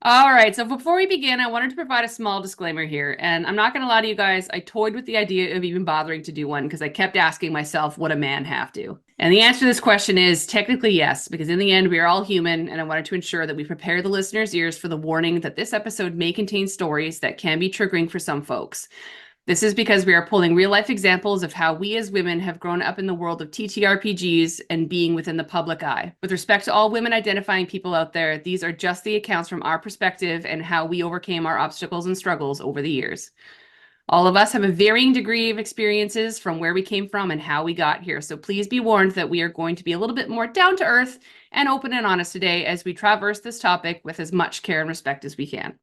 All right, so before we begin, I wanted to provide a small disclaimer here. And I'm not going to lie to you guys, I toyed with the idea of even bothering to do one because I kept asking myself, would a man have to? And the answer to this question is technically yes, because in the end, we are all human. And I wanted to ensure that we prepare the listeners' ears for the warning that this episode may contain stories that can be triggering for some folks. This is because we are pulling real life examples of how we as women have grown up in the world of TTRPGs and being within the public eye. With respect to all women identifying people out there, these are just the accounts from our perspective and how we overcame our obstacles and struggles over the years. All of us have a varying degree of experiences from where we came from and how we got here. So please be warned that we are going to be a little bit more down to earth and open and honest today as we traverse this topic with as much care and respect as we can.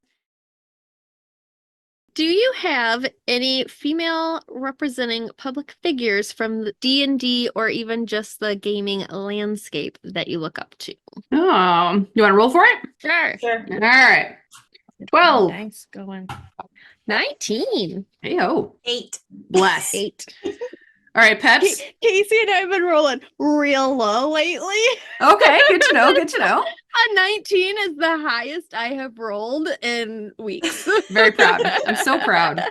Do you have any female representing public figures from the D&D or even just the gaming landscape that you look up to? Oh, you want to roll for it? Sure. All right. 12. Nice going. 19. Hey-ho. 8. Bless. 8. All right, Peps. Casey and I have been rolling real low lately. Okay, good to know, good to know. A 19 is the highest I have rolled in weeks. Very proud. I'm so proud. All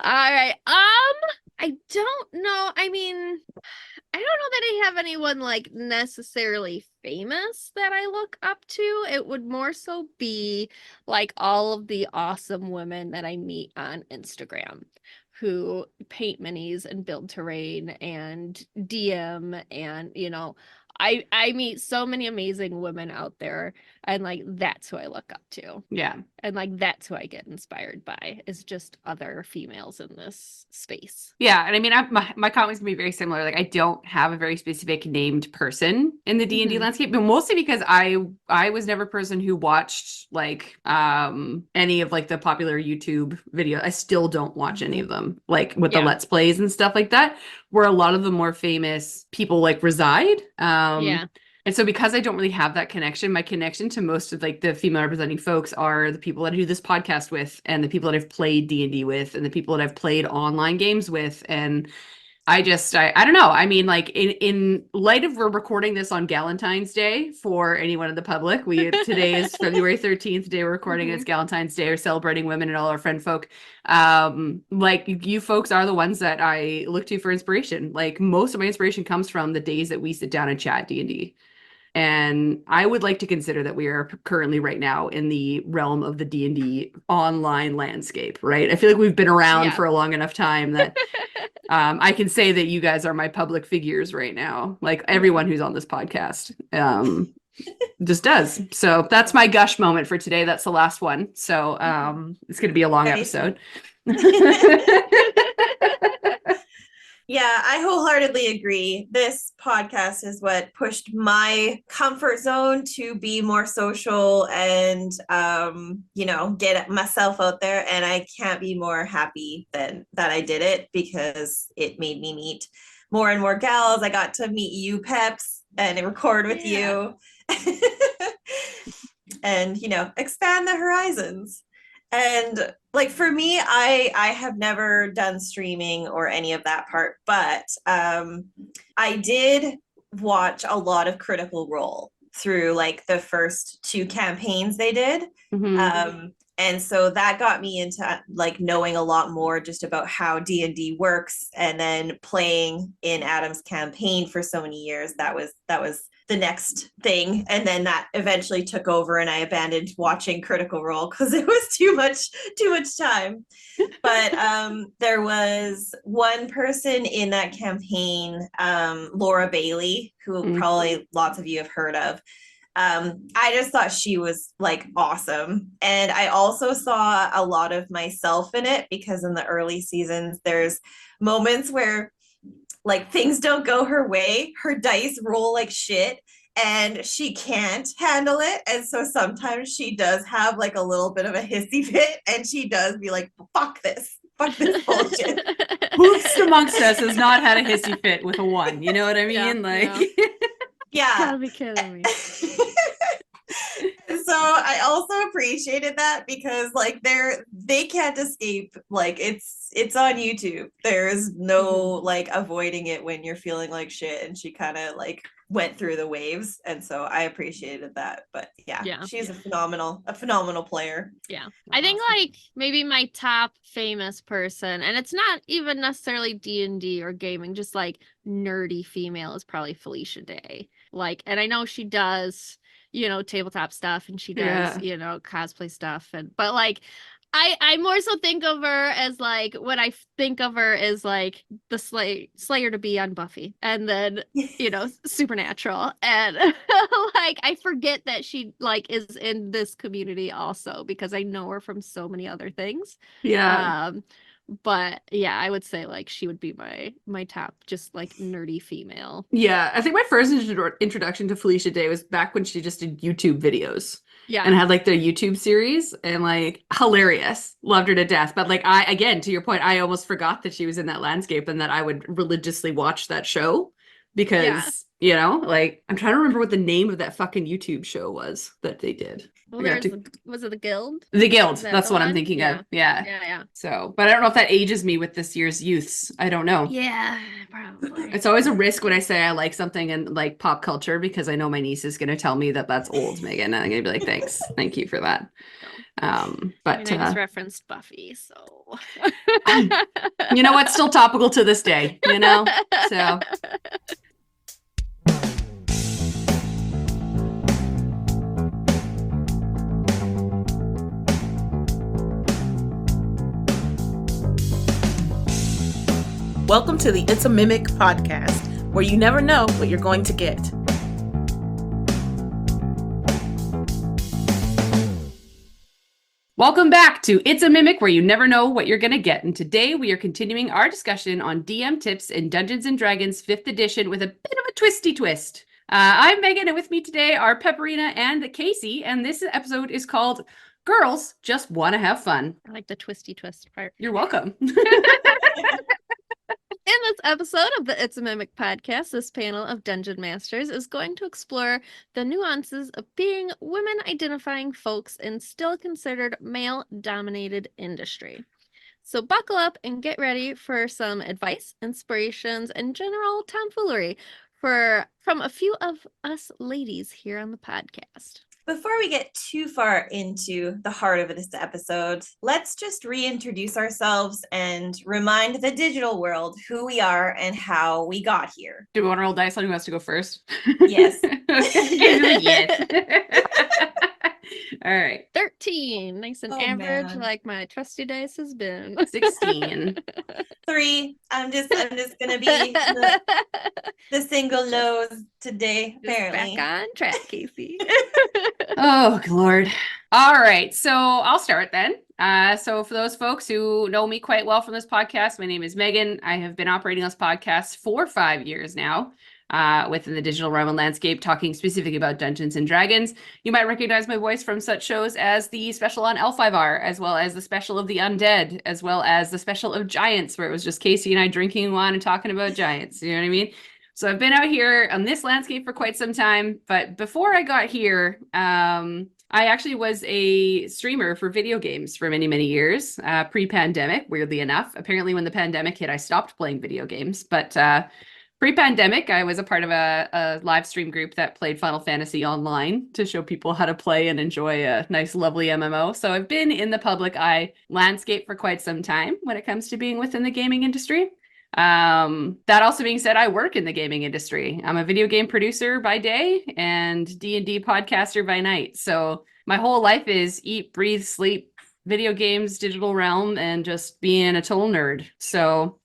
right. I don't know. I mean, I don't know that I have anyone like necessarily famous that I look up to. It would more so be like all of the awesome women that I meet on Instagram who paint minis and build terrain and DM and I meet so many amazing women out there, and like that's who I look up to. Yeah. And like that's who I get inspired by, is just other females in this space. Yeah, and I mean, my comments can be very similar. Like, I don't have a very specific named person in the D&D landscape, but mostly because I was never a person who watched like any of like the popular YouTube videos. I still don't watch any of them, like with the Let's Plays and stuff like that, where a lot of the more famous people like reside. Yeah. And so because I don't really have that connection, my connection to most of like the female representing folks are the people that I do this podcast with and the people that I've played D&D with and the people that I've played online games with. And I don't know. I mean, like in light of we're recording this on Galentine's Day for anyone in the public. Today is February 13th, day we're recording. It's Galentine's Day. We're celebrating women and all our friend folk. Like you folks are the ones that I look to for inspiration. Like most of my inspiration comes from the days that we sit down and chat D&D. And I would like to consider that we are currently right now in the realm of the D&D online landscape, right? I feel like we've been around for a long enough time that I can say that you guys are my public figures right now. Like everyone who's on this podcast just does. So that's my gush moment for today. That's the last one. So it's going to be a long episode. Yeah, I wholeheartedly agree. This podcast is what pushed my comfort zone to be more social and, get myself out there. And I can't be more happy than that I did it because it made me meet more and more gals. I got to meet you, Peps, and record with you and, expand the horizons. And like for me, I have never done streaming or any of that part, but I did watch a lot of Critical Role through like the first 2 campaigns they did. And so that got me into like knowing a lot more just about how D&D works, and then playing in Adam's campaign for so many years. That was the next thing, and then that eventually took over and I abandoned watching Critical Role because it was too much time. But there was one person in that campaign, Laura Bailey, who probably lots of you have heard of. I just thought she was like awesome, and I also saw a lot of myself in it because in the early seasons there's moments where like things don't go her way, her dice roll like shit, and she can't handle it. And so sometimes she does have like a little bit of a hissy fit, and she does be like, fuck this bullshit. Who's amongst us has not had a hissy fit with a 1? You know what I mean? Yeah. Like, yeah. Gotta be kidding me. So I also appreciated that because like they can't escape, like it's on YouTube. There's no like avoiding it when you're feeling like shit, and she kind of like went through the waves, and so I appreciated that. But yeah. She's a phenomenal player. Yeah. I think like maybe my top famous person, and it's not even necessarily D&D or gaming, just like nerdy female, is probably Felicia Day. Like, and I know she does, tabletop stuff, and she does, cosplay stuff, but like I more so think of her as like, when I think of her as like the Slayer to be on Buffy, and then Supernatural, and like I forget that she like is in this community also, because I know her from so many other things. But yeah, I would say like she would be my top just like nerdy female. Yeah, I think my first introduction to Felicia Day was back when she just did YouTube videos. Yeah. And had like their YouTube series, and like hilarious. Loved her to death. But like again, to your point, I almost forgot that she was in that landscape and that I would religiously watch that show because, like I'm trying to remember what the name of that fucking YouTube show was that they did. Well, was it The Guild? The Guild. Is that That's the what I'm one? thinking Yeah. of. Yeah. Yeah. So, but I don't know if that ages me with this year's youths. I don't know. Yeah, probably. It's always a risk when I say I like something in like pop culture, because I know my niece is going to tell me that that's old, Megan. And I'm going to be like, thanks. Thank you for that. But I mean, I just referenced Buffy, so. You know what? Still topical to this day, So. Welcome to the It's a Mimic podcast, where you never know what you're going to get. Welcome back to It's a Mimic, where you never know what you're going to get. And today we are continuing our discussion on DM tips in Dungeons & Dragons 5th edition with a bit of a twisty twist. I'm Megan, and with me today are Pepperina and Casey, and this episode is called Girls Just Want to Have Fun. I like the twisty twist part. You're welcome. In this episode of the It's a Mimic podcast, this panel of Dungeon Masters is going to explore the nuances of being women-identifying folks in still considered male-dominated industry. So buckle up and get ready for some advice, inspirations, and general tomfoolery from a few of us ladies here on the podcast. Before we get too far into the heart of this episode, let's just reintroduce ourselves and remind the digital world who we are and how we got here. Do we want to roll dice on who has to go first? Yes. Yes. All right. 13. Nice and average, man. like my trusty dice has been. 16. 3. I'm just gonna be the single nose today, apparently. Back on track, Casey. Oh, Lord. All right. So I'll start then. So for those folks who know me quite well from this podcast, my name is Megan. I have been operating this podcast for 5 years now. Within the digital realm and landscape, talking specifically about Dungeons and Dragons. You might recognize my voice from such shows as the special on L5R, as well as the special of the Undead, as well as the special of Giants, where it was just Casey and I drinking wine and talking about giants. You know what I mean? So I've been out here on this landscape for quite some time. But before I got here, I actually was a streamer for video games for many, many years, pre-pandemic, weirdly enough. Apparently, when the pandemic hit, I stopped playing video games. But pre-pandemic, I was a part of a live stream group that played Final Fantasy online to show people how to play and enjoy a nice, lovely MMO. So I've been in the public eye landscape for quite some time when it comes to being within the gaming industry. That also being said, I work in the gaming industry. I'm a video game producer by day and D&D podcaster by night. So my whole life is eat, breathe, sleep, video games, digital realm, and just being a total nerd. So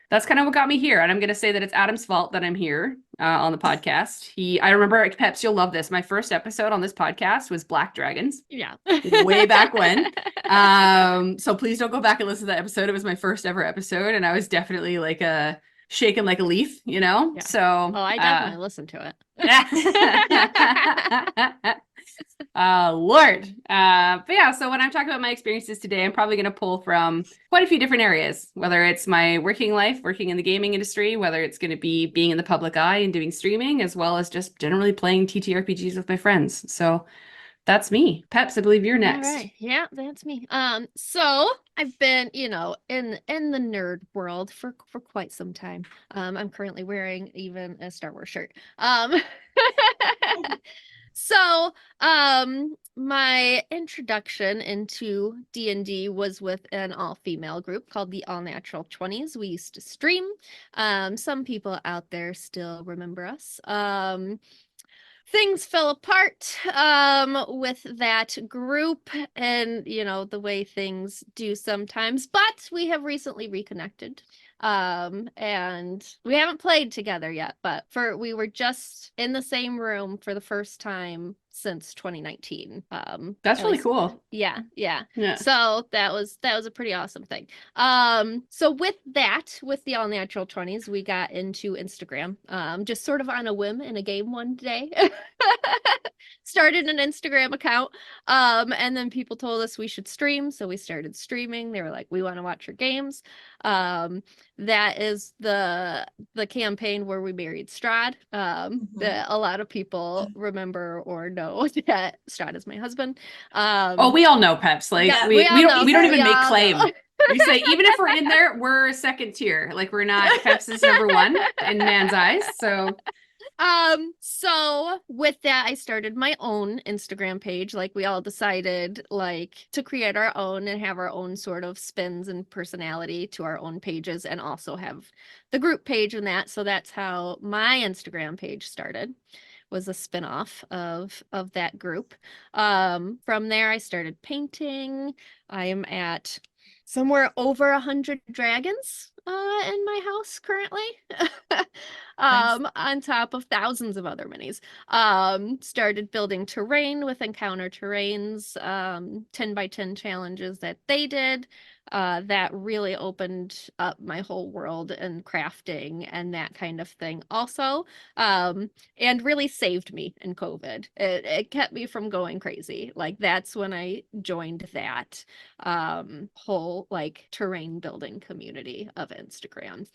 that's kind of what got me here. And I'm going to say that it's Adam's fault that I'm here on the podcast. I remember, Peps, you'll love this. My first episode on this podcast was Black Dragons. Yeah. Way back when. So please don't go back and listen to that episode. It was my first ever episode. And I was definitely like shaken like a leaf, Yeah. So. Oh, I definitely listened to it. Lord. But yeah, so when I'm talking about my experiences today, I'm probably going to pull from quite a few different areas, whether it's my working life, working in the gaming industry, whether it's going to be being in the public eye and doing streaming, as well as just generally playing TTRPGs with my friends. So That's me. Peps, I believe you're next. All right. Yeah, that's me. So I've been, in the nerd world for quite some time. I'm currently wearing even a Star Wars shirt. So, my introduction into D&D was with an all-female group called the All Natural 20s. We used to stream. Some people out there still remember us. Things fell apart with that group and the way things do sometimes, but we have recently reconnected. And we haven't played together yet, but we were just in the same room for the first time since 2019. That's at really least- cool. Yeah. Yeah. So that was a pretty awesome thing. So with the All Natural 20s, we got into Instagram, just sort of on a whim in a game one day. Started an Instagram account, and then people told us we should stream, so we started streaming. They were like, we want to watch your games. That is the campaign where we married Strahd. That a lot of people remember or know that Strahd is my husband. Oh, we all know Peps. Like Yeah, we all know. don't even We make all claim. know. We say even if we're in there, we're second tier. Like we're not. Peps is number one in man's eyes. So with that, I started my own Instagram page. Like we all decided to create our own and have our own sort of spins and personality to our own pages, and also have the group page and that. So that's how my Instagram page started, was a spin-off of that group. From there I started painting. I am at somewhere over 100 dragons in my house currently. Nice. On top of thousands of other minis. Started building terrain with encounter terrains, 10 by 10 challenges that they did. That really opened up my whole world and crafting and that kind of thing also. And really saved me in COVID. It kept me from going crazy. Like that's when I joined that whole terrain building community of Instagram.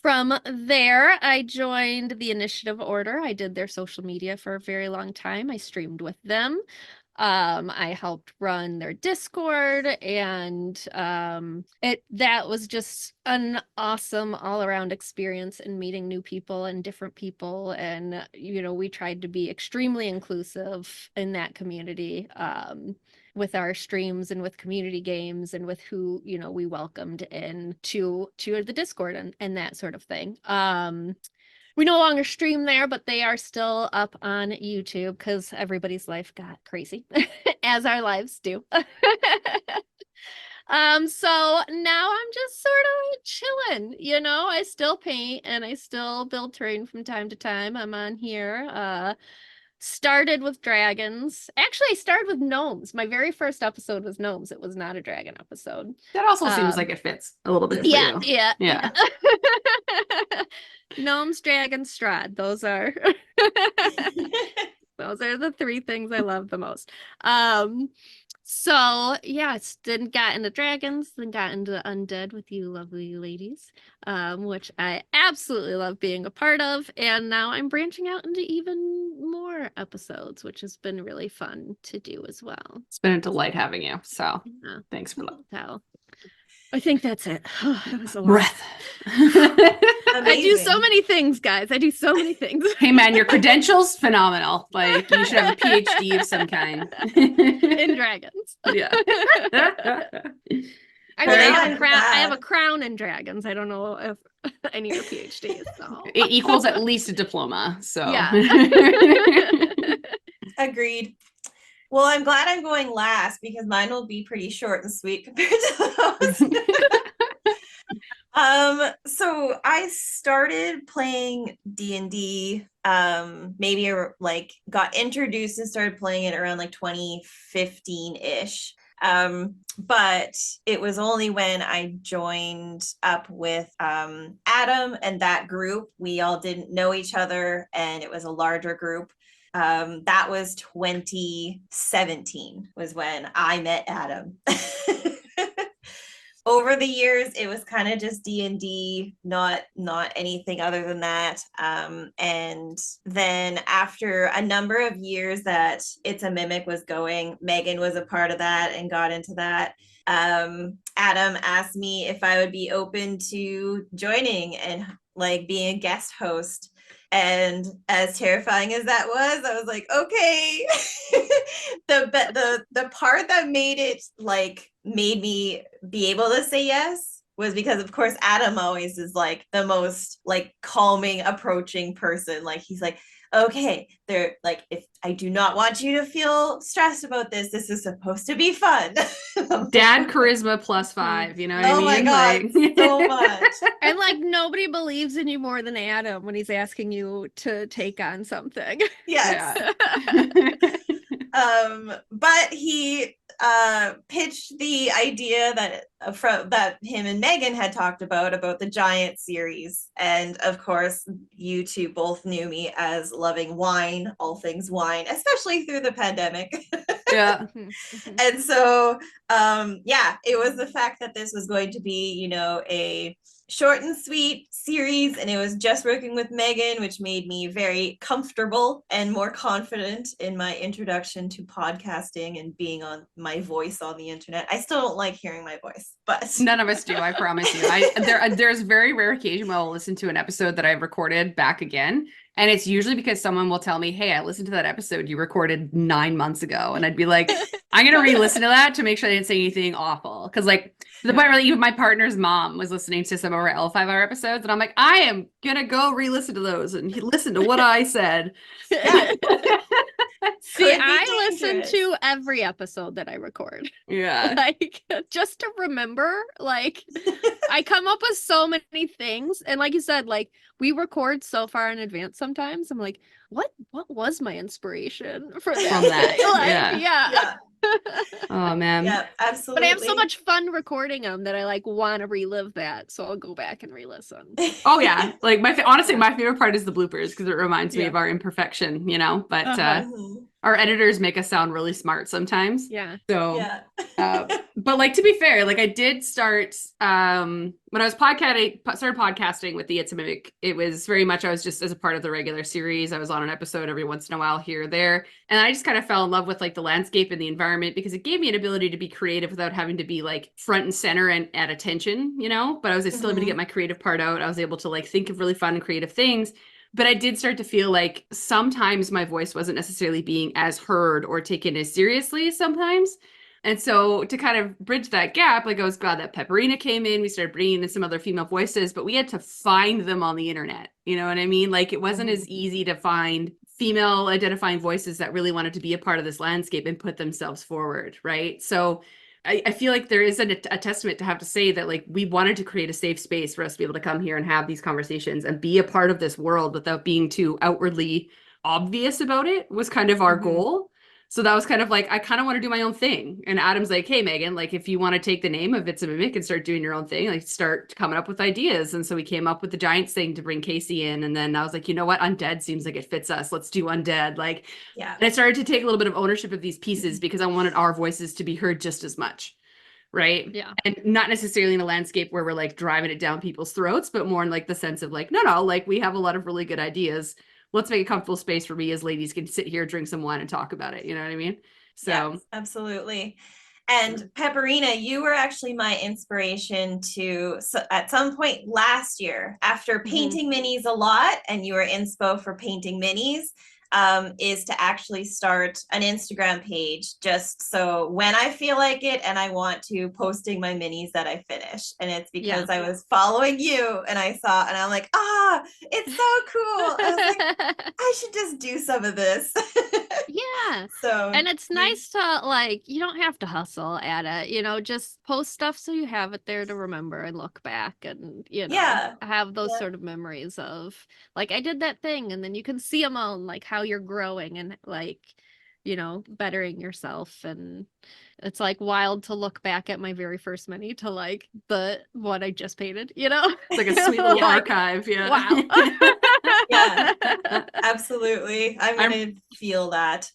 From there, I joined the Initiative Order. I did their social media for a very long time. I streamed with them. I helped run their Discord, and that was just an awesome all-around experience in meeting new people and different people. And we tried to be extremely inclusive in that community. With our streams and with community games and with who we welcomed in to the Discord and that sort of thing. We no longer stream there, but they are still up on YouTube because everybody's life got crazy, as our lives do. So now I'm just sort of chilling, I still paint and I still build terrain from time to time. I'm on here. Started with dragons. Actually, I started with gnomes. My very first episode was gnomes. It was not a dragon episode. That also seems like it fits a little bit for you. Yeah. Gnomes, dragons, Strahd. Those are the three things I love the most. So yeah, then got into dragons, then got into undead with you lovely ladies, which I absolutely love being a part of. And now I'm branching out into even more episodes, which has been really fun to do as well. It's been a delight having you. So Yeah. thanks for that. So I think that's it. That was a lot. Breath. I do so many things, guys. I do so many things. Hey man, your credentials phenomenal. Like you should have a PhD of some kind. In dragons. Yeah. I mean, Well, I have a crown in dragons. I don't know if I need a PhD. So It equals at least a diploma. So yeah. Agreed. Well, I'm glad I'm going last because mine will be pretty short and sweet compared to those. So I started playing D&D, maybe got introduced and started playing it around 2015-ish. But it was only when I joined up with Adam and that group. We all didn't know each other and it was a larger group. That was 2017 was when I met Adam. over the years, it was kind of just D&D, not anything other than that. And then after a number of years that It's a Mimic was going, Megan was a part of that and got into that. Adam asked me if I would be open to joining and like being a guest host. And as terrifying as that was, I was like, okay. The part that made me be able to say yes was because, of course, Adam always is like the most like calming, approaching person. Like he's like, okay, they're like, if I do not want you to feel stressed about this, this is supposed to be fun. Dad charisma +5, you know what I mean? Oh my God, like... so much. And like nobody believes in you more than Adam when he's asking you to take on something. Yes. But he pitched the idea that him and Megan had talked about the Giant series. And of course, you two both knew me as loving wine, all things wine, especially through the pandemic. Yeah. And so, it was the fact that this was going to be, you know, a short and sweet series, and it was just working with Megan, which made me very comfortable and more confident in my introduction to podcasting and being on my voice on the internet. I still don't like hearing my voice, but none of us do, I promise you. There's very rare occasion where I'll listen to an episode that I've recorded back again, and it's usually because someone will tell me, hey, I listened to that episode you recorded 9 months ago, and I'd be like, I'm gonna re-listen to that to make sure I didn't say anything awful, because like to the point where even my partner's mom was listening to some of our L5R episodes, and I'm like, I am gonna go re-listen to those and listen to what I said. yeah. See, I listen to every episode that I record. Yeah. Like, just to remember, like, I come up with so many things. And like you said, like, we record so far in advance sometimes. I'm like, what was my inspiration for that? From that, Like, yeah. Oh man. Yeah, absolutely. But I have so much fun recording them that I like want to relive that, so I'll go back and re-listen. Oh yeah, like honestly, my favorite part is the bloopers because it reminds me of our imperfection, you know. But Mhm. our editors make us sound really smart sometimes. Yeah. So, Yeah. but like to be fair, like I did start when I was started podcasting with the It's a Mimic. It was very much I was just as a part of the regular series. I was on an episode every once in a while here or there, and I just kind of fell in love with like the landscape and the environment because it gave me an ability to be creative without having to be like front and center and at attention, you know. But I was still able to get my creative part out. I was able to like think of really fun and creative things. But I did start to feel like sometimes my voice wasn't necessarily being as heard or taken as seriously sometimes. And so to kind of bridge that gap, like I was glad that Pepperina came in. We started bringing in some other female voices, but we had to find them on the internet. You know what I mean? Like it wasn't as easy to find female identifying voices that really wanted to be a part of this landscape and put themselves forward, right? So I feel like there is a testament to have to say that like we wanted to create a safe space for us to be able to come here and have these conversations and be a part of this world without being too outwardly obvious about it was kind of our goal. So that was kind of like, I kind of want to do my own thing. And Adam's like, hey, Megan, like if you want to take the name of It's a Mimic and start doing your own thing, like start coming up with ideas. And so we came up with the Giants thing to bring Casey in. And then I was like, you know what? Undead seems like it fits us. Let's do Undead. Like, yeah. And I started to take a little bit of ownership of these pieces because I wanted our voices to be heard just as much. Right. Yeah. And not necessarily in a landscape where we're like driving it down people's throats, but more in like the sense of like, no, like we have a lot of really good ideas. Let's make a comfortable space for me as ladies can sit here, drink some wine and talk about it. You know what I mean? So yes, absolutely. And Pepperina, you were actually my inspiration at some point last year after painting minis a lot, and you were inspo for painting minis, is to actually start an Instagram page just so when I feel like it and I want to posting my minis that I finish. And it's because I was following you and I saw and I'm like, it's so cool. I was like, I should just do some of this. Yeah. So and it's nice to like, you don't have to hustle at it, you know, just post stuff so you have it there to remember and look back and, you know, have those sort of memories of like, I did that thing, and then you can see them all and like how you're growing and like, you know, bettering yourself. And it's like wild to look back at my very first mini to like what I just painted, you know? It's like a sweet little archive. Yeah. Wow. Yeah. Absolutely. I'm gonna feel that.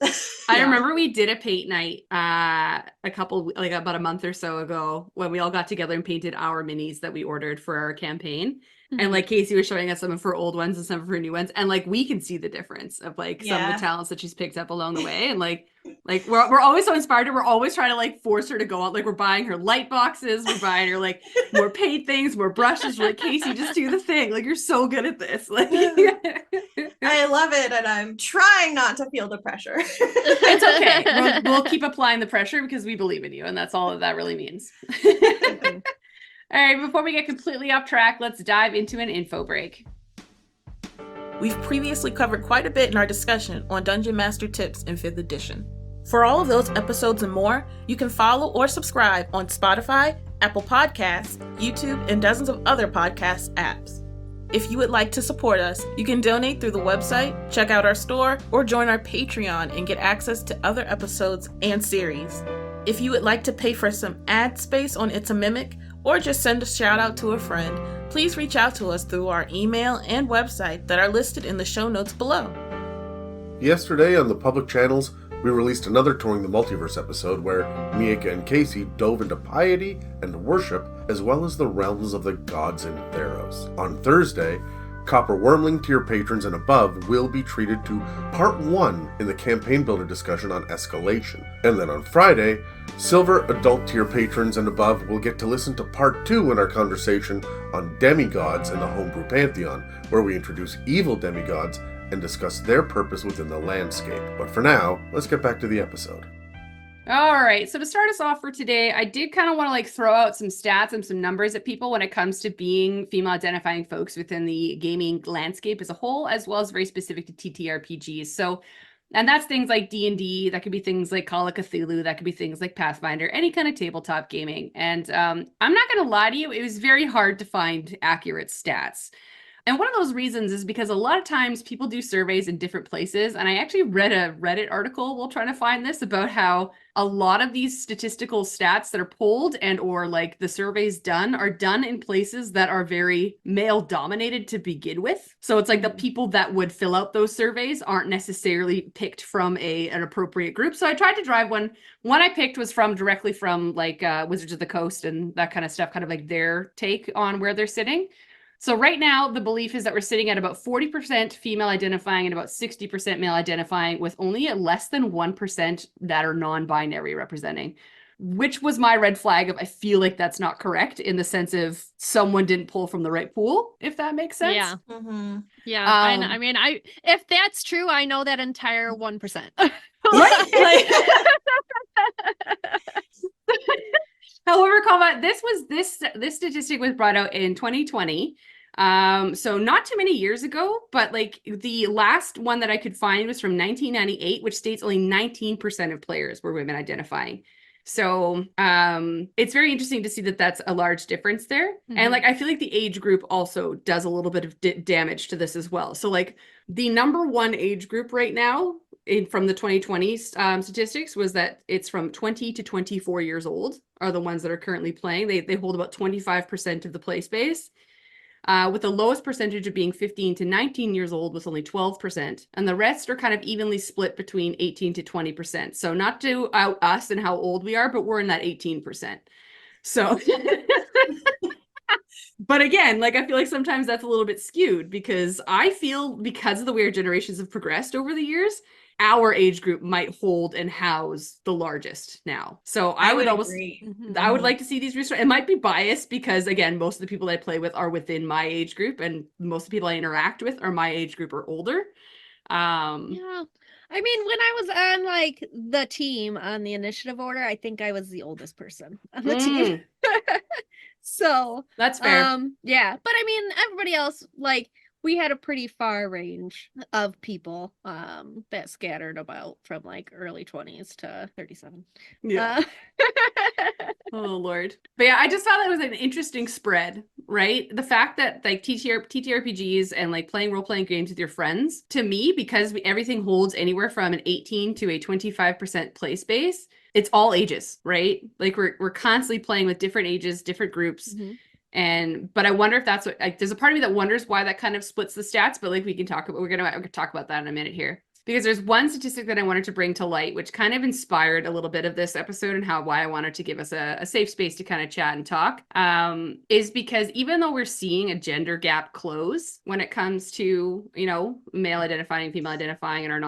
I Yeah. remember we did a paint night about a month or so ago when we all got together and painted our minis that we ordered for our campaign. And like Casey was showing us some of her old ones and some of her new ones, and like we can see the difference of like some of Yeah. the talents that she's picked up along the way. And like we're always so inspired, and we're always trying to like force her to go out. Like we're buying her light boxes, we're buying her like more paint things, more brushes. We're like, Casey, just do the thing. Like you're so good at this. Like I love it, and I'm trying not to feel the pressure. it's okay. We'll keep applying the pressure because we believe in you, and that's all that really means. All right, before we get completely off track, let's dive into an info break. We've previously covered quite a bit in our discussion on Dungeon Master Tips in 5th edition. For all of those episodes and more, you can follow or subscribe on Spotify, Apple Podcasts, YouTube, and dozens of other podcast apps. If you would like to support us, you can donate through the website, check out our store, or join our Patreon and get access to other episodes and series. If you would like to pay for some ad space on It's a Mimic, or just send a shout out to a friend, please reach out to us through our email and website that are listed in the show notes below. Yesterday on the public channels, we released another Touring the Multiverse episode where Miaca and Casey dove into piety and worship as well as the realms of the gods and Theros. On Thursday, Copper Wormling tier patrons and above will be treated to part 1 in the campaign builder discussion on escalation. And then on Friday, Silver adult tier patrons and above will get to listen to part 2 in our conversation on demigods in the homebrew pantheon, where we introduce evil demigods and discuss their purpose within the landscape. But for now, let's get back to the episode. All right, so to start us off for today, I did kind of want to like throw out some stats and some numbers at people when it comes to being female identifying folks within the gaming landscape as a whole, as well as very specific to TTRPGs. So, and that's things like D&D, that could be things like Call of Cthulhu, that could be things like Pathfinder, any kind of tabletop gaming. And I'm not going to lie to you, it was very hard to find accurate stats. And one of those reasons is because a lot of times people do surveys in different places. And I actually read a Reddit article while trying to find this about how a lot of these statistical stats that are pulled and or like the surveys done are done in places that are very male dominated to begin with. So it's like the people that would fill out those surveys aren't necessarily picked from an appropriate group. So I tried to drive one I picked was directly from like Wizards of the Coast and that kind of stuff, kind of like their take on where they're sitting. So right now, the belief is that we're sitting at about 40% female identifying and about 60% male identifying, with only less than 1% that are non-binary representing, which was my red flag of I feel like that's not correct in the sense of someone didn't pull from the right pool, if that makes sense. Yeah. Mm-hmm. Yeah. And I mean, if that's true, I know that entire 1%. Right? However, this statistic was brought out in 2020. So not too many years ago, but like the last one that I could find was from 1998, which states only 19% of players were women identifying. So it's very interesting to see that that's a large difference there. And like I feel like the age group also does a little bit of damage to this as well. So like the number one age group right now from the 2020 statistics was that it's from 20 to 24 years old are the ones that are currently playing. They hold about 25% of the play space. With the lowest percentage of being 15 to 19 years old with only 12%. And the rest are kind of evenly split between 18 to 20%. So not to out us and how old we are, but we're in that 18%. So, but again, like I feel like sometimes that's a little bit skewed because I feel because of the way our generations have progressed over the years, our age group might hold and house the largest now. So I would almost agree. I would like to see these research. It might be biased because again, most of the people I play with are within my age group and most of the people I interact with are my age group or older. Yeah. I mean, when I was on like the team on the initiative order, I think I was the oldest person on the team. So that's fair. Yeah, but I mean, everybody else, like we had a pretty far range of people that scattered about from like early 20s to 37. Yeah. Oh Lord. But yeah, I just thought that was an interesting spread, right? The fact that like TTRPGs and like playing role-playing games with your friends, to me, because everything holds anywhere from an 18 to a 25% play space, it's all ages, right? Like we're constantly playing with different ages, different groups. But I wonder if that's what, like, there's a part of me that wonders why that kind of splits the stats, but like, we're gonna talk about that in a minute here. Because there's one statistic that I wanted to bring to light, which kind of inspired a little bit of this episode and why I wanted to give us a safe space to kind of chat and talk, is because even though we're seeing a gender gap close when it comes to, male identifying, female identifying, and our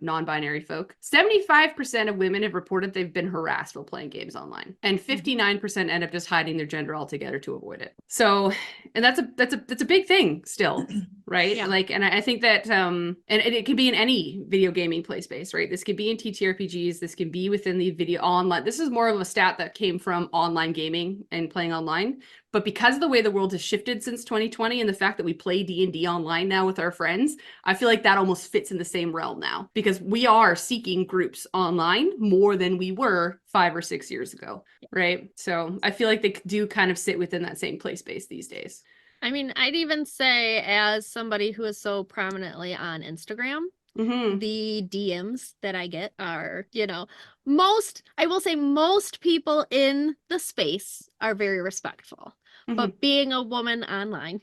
non-binary folk, 75% of women have reported they've been harassed while playing games online, and 59% end up just hiding their gender altogether to avoid it. So, and that's a big thing still, right? Yeah. Like, and I think that, and it can be in any video gaming play space, right? This could be in TTRPGs. This can be within the video online. This is more of a stat that came from online gaming and playing online. But because of the way the world has shifted since 2020 and the fact that we play D&D online now with our friends, I feel like that almost fits in the same realm now, because we are seeking groups online more than we were 5 or 6 years ago, right? So I feel like they do kind of sit within that same play space these days. I mean, I'd even say, as somebody who is so prominently on Instagram, the DMs that I get are, I will say most people in the space are very respectful. But being a woman online,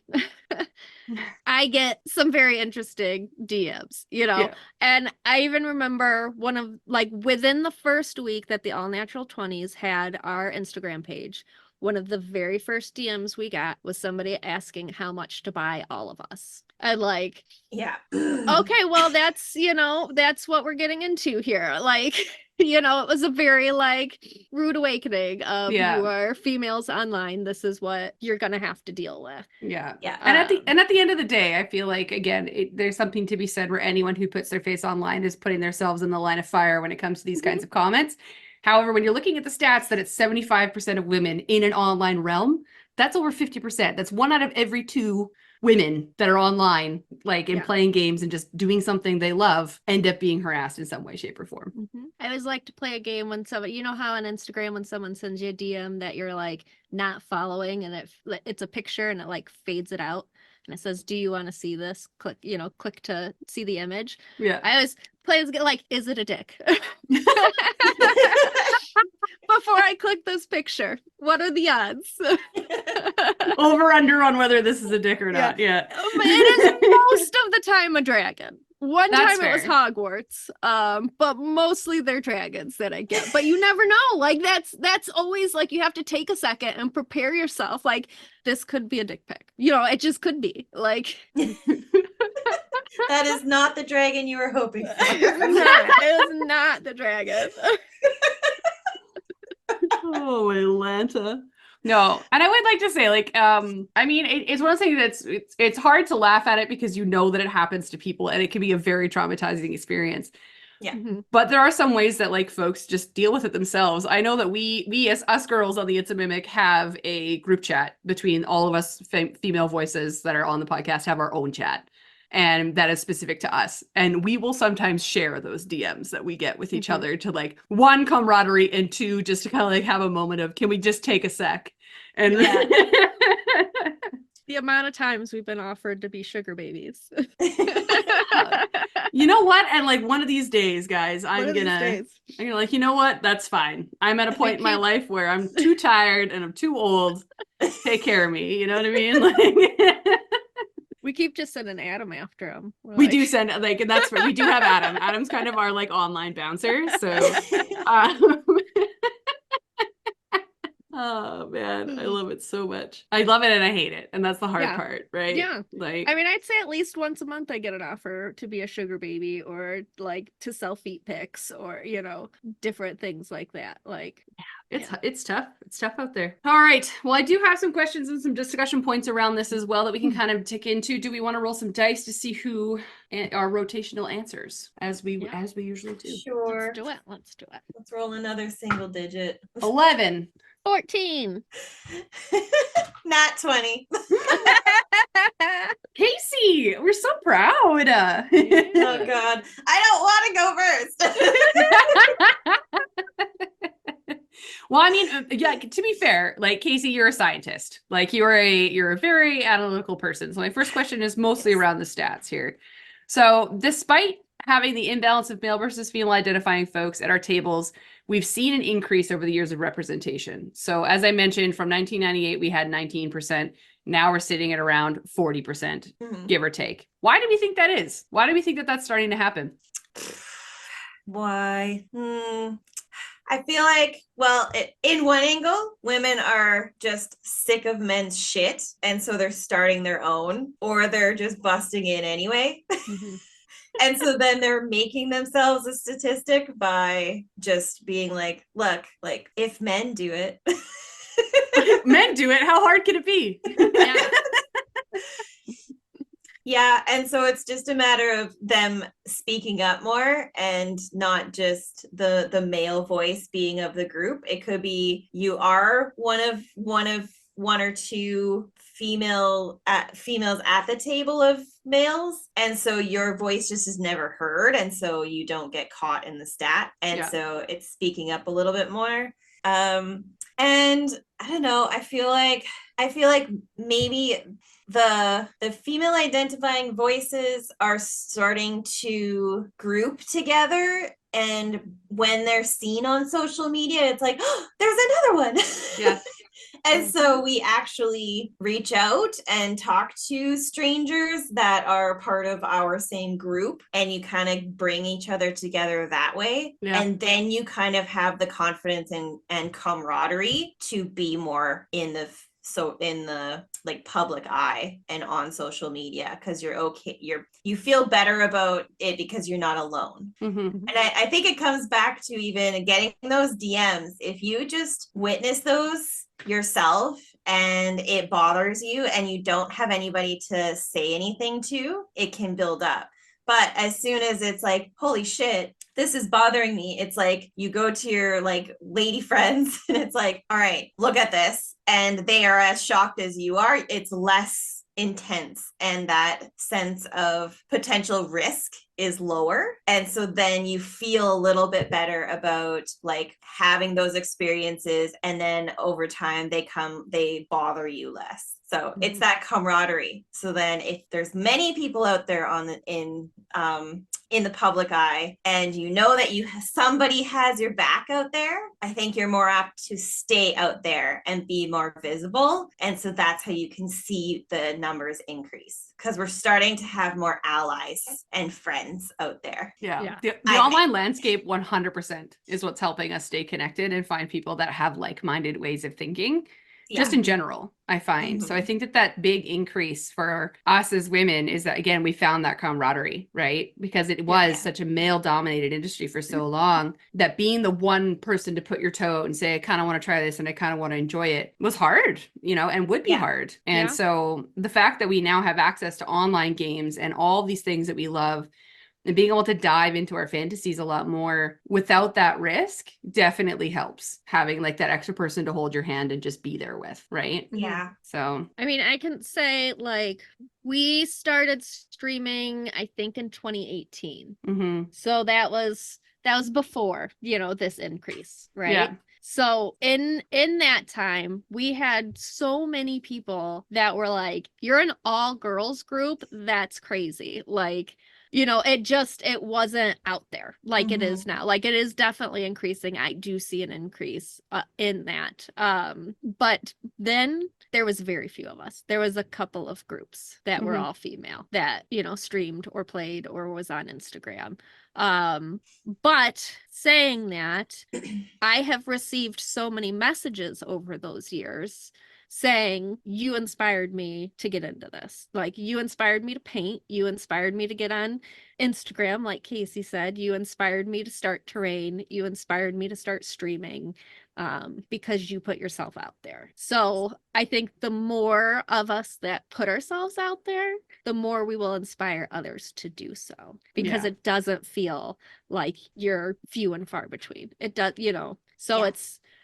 I get some very interesting DMs, Yeah. And I even remember within the first week that the All Natural 20s had our Instagram page, one of the very first DMs we got was somebody asking how much to buy all of us. And yeah. Okay, well, that's what we're getting into here. It was a very rude awakening of you are females online. This is what you're going to have to deal with. Yeah. Yeah. And at the end of the day, I feel like, again, there's something to be said where anyone who puts their face online is putting themselves in the line of fire when it comes to these kinds of comments. However, when you're looking at the stats that it's 75% of women in an online realm, that's over 50%. That's 1 out of every 2 women that are online, playing games and just doing something they love, end up being harassed in some way, shape, or form. I always like to play a game when somebody, how on Instagram when someone sends you a DM that you're not following, and it's a picture and it fades it out and it says, "Do you want to see this?" Click to see the image. Yeah. I always play is it a dick? Before I click this picture, what are the odds? Over under on whether this is a dick or not. Yeah. It is most of the time a dragon. One That's time it was fair. Hogwarts, but mostly they're dragons that I get. But you never know. That's always you have to take a second and prepare yourself. This could be a dick pic. It just could be. That is not the dragon you were hoping for. It is not the dragon. Oh, Atlanta. No, and I would like to say, it's one of those things that's it's hard to laugh at it because that it happens to people and it can be a very traumatizing experience. Yeah. But there are some ways that folks just deal with it themselves. I know that we as us girls on the It's a Mimic have a group chat between all of us female voices that are on the podcast, have our own chat. And that is specific to us. And we will sometimes share those DMs that we get with each other to 1, camaraderie, and 2, just to kind of have a moment of, can we just take a sec? And The amount of times we've been offered to be sugar babies. You know what? And one of these days, guys, I'm gonna you know what? That's fine. I'm at a point in my life where I'm too tired and I'm too old. Take care of me. You know what I mean? We keep just sending Adam after him. We do send and that's we do have Adam. Adam's kind of our online bouncer. So oh man, I love it so much. I love it and I hate it. And that's the hard part, right? Yeah. I'd say at least once a month I get an offer to be a sugar baby or to sell feet pics or, different things like that. It's tough. It's tough out there. All right. Well, I do have some questions and some discussion points around this as well that we can kind of tick into. Do we want to roll some dice to see who our rotational answers as we usually do? Sure. Let's do it. Let's roll another single digit. 11. 14. Nat 20. Casey, we're so proud. Oh God. I don't want to go first. Well, I mean, to be fair, Casey, you're a scientist. You're a very analytical person. So my first question is mostly around the stats here. So despite having the imbalance of male versus female identifying folks at our tables, we've seen an increase over the years of representation. So as I mentioned, from 1998, we had 19%. Now we're sitting at around 40%, give or take. Why do we think that is? Why do we think that that's starting to happen? Why? I feel like, well, in one angle, women are just sick of men's shit. And so they're starting their own, or they're just busting in anyway. And so then they're making themselves a statistic by just being like, look, like if men do it. Men do it. How hard can it be? Yeah. Yeah, and so it's just a matter of them speaking up more and not just the male voice being of the group. It could be you are one or two females at the table of males, and so your voice just is never heard, and so you don't get caught in the stat, and so it's speaking up a little bit more. And I don't know, I feel like maybe the female identifying voices are starting to group together, and when they're seen on social media, it's like, oh, there's another one. Yeah. And so we actually reach out and talk to strangers that are part of our same group, and you kind of bring each other together that way. Yeah. And then you kind of have the confidence and camaraderie to be more in the like public eye and on social media, because you feel better about it because you're not alone. And I think it comes back to even getting those DMs. If you just witness those yourself and it bothers you and you don't have anybody to say anything to, it can build up. But as soon as it's like, holy shit, this is bothering me, it's like you go to your like lady friends and it's like, all right, look at this, and they are as shocked as you are. It's less intense, and that sense of potential risk is lower, and so then you feel a little bit better about like having those experiences, and then over time they bother you less. So it's that camaraderie. So then if there's many people out there in the public eye, and you know that somebody has your back out there, I think you're more apt to stay out there and be more visible. And so that's how you can see the numbers increase, because we're starting to have more allies and friends out there. Yeah. The online landscape 100% is what's helping us stay connected and find people that have like-minded ways of thinking. Just in general, I find. So I think that big increase for us as women is that, again, we found that camaraderie, right? Because it was such a male-dominated industry for so long, that being the one person to put your toe and say, I kind of want to try this and I kind of want to enjoy it, was hard, and would be hard. And so the fact that we now have access to online games and all these things that we love, and being able to dive into our fantasies a lot more without that risk definitely helps, having like that extra person to hold your hand and just be there with, right? Yeah. So I mean, I can say like we started streaming, I think, in 2018. So that was before, this increase, right? Yeah. So in that time, we had so many people that were like, you're an all girls group. That's crazy. Like, it wasn't out there like it is now. Like, it is definitely increasing. I do see an increase in that. But then there was very few of us. There was a couple of groups that were all female that, streamed or played or was on Instagram. But saying that, I have received so many messages over those years saying, you inspired me to get into this. Like, you inspired me to paint. You inspired me to get on Instagram, like Casey said. You inspired me to start terrain. You inspired me to start streaming, because you put yourself out there. So I think the more of us that put ourselves out there, the more we will inspire others to do so, because it doesn't feel like you're few and far between. It does, so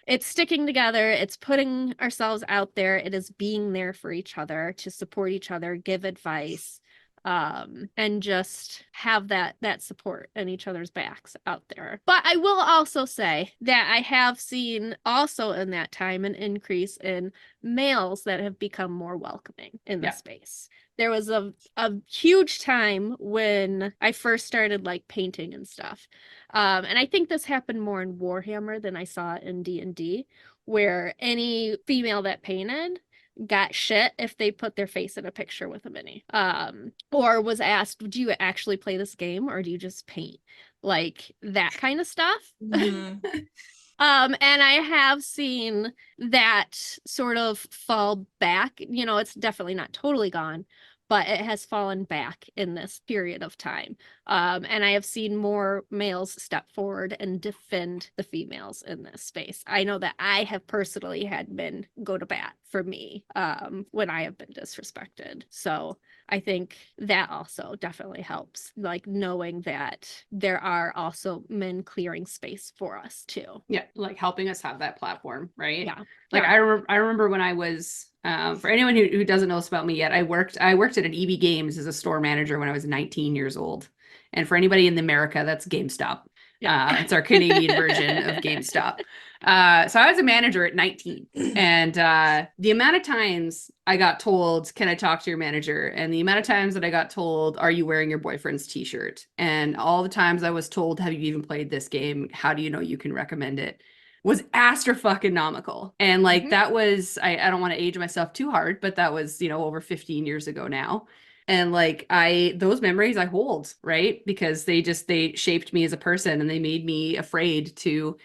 it's sticking together. It's putting ourselves out there. It is being there for each other, to support each other, give advice, and just have that support and each other's backs out there. But I will also say that I have seen also in that time an increase in males that have become more welcoming in the space. There was a huge time when I first started like painting and stuff. And I think this happened more in Warhammer than I saw in D&D, where any female that painted got shit if they put their face in a picture with a mini. Or was asked, do you actually play this game or do you just paint? Like that kind of stuff. Mhm. And I have seen that sort of fall back. You know, it's definitely not totally gone, but it has fallen back in this period of time. And I have seen more males step forward and defend the females in this space. I know that I have personally had men go to bat for me when I have been disrespected. So I think that also definitely helps, like knowing that there are also men clearing space for us too. Yeah, like helping us have that platform, right? Yeah. Like Yeah. I remember when I was for anyone who doesn't know this about me yet, I worked at an EB Games as a store manager when I was 19 years old. And for anybody in America, that's GameStop. Yeah. It's our Canadian version of GameStop. So I was a manager at 19. And the amount of times I got told, can I talk to your manager? And the amount of times that I got told, are you wearing your boyfriend's t-shirt? And all the times I was told, have you even played this game? How do you know you can recommend it? Was astrofucking-nomical. And like that was, I don't want to age myself too hard, but that was, over 15 years ago now. And like those memories I hold, right? Because they shaped me as a person and they made me afraid to,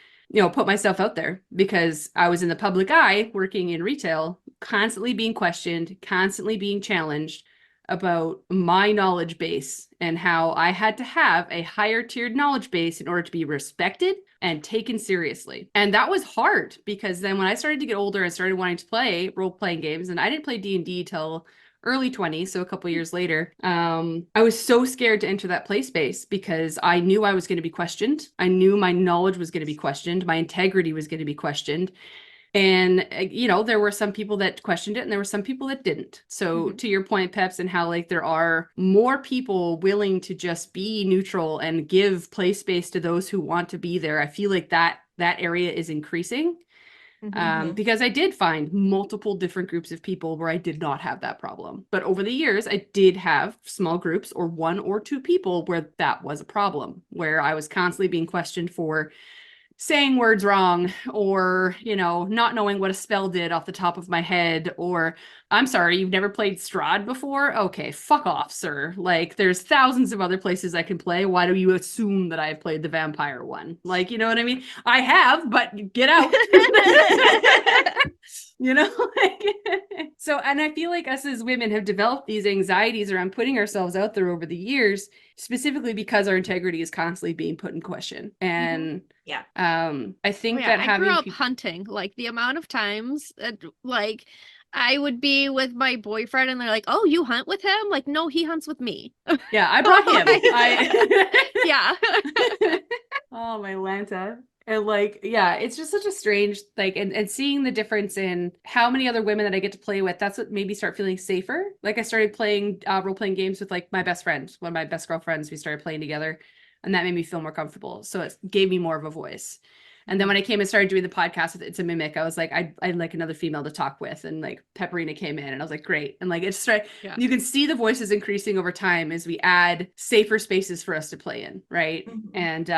put myself out there because I was in the public eye working in retail, constantly being questioned, constantly being challenged about my knowledge base and how I had to have a higher tiered knowledge base in order to be respected and taken seriously. And that was hard because then when I started to get older and started wanting to play role-playing games, and I didn't play D&D till early 20s, so a couple years later, I was so scared to enter that play space because I knew I was going to be questioned. I knew my knowledge was going to be questioned. My integrity was going to be questioned. And, there were some people that questioned it and there were some people that didn't. So to your point, Peps, and how like there are more people willing to just be neutral and give play space to those who want to be there. I feel like that area is increasing. Because I did find multiple different groups of people where I did not have that problem. But over the years, I did have small groups or one or two people where that was a problem, where I was constantly being questioned for saying words wrong or, not knowing what a spell did off the top of my head, or I'm sorry, you've never played Strahd before? Okay, fuck off, sir. Like, there's thousands of other places I can play. Why do you assume that I've played the vampire one? Like, you know what I mean? I have, but get out. So, and I feel like us as women have developed these anxieties around putting ourselves out there over the years, specifically because our integrity is constantly being put in question. And Yeah. I think yeah, that I grew having up hunting, like the amount of times that like I would be with my boyfriend and they're like, oh, you hunt with him? Like, no, he hunts with me. yeah, I brought him. Yeah. Oh, my Lanta. And like, yeah, it's just such a strange, like, and seeing the difference in how many other women that I get to play with, that's what made me start feeling safer. Like I started playing role-playing games with like my best friend, one of my best girlfriends, we started playing together, and that made me feel more comfortable. So it gave me more of a voice. And then when I came and started doing the podcast with It's a Mimic, I was like, I'd like another female to talk with. And like Pepperina came in and I was like, great. And like, it's right. Yeah. You can see the voices increasing over time as we add safer spaces for us to play in. Right. And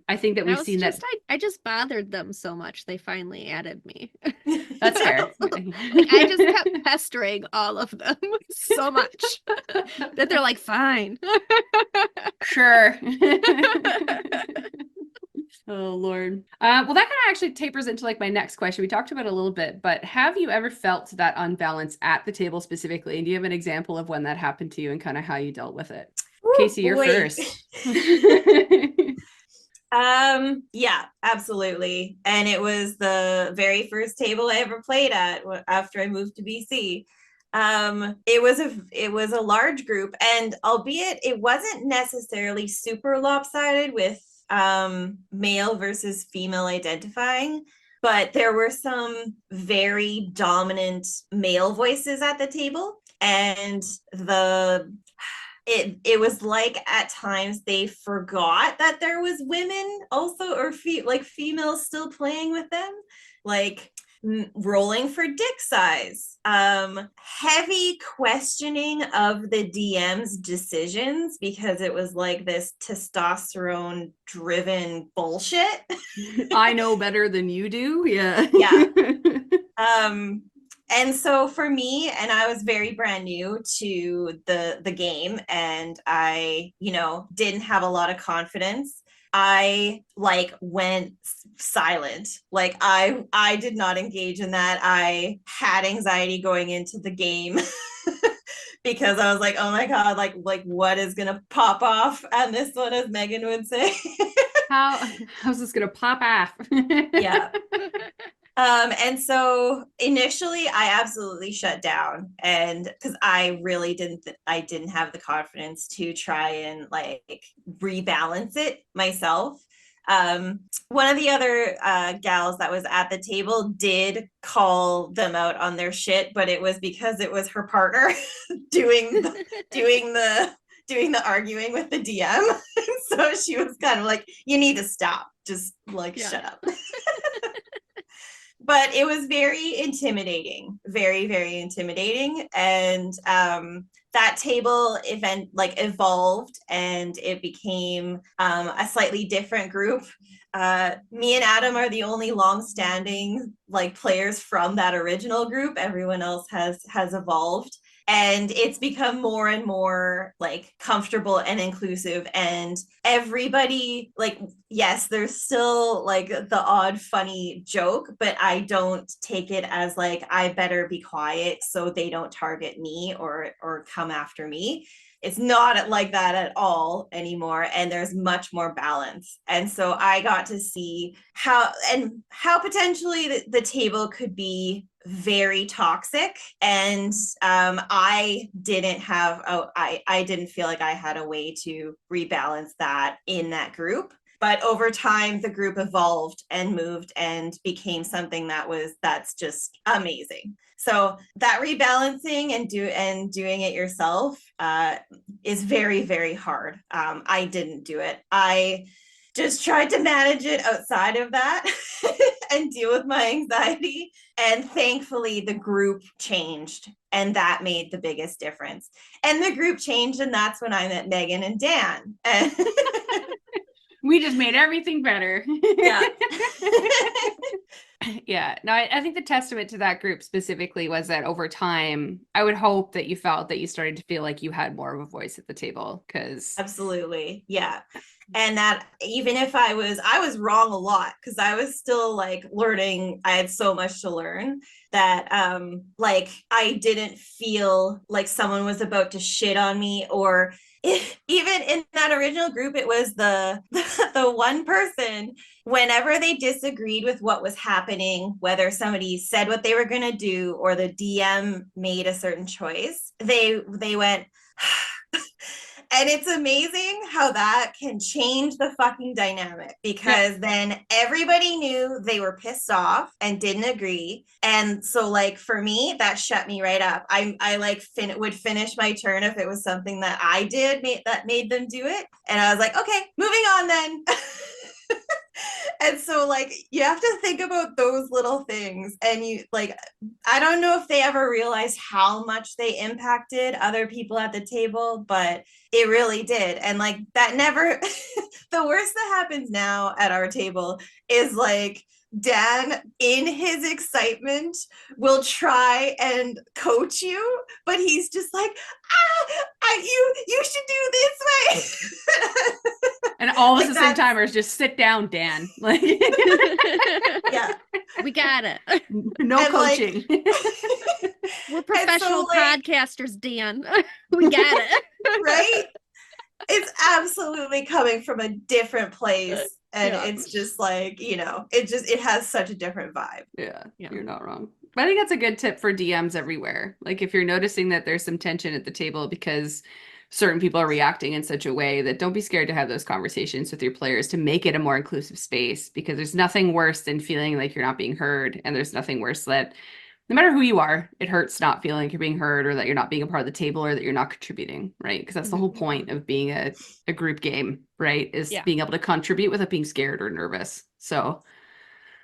I think that we've seen that. I just bothered them so much. They finally added me. That's fair. I just kept pestering all of them so much that they're like, fine. Sure. Oh, Lord. Well, that kind of actually tapers into like my next question. We talked about it a little bit, but have you ever felt that unbalance at the table specifically? And do you have an example of when that happened to you and kind of how you dealt with it? Casey, you're first. Yeah, absolutely. And it was the very first table I ever played at after I moved to BC. It was a large group, and albeit it wasn't necessarily super lopsided with male versus female identifying, but there were some very dominant male voices at the table, and it was like at times they forgot that there was women also, or females still playing with them, like rolling for dick size, heavy questioning of the DM's decisions because it was like this testosterone driven bullshit. I know better than you do. Yeah. Yeah. And so for me, and I was very brand new to the game, and I, didn't have a lot of confidence. I like went silent. Like I did not engage in that. I had anxiety going into the game because I was like, oh my God, like what is gonna pop off on this one, as Megan would say. How's this gonna pop off? Yeah. And so initially I absolutely shut down, and because I really didn't have the confidence to try and like rebalance it myself. One of the other gals that was at the table did call them out on their shit, but it was because it was her partner doing the arguing with the DM. So she was kind of like, you need to stop, just like shut up. But it was very intimidating, very, very intimidating. And that table event evolved, and it became a slightly different group. Me and Adam are the only long-standing players from that original group. Everyone else has evolved. And it's become more and more comfortable and inclusive, and everybody yes, there's still the odd funny joke, but I don't take it as I better be quiet so they don't target me or come after me. It's not like that at all anymore, and there's much more balance. And so I got to see how potentially the table could be very toxic, and I didn't feel like I had a way to rebalance that in that group. But over time, the group evolved and moved and became something that's just amazing. So that rebalancing and doing it yourself is very, very hard. I didn't do it. I just tried to manage it outside of that and deal with my anxiety. And thankfully, the group changed, and that made the biggest difference. And the group changed, and that's when I met Megan and Dan. We just made everything better. Yeah. Yeah. No, I think the testament to that group specifically was that over time, I would hope that you felt that you started to feel like you had more of a voice at the table, because Absolutely. Yeah. And that even if I was wrong a lot, because I was still learning. I had so much to learn that I didn't feel like someone was about to shit on me, or even in that original group, it was the one person, whenever they disagreed with what was happening, whether somebody said what they were going to do or the DM made a certain choice, they went and it's amazing how that can change the fucking dynamic, because then everybody knew they were pissed off and didn't agree. And so for me, that shut me right up. I would finish my turn if it was something that I did that made them do it. And I was like, okay, moving on then. And so you have to think about those little things, and I don't know if they ever realized how much they impacted other people at the table, but it really did. And that never the worst that happens now at our table is Dan, in his excitement, will try and coach you, but he's just you should do this way. And all at the same time is just sit down, Dan. Yeah, we got it. No and coaching. We're professional podcasters, Dan. We got it. Right? It's absolutely coming from a different place. And it's just it has such a different vibe. Yeah, you're not wrong. But I think that's a good tip for DMs everywhere. If you're noticing that there's some tension at the table because certain people are reacting in such a way, that don't be scared to have those conversations with your players to make it a more inclusive space, because there's nothing worse than feeling like you're not being heard. And there's nothing worse that no matter who you are, it hurts not feeling like you're being heard or that you're not being a part of the table or that you're not contributing, right? Because that's the whole point of being a group game, right? Is Yeah. being able to contribute without being scared or nervous. So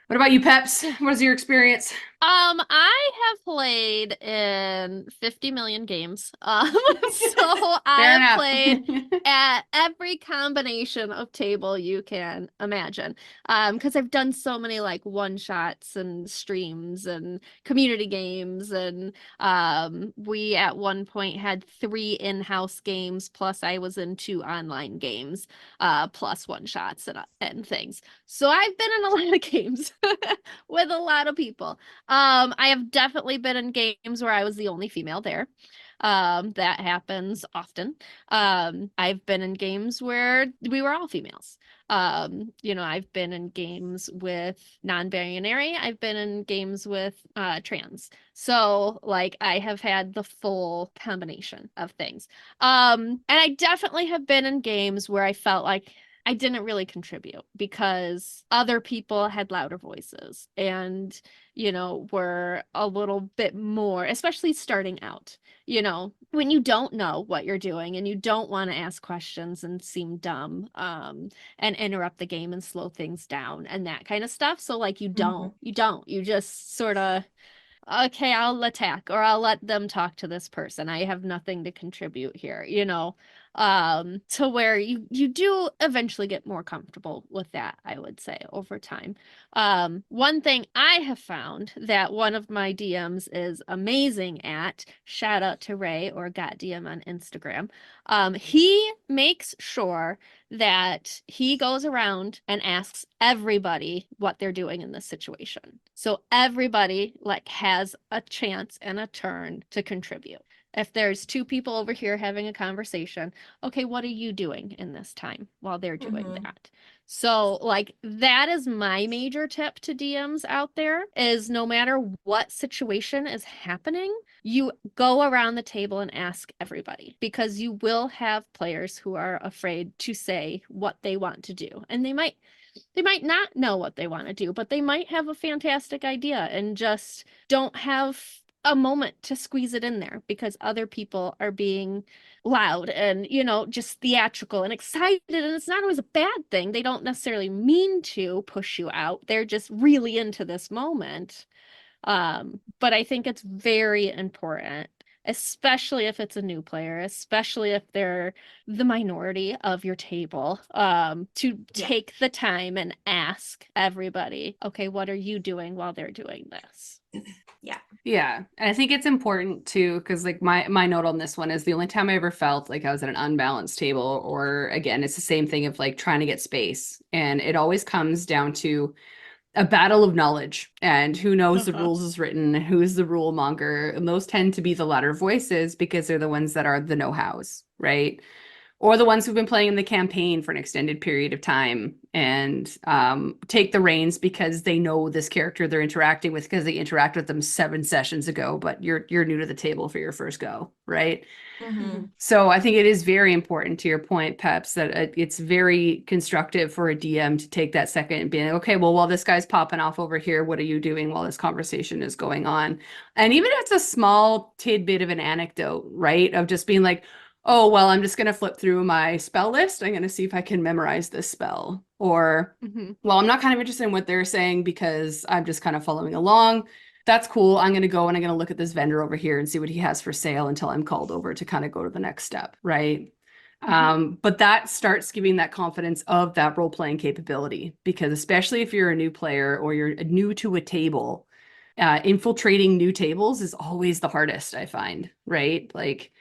what about you, Peps? What is your experience? I have played in 50 million games. So I Fair have enough. played at every combination of table you can imagine. Because I've done so many like one shots and streams and community games, and we at one point had 3 in-house games, plus I was in 2 online games, plus one shots and things. So I've been in a lot of games with a lot of people. I have definitely been in games where I was the only female there. That happens often. I've been in games where we were all females. I've been in games with non-binary. I've been in games with trans. So like I have had the full combination of things. And I definitely have been in games where I felt like I didn't really contribute because other people had louder voices and, were a little bit more, especially starting out, when you don't know what you're doing and you don't want to ask questions and seem dumb, and interrupt the game and slow things down and that kind of stuff. So like you just sort of, okay, I'll attack or I'll let them talk to this person. I have nothing to contribute here, to where you do eventually get more comfortable with that, I would say, over time. One thing I have found that one of my DMs is amazing at, shout out to Ray or Got DM on Instagram. He makes sure that he goes around and asks everybody what they're doing in this situation. So everybody like has a chance and a turn to contribute. If there's 2 people over here having a conversation, okay, what are you doing in this time while they're doing that? So like that is my major tip to DMs out there, is no matter what situation is happening, you go around the table and ask everybody, because you will have players who are afraid to say what they want to do. And they might not know what they want to do, but they might have a fantastic idea and just don't have a moment to squeeze it in there because other people are being loud and, just theatrical and excited. And it's not always a bad thing. They don't necessarily mean to push you out. They're just really into this moment. But I think it's very important, especially if it's a new player, especially if they're the minority of your table, to take the time and ask everybody, okay, what are you doing while they're doing this? Yeah. And I think it's important too, because like my note on this one is the only time I ever felt like I was at an unbalanced table, or again, it's the same thing of like trying to get space. And it always comes down to a battle of knowledge and who knows the rules is written and who's the rule monger. And those tend to be the louder voices because they're the ones that are the know-hows, right? Or the ones who've been playing in the campaign for an extended period of time and take the reins because they know this character they're interacting with because they interacted with them 7 sessions ago, but you're new to the table for your first go, right? So I think it is very important, to your point, Peps, that it's very constructive for a DM to take that second and be like, okay, well, while this guy's popping off over here, what are you doing while this conversation is going on? And even if it's a small tidbit of an anecdote, right, of just being like, oh, well, I'm just going to flip through my spell list. I'm going to see if I can memorize this spell. Or, well, I'm not kind of interested in what they're saying because I'm just kind of following along. That's cool. I'm going to go and I'm going to look at this vendor over here and see what he has for sale until I'm called over to kind of go to the next step, right? But that starts giving that confidence of that role-playing capability, because especially if you're a new player or you're new to a table, infiltrating new tables is always the hardest, I find, right? Like,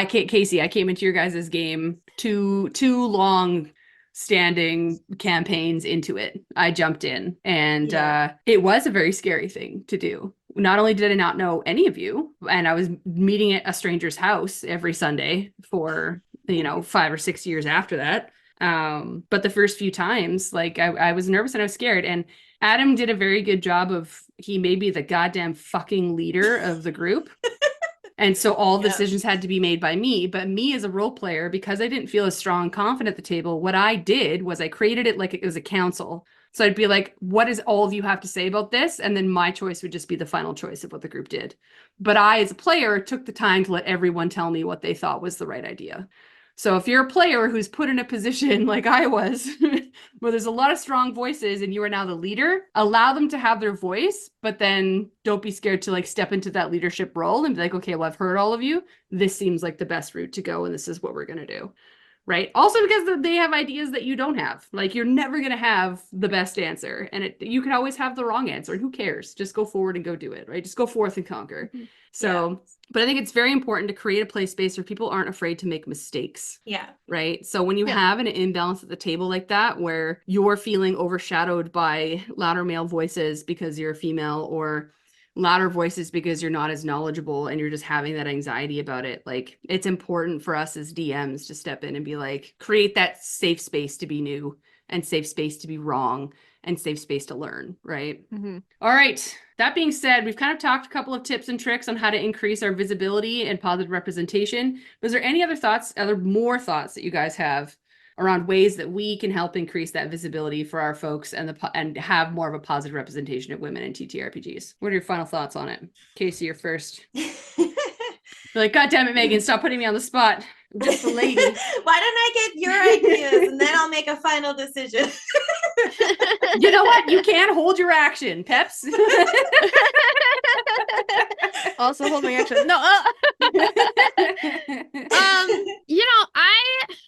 Casey, I came into your guys' game two long standing campaigns into it. I jumped in and it was a very scary thing to do. Not only did I not know any of you, and I was meeting at a stranger's house every Sunday for, 5 or 6 years after that. But the first few times, like I was nervous and I was scared. And Adam did a very good job of, he made me the goddamn fucking leader of the group. And so all decisions had to be made by me. But me as a role player, because I didn't feel as strong and confident at the table, what I did was I created it like it was a council. So I'd be like, what does all of you have to say about this? And then my choice would just be the final choice of what the group did. But I, as a player, took the time to let everyone tell me what they thought was the right idea. So if you're a player who's put in a position like I was, where there's a lot of strong voices and you are now the leader, allow them to have their voice, but then don't be scared to like step into that leadership role and be like, okay, well, I've heard all of you. This seems like the best route to go, and this is what we're going to do. Right. Also, because they have ideas that you don't have. Like, you're never going to have the best answer, and you can always have the wrong answer. And who cares? Just go forward and go do it. Right. Just go forth and conquer. So, but I think it's very important to create a play space where people aren't afraid to make mistakes. Yeah. Right. So when you have an imbalance at the table like that, where you're feeling overshadowed by louder male voices because you're a female, or louder voices because you're not as knowledgeable and you're just having that anxiety about it, like, it's important for us as DMs to step in and be like, create that safe space to be new, and safe space to be wrong, and safe space to learn, right? All right. That being said, we've kind of talked a couple of tips and tricks on how to increase our visibility and positive representation. Was there any more thoughts that you guys have around ways that we can help increase that visibility for our folks and have more of a positive representation of women in TTRPGs? What are your final thoughts on it? Casey, you're first. You're like, God damn it, Megan, stop putting me on the spot. I'm just a lady. Why don't I get your ideas and then I'll make a final decision? You know what? You can hold your action, Peps. Also hold my action. No.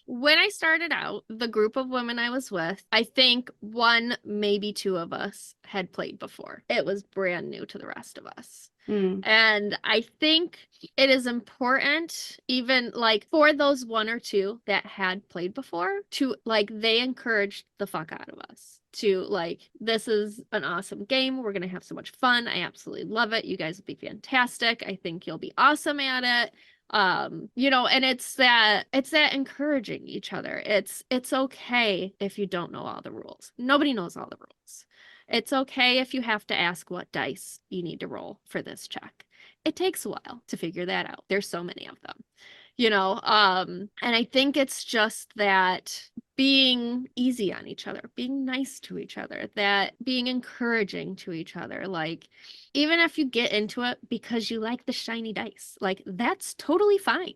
When I started out, the group of women I was with, I think one, maybe two of us had played before. It was brand new to the rest of us. And I think it is important, even like for those one or two that had played before, to like, they encouraged the fuck out of us to like, this is an awesome game. We're going to have so much fun. I absolutely love it. You guys will be fantastic. I think you'll be awesome at it. And it's that encouraging each other. It's okay if you don't know all the rules. Nobody knows all the rules. It's okay if you have to ask what dice you need to roll for this check. It takes a while to figure that out. There's so many of them, and I think it's just that being easy on each other, being nice to each other, that being encouraging to each other. Like, even if you get into it because you like the shiny dice, like, that's totally fine.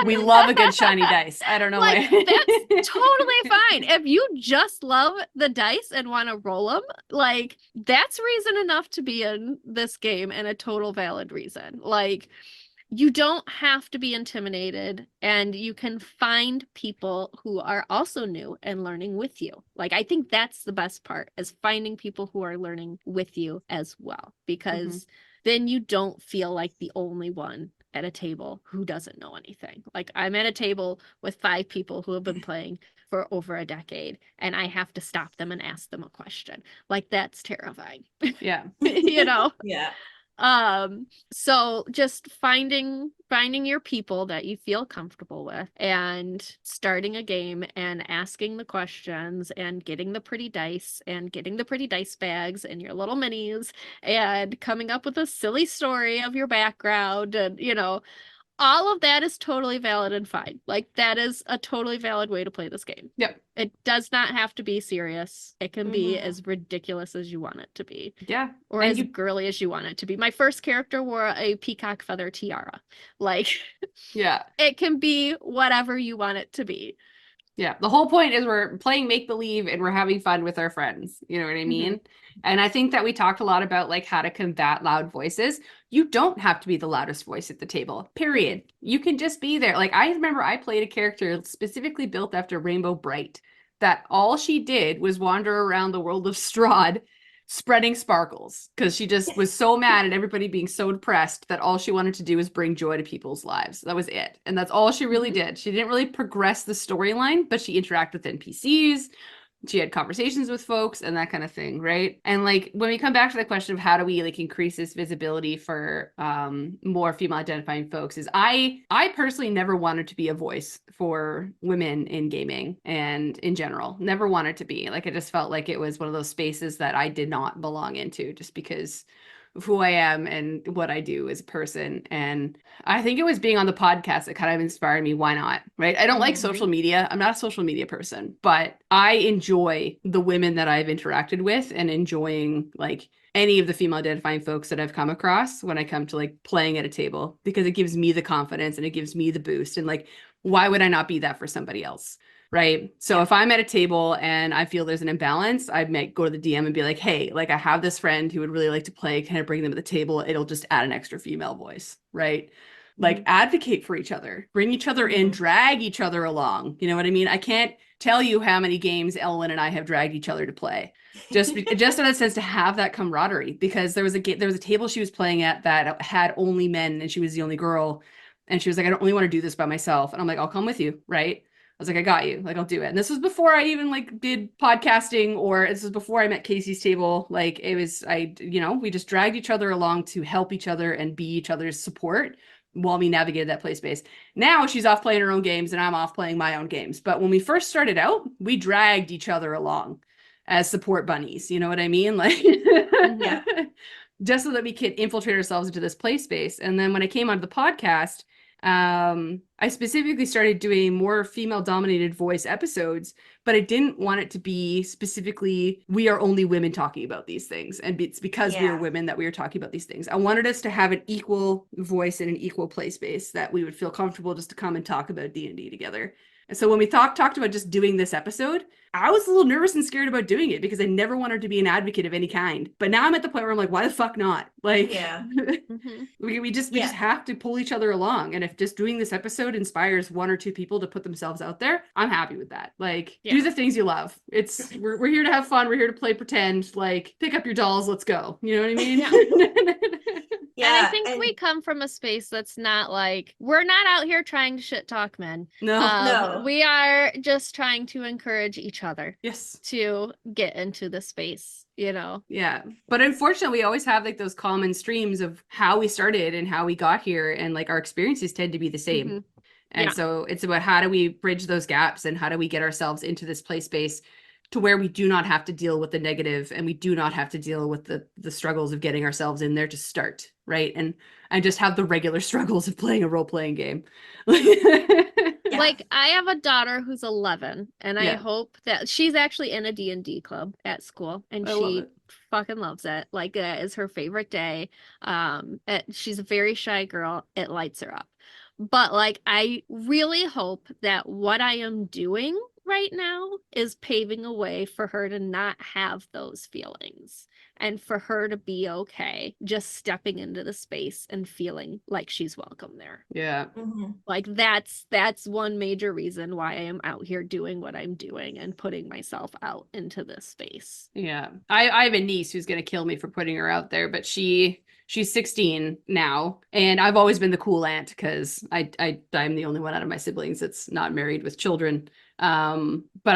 We love a good shiny dice. I don't know like, why. that's totally fine. If you just love the dice and want to roll them, like, that's reason enough to be in this game, and a total valid reason. Like, you don't have to be intimidated, and you can find people who are also new and learning with you. Like, I think that's the best part, is finding people who are learning with you as well, because then you don't feel like the only one at a table who doesn't know anything. Like, I'm at a table with 5 people who have been playing for over a decade, and I have to stop them and ask them a question. Like, that's terrifying. Yeah. Yeah. So just finding your people that you feel comfortable with, and starting a game and asking the questions, and getting the pretty dice, and getting the pretty dice bags and your little minis, and coming up with a silly story of your background, and all of that is totally valid and fine. Like, that is a totally valid way to play this game. Yep. It does not have to be serious. It can be as ridiculous as you want it to be. Yeah. Or as girly as you want it to be. My first character wore a peacock feather tiara. Like, yeah, it can be whatever you want it to be. Yeah. The whole point is we're playing make-believe and we're having fun with our friends. You know what I mean? And I think that we talked a lot about like how to combat loud voices. You don't have to be the loudest voice at the table, period. You can just be there. Like, I remember I played a character specifically built after Rainbow Bright, that all she did was wander around the world of Strahd spreading sparkles, because she just was so mad at everybody being so depressed that all she wanted to do was bring joy to people's lives. That was it. And that's all she really did. She didn't really progress the storyline, but she interacted with NPCs. She had conversations with folks and that kind of thing, right? And like, when we come back to the question of how do we like increase this visibility for more female identifying folks, is I personally never wanted to be a voice for women in gaming and in general. Never wanted to be. Like, I just felt like it was one of those spaces that I did not belong into, just because of who I am and what I do as a person. And I think it was being on the podcast that kind of inspired me. Why not? Right. I don't like social media. I'm not a social media person, but I enjoy the women that I've interacted with and enjoying like any of the female identifying folks that I've come across when I come to like playing at a table, because it gives me the confidence and it gives me the boost. And like, why would I not be that for somebody else? Right. So if I'm at a table and I feel there's an imbalance, I might go to the DM and be like, hey, like I have this friend who would really like to play. Can I bring them to the table? It'll just add an extra female voice. Right. Like advocate for each other, bring each other in, drag each other along. You know what I mean? I can't tell you how many games Ellen and I have dragged each other to play. Just in that sense, to have that camaraderie, because there was a table she was playing at that had only men and she was the only girl. And she was like, I don't really want to do this by myself. And I'm like, I'll come with you. Right. I was like, I got you. Like, I'll do it. And this was before I even like did podcasting, or this was before I met Casey's table. Like it was, we just dragged each other along to help each other and be each other's support while we navigated that play space. Now she's off playing her own games and I'm off playing my own games. But when we first started out, we dragged each other along as support bunnies. You know what I mean? Like, just so that we could infiltrate ourselves into this play space. And then when I came onto the podcast, I specifically started doing more female dominated voice episodes, but I didn't want it to be specifically, we are only women talking about these things. And it's because we are women that we are talking about these things. I wanted us to have an equal voice and an equal play space that we would feel comfortable just to come and talk about D&D together. And so when we talked about just doing this episode, I was a little nervous and scared about doing it because I never wanted to be an advocate of any kind. But now I'm at the point where I'm like, why the fuck not? Like, we just have to pull each other along. And if just doing this episode inspires one or two people to put themselves out there, I'm happy with that. Like, do the things you love. We're here to have fun. We're here to play pretend. Like, pick up your dolls. Let's go. You know what I mean? Yeah, and I think we come from a space that's not like, we're not out here trying to shit talk men. No. We are just trying to encourage each other. Yes. To get into the space, you know? Yeah. But unfortunately, we always have like those common streams of how we started and how we got here. And like our experiences tend to be the same. And so it's about how do we bridge those gaps and how do we get ourselves into this play space to where we do not have to deal with the negative and we do not have to deal with the struggles of getting ourselves in there to start, right? And just have the regular struggles of playing a role-playing game. Like, I have a daughter who's 11, and I hope that she's actually in a D&D club at school, and she fucking loves it. Like, that is her favorite day. She's a very shy girl. It lights her up. But, like, I really hope that what I am doing right now is paving a way for her to not have those feelings and for her to be okay just stepping into the space and feeling like she's welcome there. Yeah. Like that's one major reason why I am out here doing what I'm doing and putting myself out into this space. Yeah. I have a niece who's going to kill me for putting her out there, but she's 16 now, and I've always been the cool aunt because I'm the only one out of my siblings that's not married with children. But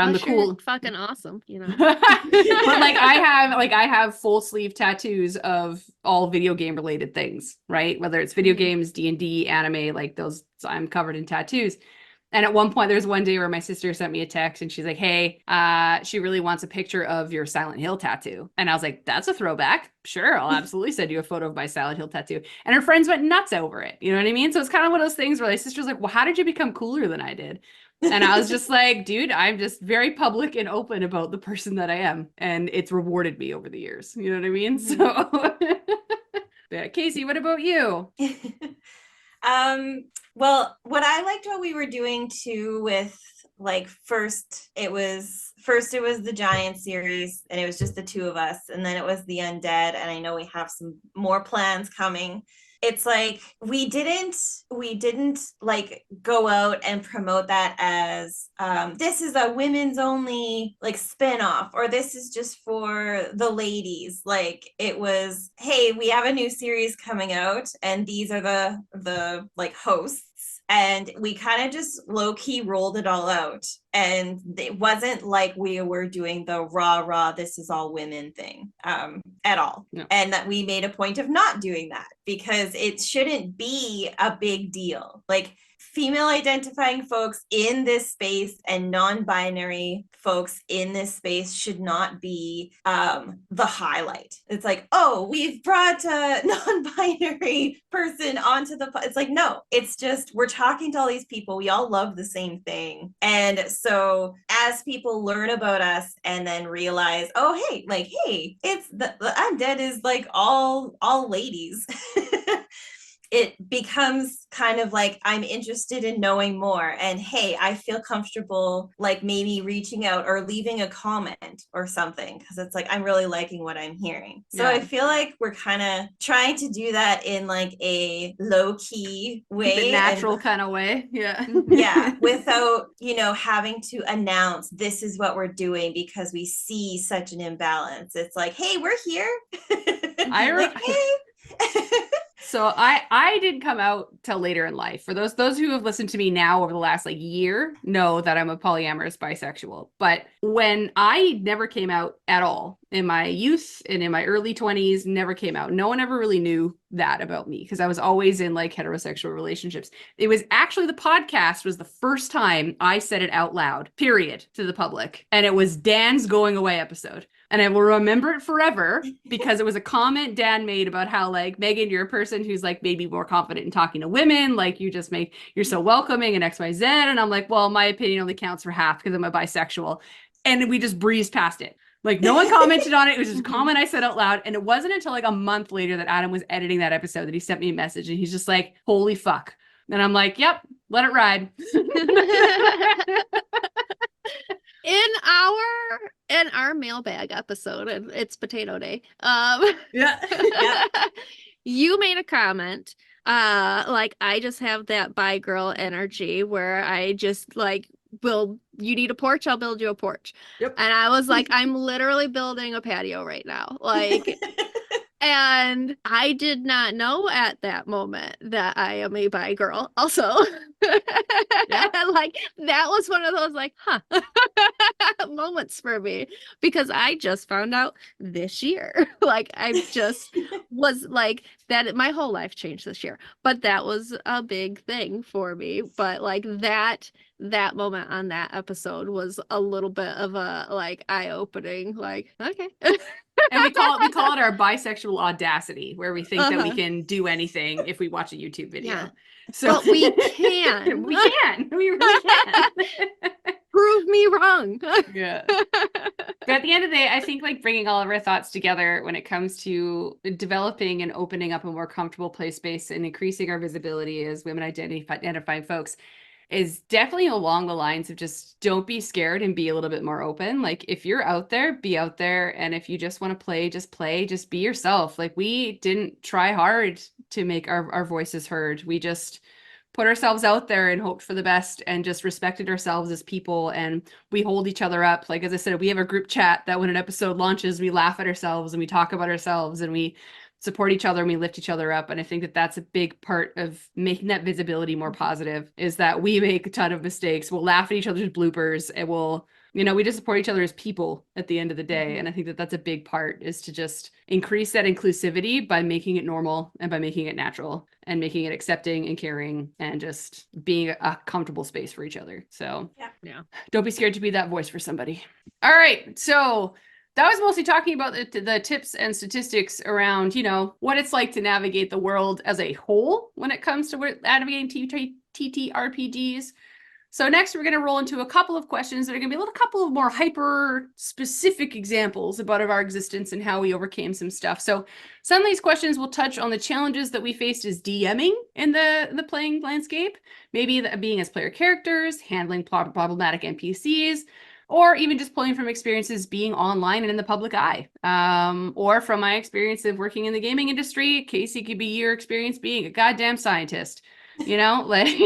I'm the cool fucking awesome, you know. But I have full sleeve tattoos of all video game related things, right? Whether it's video games, D&D, anime, like those, I'm covered in tattoos. And at one point, there's one day where my sister sent me a text and she's like, hey, she really wants a picture of your Silent Hill tattoo. And I was like, that's a throwback. Sure, I'll absolutely send you a photo of my Silent Hill tattoo. And her friends went nuts over it. You know what I mean? So it's kind of one of those things where my sister's like, well, how did you become cooler than I did? And I was just like, dude, I'm just very public and open about the person that I am. And it's rewarded me over the years. You know what I mean? So, yeah. Casey, what about you? Well, what I liked what we were doing too with like first it was the Giant series and it was just the two of us, and then it was the Undead, and I know we have some more plans coming. It's like we didn't like go out and promote that as this is a women's only like spin-off, or this is just for the ladies. Like it was, hey, we have a new series coming out and these are the like hosts, and we kind of just low-key rolled it all out. And it wasn't like we were doing the rah, this is all women thing at all. No. And that we made a point of not doing that because it shouldn't be a big deal. Like, female identifying folks in this space and non-binary folks in this space should not be the highlight. It's like, oh, we've brought a non-binary person onto the it's like, no, it's just we're talking to all these people, we all love the same thing. And so as people learn about us and then realize, oh, hey, it's the undead is like all ladies. It becomes kind of like, I'm interested in knowing more. And hey, I feel comfortable like maybe reaching out or leaving a comment or something. Cause it's like, I'm really liking what I'm hearing. So Yeah. I feel like we're kind of trying to do that in like a low key way. Keep it natural kind of way. Yeah. Yeah. Without, having to announce this is what we're doing because we see such an imbalance. It's like, hey, we're here. Hey. So I didn't come out till later in life. For those who have listened to me now over the last like year know that I'm a polyamorous bisexual. But when I never came out at all in my youth and in my early 20s, never came out. No one ever really knew that about me because I was always in like heterosexual relationships. It was actually the podcast was the first time I said it out loud, period, to the public. And it was Dan's going away episode. And I will remember it forever because it was a comment Dan made about how like, Megan, you're a person who's like maybe more confident in talking to women. Like you're so welcoming and XYZ. And I'm like, well, my opinion only counts for half because I'm a bisexual. And we just breezed past it. Like no one commented on it. It was just a comment I said out loud. And it wasn't until like a month later that Adam was editing that episode that he sent me a message and he's just like, holy fuck. And I'm like, yep, let it ride. In our mailbag episode, and it's potato day. Yeah. You made a comment, like I just have that bi girl energy where I just like you need a porch, I'll build you a porch. Yep. And I was like, I'm literally building a patio right now. Like and I did not know at that moment that I am a bi girl also. Yeah. Like that was one of those like, moments for me because I just found out this year. Like I just was like that my whole life changed this year. But that was a big thing for me. But like that moment on that episode was a little bit of a like eye-opening, like, okay. And we call it our bisexual audacity, where we think that we can do anything if we watch a YouTube video. Yeah. So But we can. we really can. Prove me wrong. Yeah. But at the end of the day, I think like bringing all of our thoughts together when it comes to developing and opening up a more comfortable play space and increasing our visibility as women identifying folks is definitely along the lines of just don't be scared and be a little bit more open. Like if you're out there, be out there. And if you just want to play, just be yourself. Like we didn't try hard to make our voices heard. We just put ourselves out there and hoped for the best and just respected ourselves as people. And we hold each other up. Like, as I said, we have a group chat that when an episode launches, we laugh at ourselves and we talk about ourselves and we support each other and we lift each other up. And I think that that's a big part of making that visibility more positive is that we make a ton of mistakes. We'll laugh at each other's bloopers and we just support each other as people at the end of the day. And I think that that's a big part is to just increase that inclusivity by making it normal and by making it natural and making it accepting and caring and just being a comfortable space for each other. So Yeah. Don't be scared to be that voice for somebody. All right. So that was mostly talking about the tips and statistics around, what it's like to navigate the world as a whole when it comes to navigating TTRPGs. So next, we're going to roll into a couple of questions that are going to be a couple of more hyper-specific examples about our existence and how we overcame some stuff. So some of these questions will touch on the challenges that we faced as DMing in the playing landscape, maybe being as player characters, handling problematic NPCs, or even just pulling from experiences being online and in the public eye. Or from my experience of working in the gaming industry, Casey could be your experience being a goddamn scientist, like.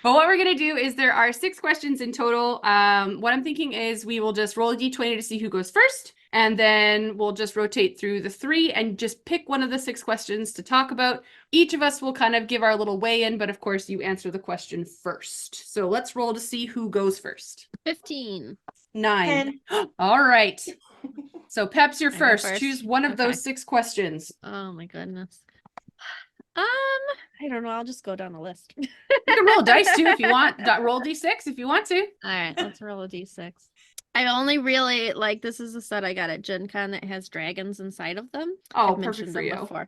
But what we're going to do is there are 6 questions in total. What I'm thinking is we will just roll a d20 to see who goes first. And then we'll just rotate through the 3 and just pick one of the 6 questions to talk about. Each of us will kind of give our little weigh in, but of course you answer the question first. So let's roll to see who goes first. 15. 9. All right. So Peps, you're I go first. first. Choose one of Okay. those 6 questions. Oh my goodness. I don't know. I'll just go down the list. You can roll dice too if you want. Roll d6 if you want to. All right, let's roll a d6. I only really like this is a set I got at Gen Con that has dragons inside of them. Oh, I've perfect mentioned for them you. before.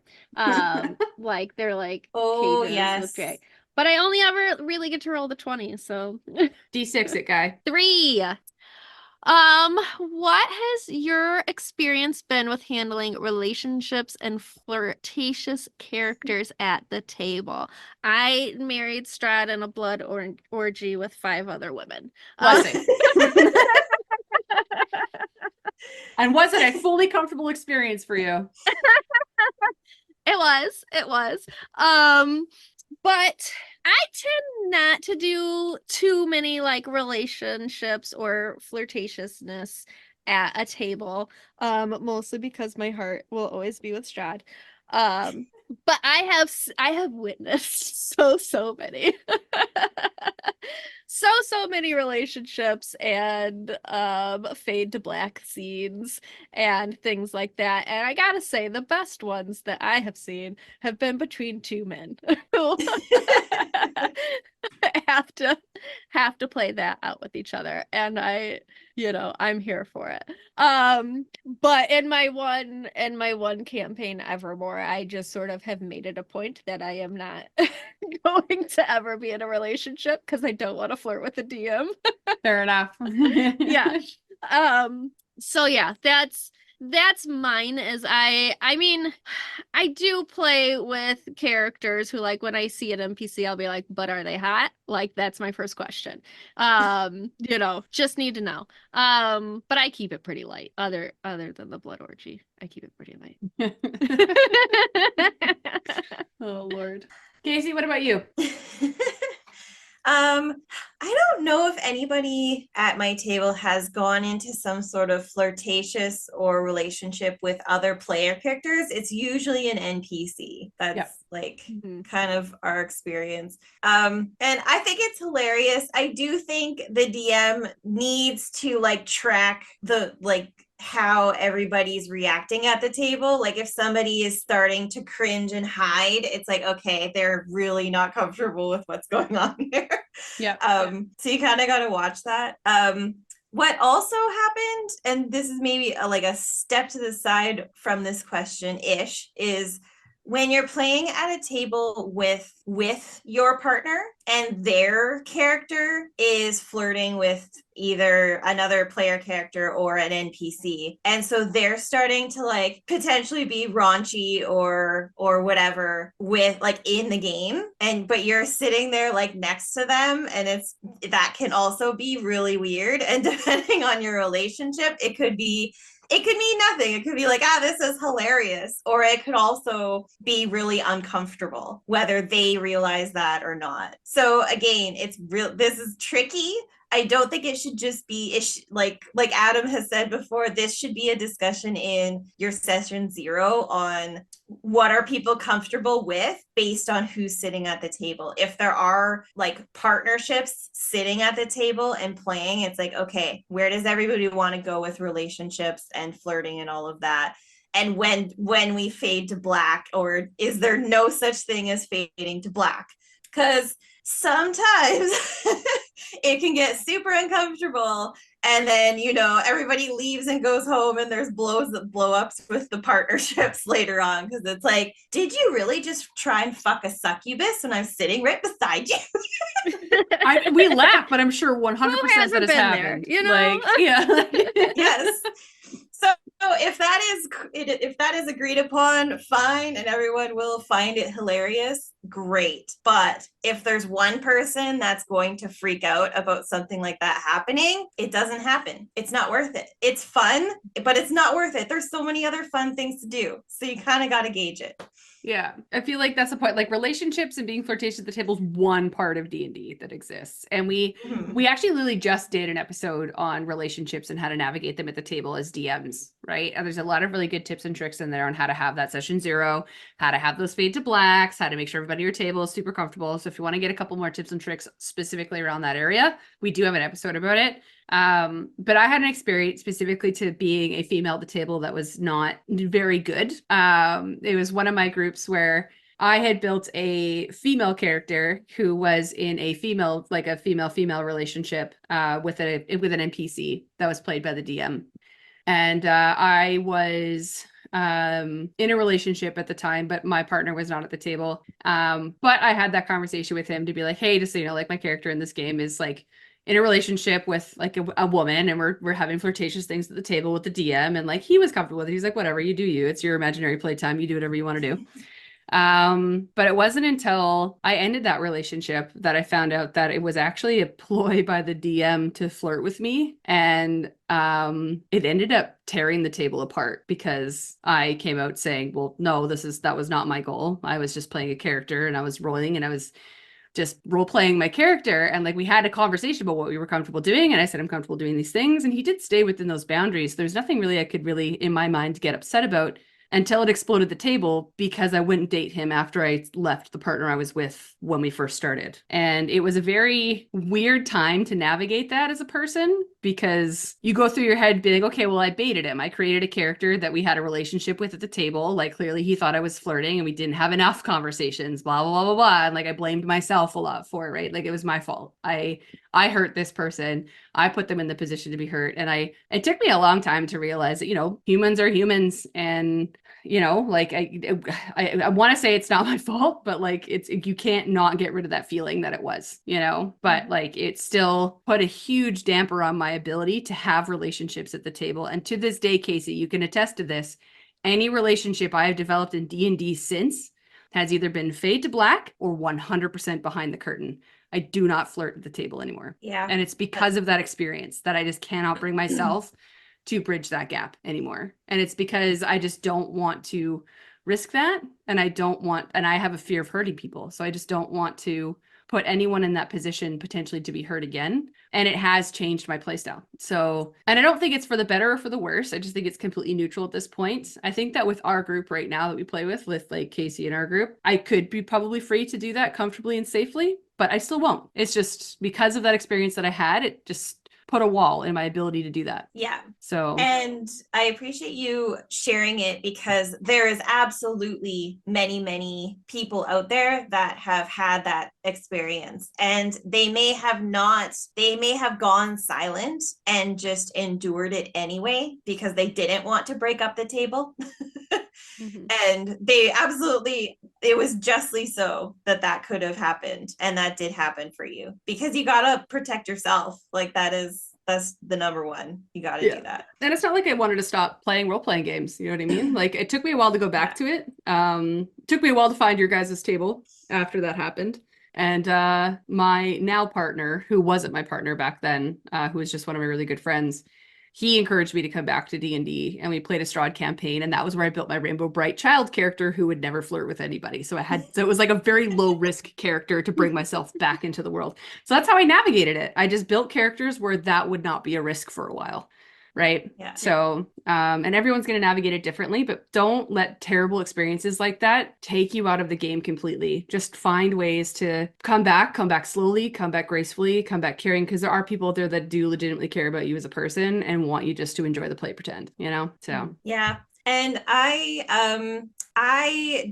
Like they're like Oh, cages yes. with drag. But I only ever really get to roll the 20, so D6 it, guy. 3. What has your experience been with handling relationships and flirtatious characters at the table? I married Strahd in a blood orgy with 5 other women. Blessing. And was it a fully comfortable experience for you? It was. But I tend not to do too many like relationships or flirtatiousness at a table. Mostly because my heart will always be with Strahd. But I have witnessed so many. So many relationships and fade to black scenes and things like that. And I gotta say, the best ones that I have seen have been between 2 men who have to play that out with each other. And I'm here for it. But in my one campaign Evermore, I just sort of have made it a point that I am not going to ever be in a relationship because I don't want to flirt with a DM. Fair enough. Yeah. So yeah, that's mine. Is I mean, I do play with characters who, like, when I see an NPC, I'll be like, but are they hot? Like, that's my first question. Just need to know. But I keep it pretty light. Other than the blood orgy, I keep it pretty light. Oh Lord. Casey, what about you? I don't know if anybody at my table has gone into some sort of flirtatious or relationship with other player characters. It's usually an NPC. That's like kind of our experience. And I think it's hilarious. I do think the DM needs to like track the how everybody's reacting at the table. Like if somebody is starting to cringe and hide, it's like, okay, they're really not comfortable with what's going on here. Yeah. So you kind of got to watch that. What also happened, and this is maybe a step to the side from this question-ish, is when you're playing at a table with your partner and their character is flirting with either another player character or an NPC, and so they're starting to like potentially be raunchy or whatever with like in the game, but you're sitting there like next to them, and that can also be really weird. And depending on your relationship, it could mean nothing. It could be like, this is hilarious. Or it could also be really uncomfortable, whether they realize that or not. So again, this is tricky. I don't think it should just be like Adam has said before, this should be a discussion in your session 0 on what are people comfortable with based on who's sitting at the table. If there are like partnerships sitting at the table and playing, it's like, okay, where does everybody want to go with relationships and flirting and all of that? And when we fade to black, or is there no such thing as fading to black? Because sometimes it can get super uncomfortable, and then everybody leaves and goes home, and there's blow ups with the partnerships later on, because it's like, did you really just try and fuck a succubus when I'm sitting right beside you? We laugh, but I'm sure 100% that has happened. Yes. So if that is agreed upon, fine, and everyone will find it hilarious. great. But if there's one person that's going to freak out about something like that happening, it doesn't happen. It's not worth it. It's fun, but it's not worth it. There's so many other fun things to do. So you kind of got to gauge it. Yeah, I feel like that's the point. Like relationships and being flirtatious at the table is one part of D&D that exists. And we actually literally just did an episode on relationships and how to navigate them at the table as DMs, right? And there's a lot of really good tips and tricks in there on how to have that session 0, how to have those fade to blacks, how to make sure everybody at your table is super comfortable. So if you want to get a couple more tips and tricks specifically around that area, we do have an episode about it. But I had an experience specifically to being a female at the table that was not very good. It was one of my groups where I had built a female character who was in a female relationship with an NPC that was played by the DM. And I was in a relationship at the time, but my partner was not at the table. But I had that conversation with him to be like, hey, just so you know, like my character in this game is like in a relationship with like a woman, and we're having flirtatious things at the table with the DM, and like he was comfortable with it. He's like, whatever, you do you. It's your imaginary playtime. You do whatever you want to do. But it wasn't until I ended that relationship that I found out that it was actually a ploy by the DM to flirt with me. And it ended up tearing the table apart because I came out saying, well, no, that was not my goal. I was just playing a character and I was rolling and I was just role playing my character. And like we had a conversation about what we were comfortable doing. And I said, I'm comfortable doing these things. And he did stay within those boundaries. There's nothing really I could really, in my mind, get upset about until it exploded the table because I wouldn't date him after I left the partner I was with when we first started. And it was a very weird time to navigate that as a person because you go through your head being like, okay, well, I baited him. I created a character that we had a relationship with at the table. Like clearly he thought I was flirting and we didn't have enough conversations, blah, blah, blah, blah, blah. And like I blamed myself a lot for it, right? Like it was my fault. I hurt this person. I put them in the position to be hurt. And it took me a long time to realize that, humans are humans. And, like I want to say it's not my fault, but like you can't not get rid of that feeling that it was, but like it still put a huge damper on my ability to have relationships at the table. And to this day, Casey, you can attest to this. Any relationship I have developed in D&D since has either been fade to black or 100% behind the curtain. I do not flirt at the table anymore. Yeah. And it's because of that experience that I just cannot bring myself to bridge that gap anymore. And it's because I just don't want to risk that. And I have a fear of hurting people. So I just don't want to put anyone in that position potentially to be hurt again. And it has changed my playstyle. So, and I don't think it's for the better or for the worse. I just think it's completely neutral at this point. I think that with our group right now that we play with like Casey in our group, I could be probably free to do that comfortably and safely, but I still won't. It's just because of that experience that I had, it just put a wall in my ability to do that. Yeah. So, and I appreciate you sharing it because there is absolutely many, many people out there that have had that experience, and they may have gone silent and just endured it anyway because they didn't want to break up the table. And it was justly so that could have happened, and that did happen for you because you gotta protect yourself. Like that's the number one. You gotta do that. And it's not like I wanted to stop playing role-playing games, you know what I mean? Like it took me a while to go back to it. Took me a while to find your guys' table after that happened. And my now partner, who wasn't my partner back then, who was just one of my really good friends, he encouraged me to come back to D&D, and we played a Strahd campaign, and that was where I built my Rainbow Bright child character who would never flirt with anybody. So it was like a very low risk character to bring myself back into the world. So that's how I navigated it. I just built characters where that would not be a risk for a while. Right. Yeah. So, and everyone's going to navigate it differently, but don't let terrible experiences like that take you out of the game completely. Just find ways to come back slowly, come back gracefully, come back caring, because there are people out there that do legitimately care about you as a person and want you just to enjoy the play pretend, So, yeah. And I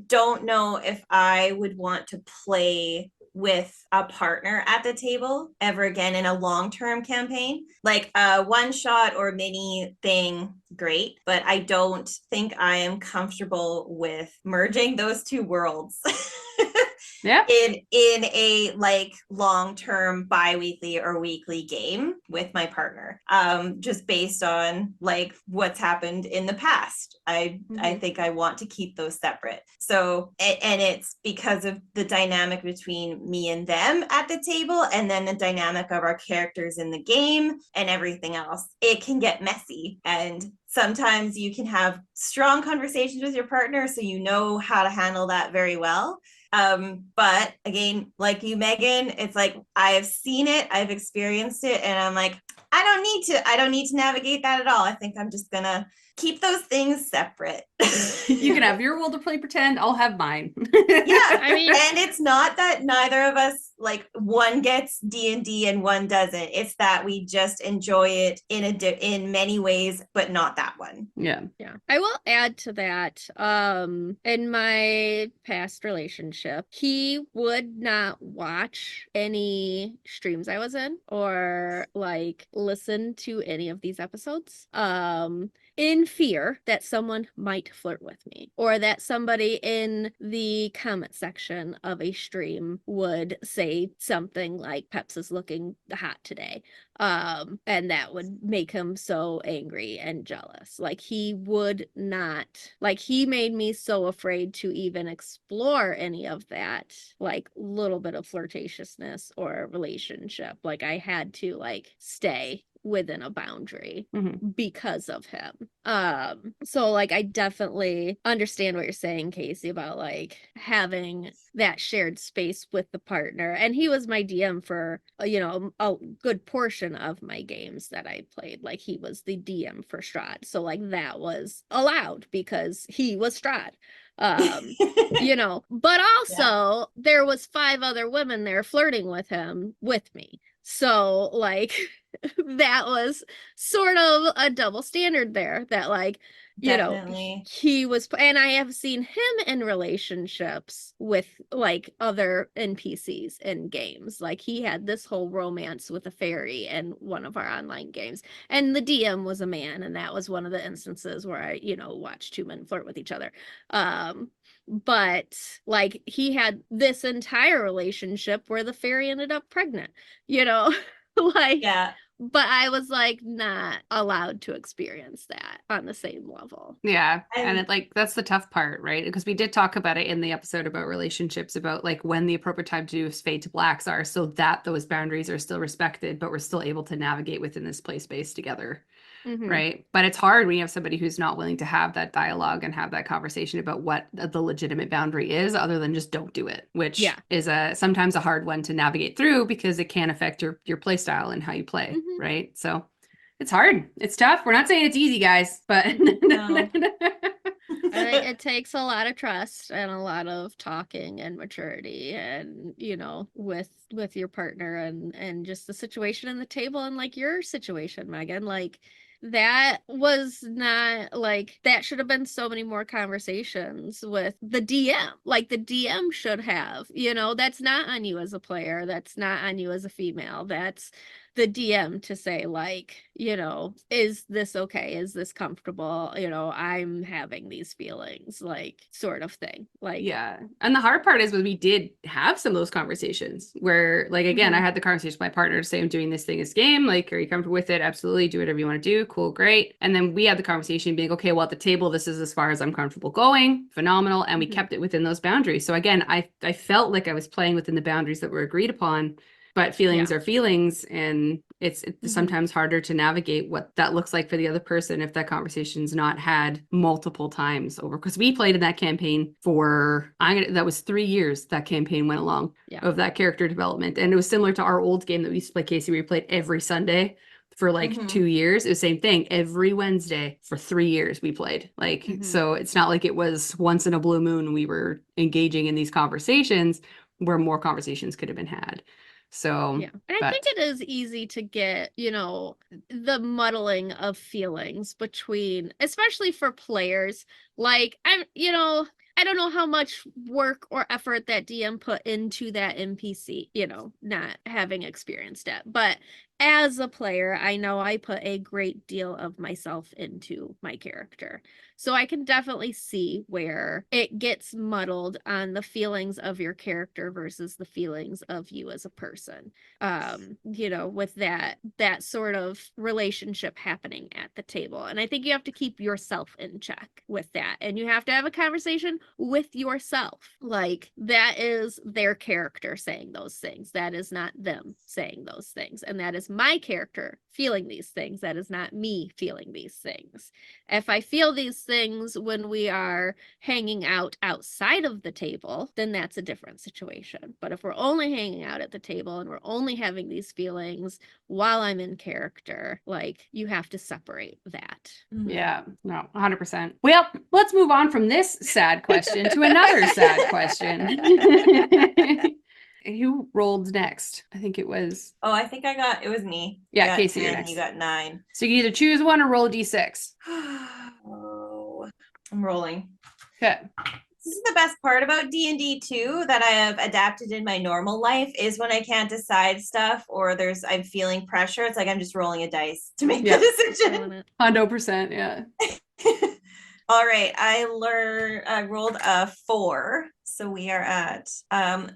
don't know if I would want to play with a partner at the table ever again in a long-term campaign. Like a one-shot or mini thing, great, but I don't think I am comfortable with merging those two worlds. Yeah. in a like long-term bi-weekly or weekly game with my partner, just based on like what's happened in the past. I think I want to keep those separate. So and it's because of the dynamic between me and them at the table, and then the dynamic of our characters in the game and everything else. It can get messy, and sometimes you can have strong conversations with your partner, so you know how to handle that very well. But again, like you, Megan, it's like I've seen it, I've experienced it, and I'm like, I don't need to navigate that at all. I think I'm just gonna keep those things separate. You can have your world to play pretend, I'll have mine. Yeah, I mean, and it's not that neither of us, like, one gets D&D and one doesn't. It's that we just enjoy it in many ways, but not that one. Yeah. yeah. I will add to that. In my past relationship, he would not watch any streams I was in or like listen to any of these episodes. In fear that someone might flirt with me or that somebody in the comment section of a stream would say something like Peps is looking hot today. And that would make him so angry and jealous. Like he would not, like he made me so afraid to even explore any of that, like little bit of flirtatiousness or relationship. Like I had to like stay within a boundary because of him. So like I definitely understand what you're saying, Casey, about like having that shared space with the partner. And he was my DM for a good portion of my games that I played. Like he was the DM for Strahd. So like that was allowed because he was Strahd. But also there was 5 other women there flirting with him with me. So like that was sort of a double standard there that like Definitely. he was, and I have seen him in relationships with like other NPCs in games. Like he had this whole romance with a fairy in one of our online games, and the DM was a man, and that was one of the instances where I watched 2 men flirt with each other. But like he had this entire relationship where the fairy ended up pregnant, like Yeah. but I was like not allowed to experience that on the same level. Yeah. And And- it like that's the tough part, right? Because we did talk about it in the episode about relationships, about like when the appropriate time to do fade to blacks are, so that those boundaries are still respected, but we're still able to navigate within this play space together. Right. But it's hard when you have somebody who's not willing to have that dialogue and have that conversation about what the legitimate boundary is, other than just don't do it, which is sometimes a hard one to navigate through because it can affect your play style and how you play. Right. So it's hard. It's tough. We're not saying it's easy, guys, but No. I think it takes a lot of trust and a lot of talking and maturity and with your partner and just the situation and the table and like your situation, Megan, like that was not like that should have been so many more conversations with the DM. Like the DM should have, that's not on you as a player, that's not on you as a female, that's the DM to say like, is this okay? Is this comfortable? I'm having these feelings, like sort of thing. Like, yeah. And the hard part is when we did have some of those conversations where like, again, I had the conversation with my partner to say, I'm doing this thing, this game. Like, are you comfortable with it? Absolutely. Do whatever you want to do. Cool. Great. And then we had the conversation being, okay, well, at the table, this is as far as I'm comfortable going. Phenomenal. And we kept it within those boundaries. So again, I felt like I was playing within the boundaries that were agreed upon. But feelings are feelings, and it's sometimes harder to navigate what that looks like for the other person if that conversation's not had multiple times over. Because we played in that campaign for that was 3 years. That campaign went along of that character development, and it was similar to our old game that we used to play, Casey. We played every Sunday for like 2 years. It was the same thing every Wednesday for 3 years. We played so it's not like it was once in a blue moon we were engaging in these conversations where more conversations could have been had. So yeah, and I think it is easy to get, the muddling of feelings between, especially for players. Like I don't know how much work or effort that DM put into that NPC, not having experienced it. But as a player, I know I put a great deal of myself into my character. So I can definitely see where it gets muddled on the feelings of your character versus the feelings of you as a person. With that sort of relationship happening at the table. And I think you have to keep yourself in check with that. And you have to have a conversation with yourself. Like, that is their character saying those things. That is not them saying those things. And that is my character feeling these things. That is not me feeling these things. If I feel these things when we are hanging out outside of the table, then that's a different situation. But if we're only hanging out at the table and we're only having these feelings while I'm in character, like, you have to separate that. Yeah, no, 100%. Well, let's move on from this sad question to another sad question. Who rolled next? I think it was. Oh, I think it was me. Yeah, I got Casey, you're 10, next. you got 9. So you can either choose one or roll a d6. Oh, I'm rolling. Okay. This is the best part about D&D too, that I have adapted in my normal life, is when I can't decide stuff or I'm feeling pressure. It's like I'm just rolling a dice to make the decision. 100%, yeah. All right, I rolled a 4. So we are at,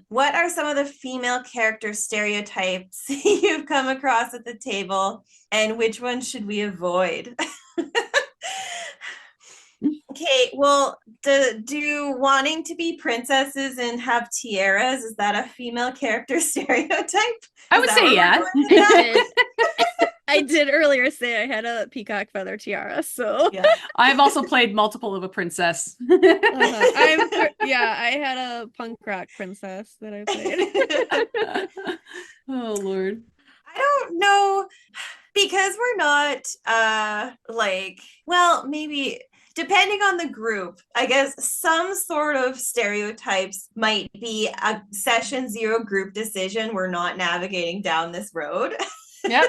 what are some of the female character stereotypes you've come across at the table, and which ones should we avoid? Okay, well, do wanting to be princesses and have tiaras, is that a female character stereotype? I would say yeah. I did earlier say I had a peacock feather tiara, so Yeah. I've also played multiple of a princess. I had a punk rock princess that I played. Oh Lord. I don't know, because we're not maybe depending on the group, I guess some sort of stereotypes might be a session 0 group decision. We're not navigating down this road. Yep.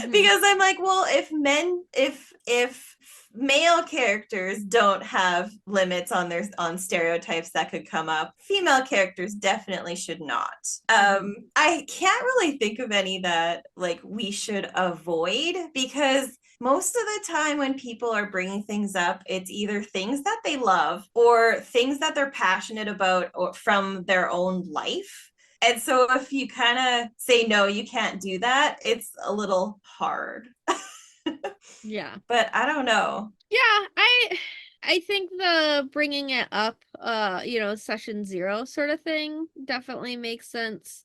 Because I'm like, well, if male characters don't have limits on stereotypes that could come up, female characters definitely should not. I can't really think of any that like we should avoid, because most of the time when people are bringing things up, it's either things that they love or things that they're passionate about or from their own life. And so if you kind of say, no, you can't do that, it's a little hard. Yeah. But I don't know. Yeah, I think the bringing it up, session 0 sort of thing definitely makes sense.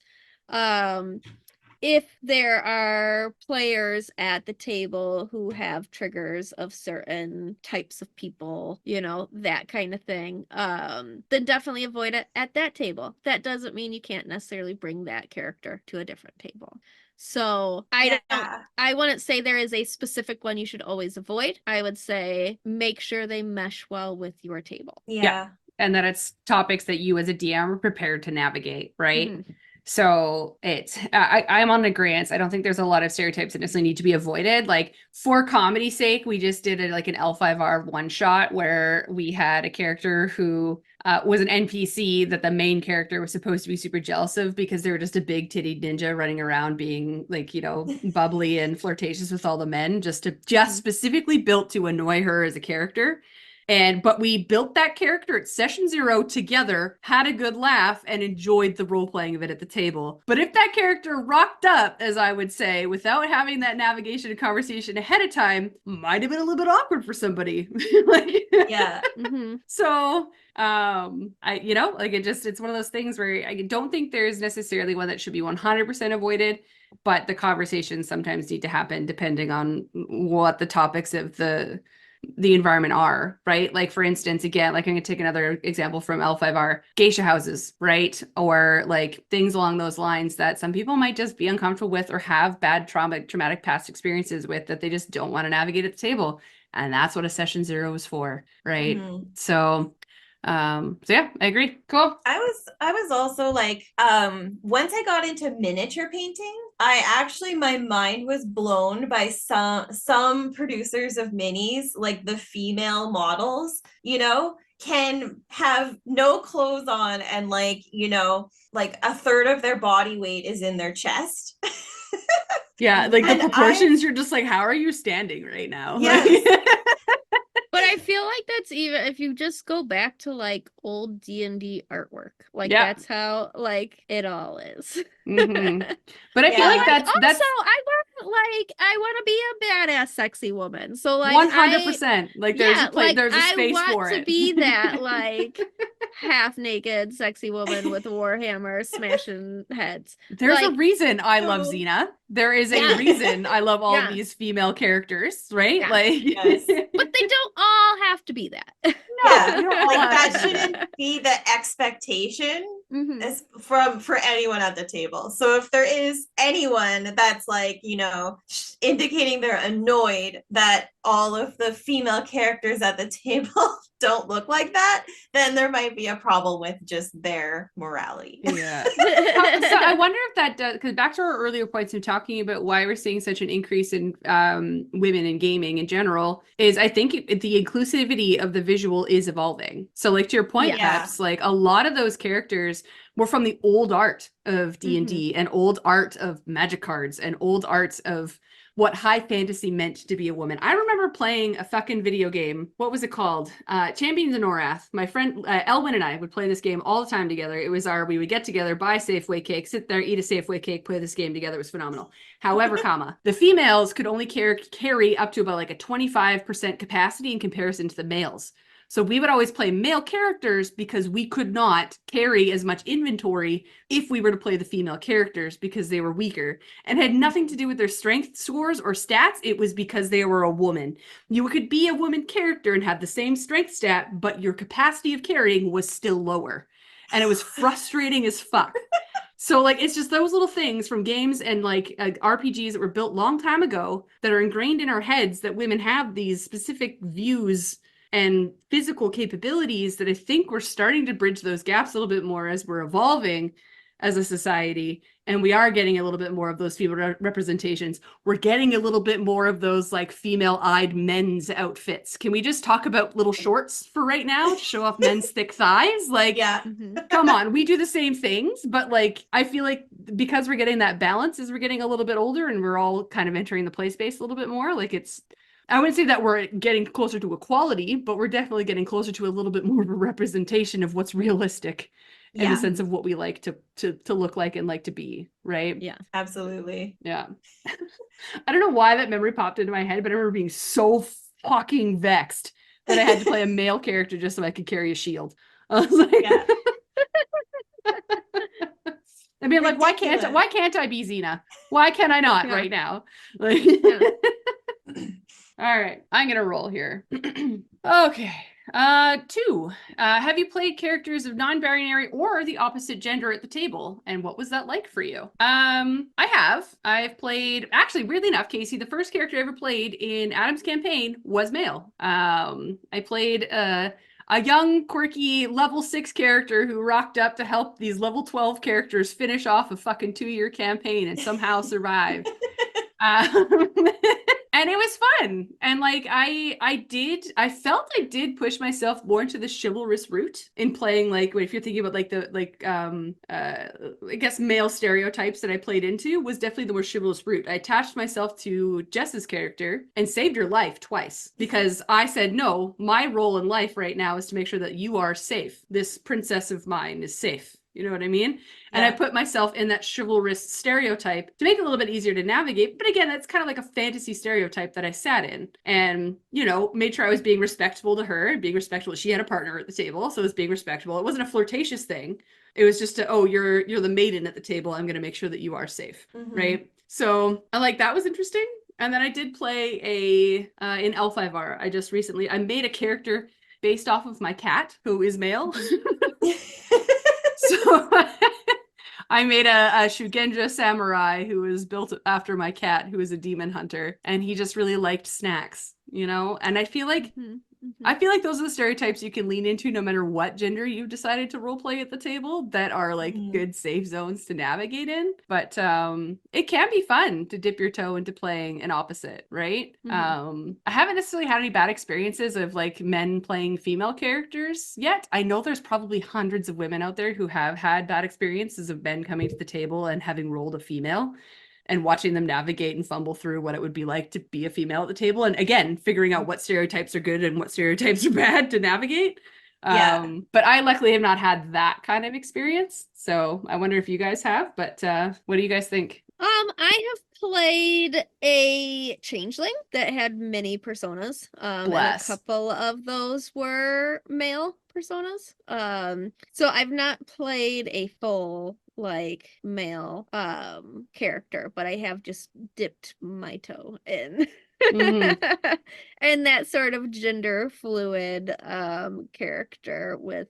If there are players at the table who have triggers of certain types of people, that kind of thing, then definitely avoid it at that table. That doesn't mean you can't necessarily bring that character to a different table. So I wouldn't say there is a specific one you should always avoid. I would say make sure they mesh well with your table. Yeah. And that it's topics that you as a DM are prepared to navigate, right? Mm-hmm. So I'm on agreement. I don't think there's a lot of stereotypes that necessarily need to be avoided. Like, for comedy's sake, we just did an L5R one shot where we had a character who was an NPC that the main character was supposed to be super jealous of, because they were just a big titty ninja running around being bubbly and flirtatious with all the men, just specifically built to annoy her as a character. But we built that character at session 0 together, had a good laugh, and enjoyed the role playing of it at the table. But if that character rocked up, as I would say, without having that navigation and conversation ahead of time, might have been a little bit awkward for somebody. Yeah. Mm-hmm. So, it's one of those things where I don't think there's necessarily one that should be 100% avoided, but the conversations sometimes need to happen depending on what the topics of the environment are, right? Like, for instance, again, like I'm gonna take another example from L5R, geisha houses, right? Or like things along those lines that some people might just be uncomfortable with or have bad traumatic past experiences with, that they just don't want to navigate at the table. And that's what a session 0 is for, right? Mm-hmm. So yeah, I agree. Cool. I was also like, once I got into miniature painting, my mind was blown by some producers of minis, like the female models, can have no clothes on and like a third of their body weight is in their chest. Yeah, like the proportions, you're just like, how are you standing right now? Yes. But I feel like that's even if you just go back to like old D&D artwork, like Yeah. that's how like it all is. Mhm. But I feel Yeah. like Like, that's also, I want to be a badass, sexy woman. So like, 100%. Like there's yeah, a place, like there's a I space want for to it. be that like half naked, sexy woman with a warhammer smashing heads. There's a Like, reason I love So- Xena. There is a Yeah. reason I love all of Yeah. these female characters, right? Yeah. Like, Yes. but they don't all have to be that. Yeah, you don't all like have that to do shouldn't be the expectation Mhm. as for anyone at the table. So if there is anyone that's like, indicating they're annoyed that all of the female characters at the table don't look like that, then there might be a problem with just their morality. Yeah. So I wonder if that does, because back to our earlier points of talking about why we're seeing such an increase in women in gaming in general, is I think the inclusivity of the visual is evolving. So like to your point, Yeah. Peps, like a lot of those characters were from the old art of D&D and old art of magic cards and old art of what high fantasy meant to be a woman. I remember playing a fucking video game. What was it called? Champions of Norath. My friend Elwin and I would play this game all the time together. It was we would get together, buy Safeway cake, sit there, eat a Safeway cake, play this game together. It was phenomenal. However, the females could only carry up to about like a 25% capacity in comparison to the males. So we would always play male characters because we could not carry as much inventory if we were to play the female characters because they were weaker, and had nothing to do with their strength scores or stats. It was because they were a woman. You could be a woman character and have the same strength stat, but your capacity of carrying was still lower. And it was frustrating as fuck. So like it's just those little things from games and like RPGs that were built long time ago that are ingrained in our heads that women have these specific views and physical capabilities that I think we're starting to bridge those gaps a little bit more as we're evolving as a society, and we are getting a little bit more of those female representations. We're getting a little bit more of those like female-eyed men's outfits. Can we just talk about little shorts for right now to show off men's thick thighs? Like, Yeah. come on, we do the same things, but like I feel like because we're getting that balance as we're getting a little bit older and we're all kind of entering the play space a little bit more, like I wouldn't say that we're getting closer to equality, but we're definitely getting closer to a little bit more of a representation of what's realistic in the Yeah, sense of what we like to look like and like to be, right? Yeah. absolutely. Yeah. I don't know why that memory popped into my head, but I remember being so fucking vexed that I had to play a male character just so I could carry a shield. I was like, Yeah. I mean, like, why can't I be Xena? Why can I not Yeah. right now? Like, all right, I'm gonna roll here. Okay. 2. Have you played characters of non-binary or the opposite gender at the table? And what was that like for you? I have. I've played, actually, weirdly enough, Casey, the first character I ever played in Adam's campaign was male. I played a young, quirky level 6 character who rocked up to help these level 12 characters finish off a fucking 2-year campaign and somehow survived. And it was fun. And like I felt I did push myself more into the chivalrous route in playing, like if you're thinking about like I guess male stereotypes that I played into, was definitely the more chivalrous route. I attached myself to Jess's character and saved her life twice because I said, no, my role in life right now is to make sure that you are safe. This princess of mine is safe. You know what I mean? And I Yeah. put myself in that chivalrous stereotype to make it a little bit easier to navigate. But again, that's kind of like a fantasy stereotype that I sat in and, made sure I was being respectful to her and being respectful. She had a partner at the table, so it was being respectful. It wasn't a flirtatious thing. It was just you're the maiden at the table. I'm going to make sure that you are safe. Mhm. Right. So that was interesting. And then I did play in L5R. I made a character based off of my cat who is male. So I made a Shugenja samurai who was built after my cat, who is a demon hunter, and he just really liked snacks, and I feel like those are the stereotypes you can lean into no matter what gender you've decided to role play at the table, that are like good safe zones to navigate in. But it can be fun to dip your toe into playing an opposite, right? I haven't necessarily had any bad experiences of like men playing female characters yet. I know there's probably hundreds of women out there who have had bad experiences of men coming to the table and having rolled a female and watching them navigate and fumble through what it would be like to be a female at the table. And again, figuring out what stereotypes are good and what stereotypes are bad to navigate. Yeah. But I luckily have not had that kind of experience. So I wonder if you guys have, but what do you guys think? I have played a changeling that had many personas. And a Bless. couple of those were male personas. So I've not played a full like male character, but I have just dipped my toe in. And that sort of gender fluid character with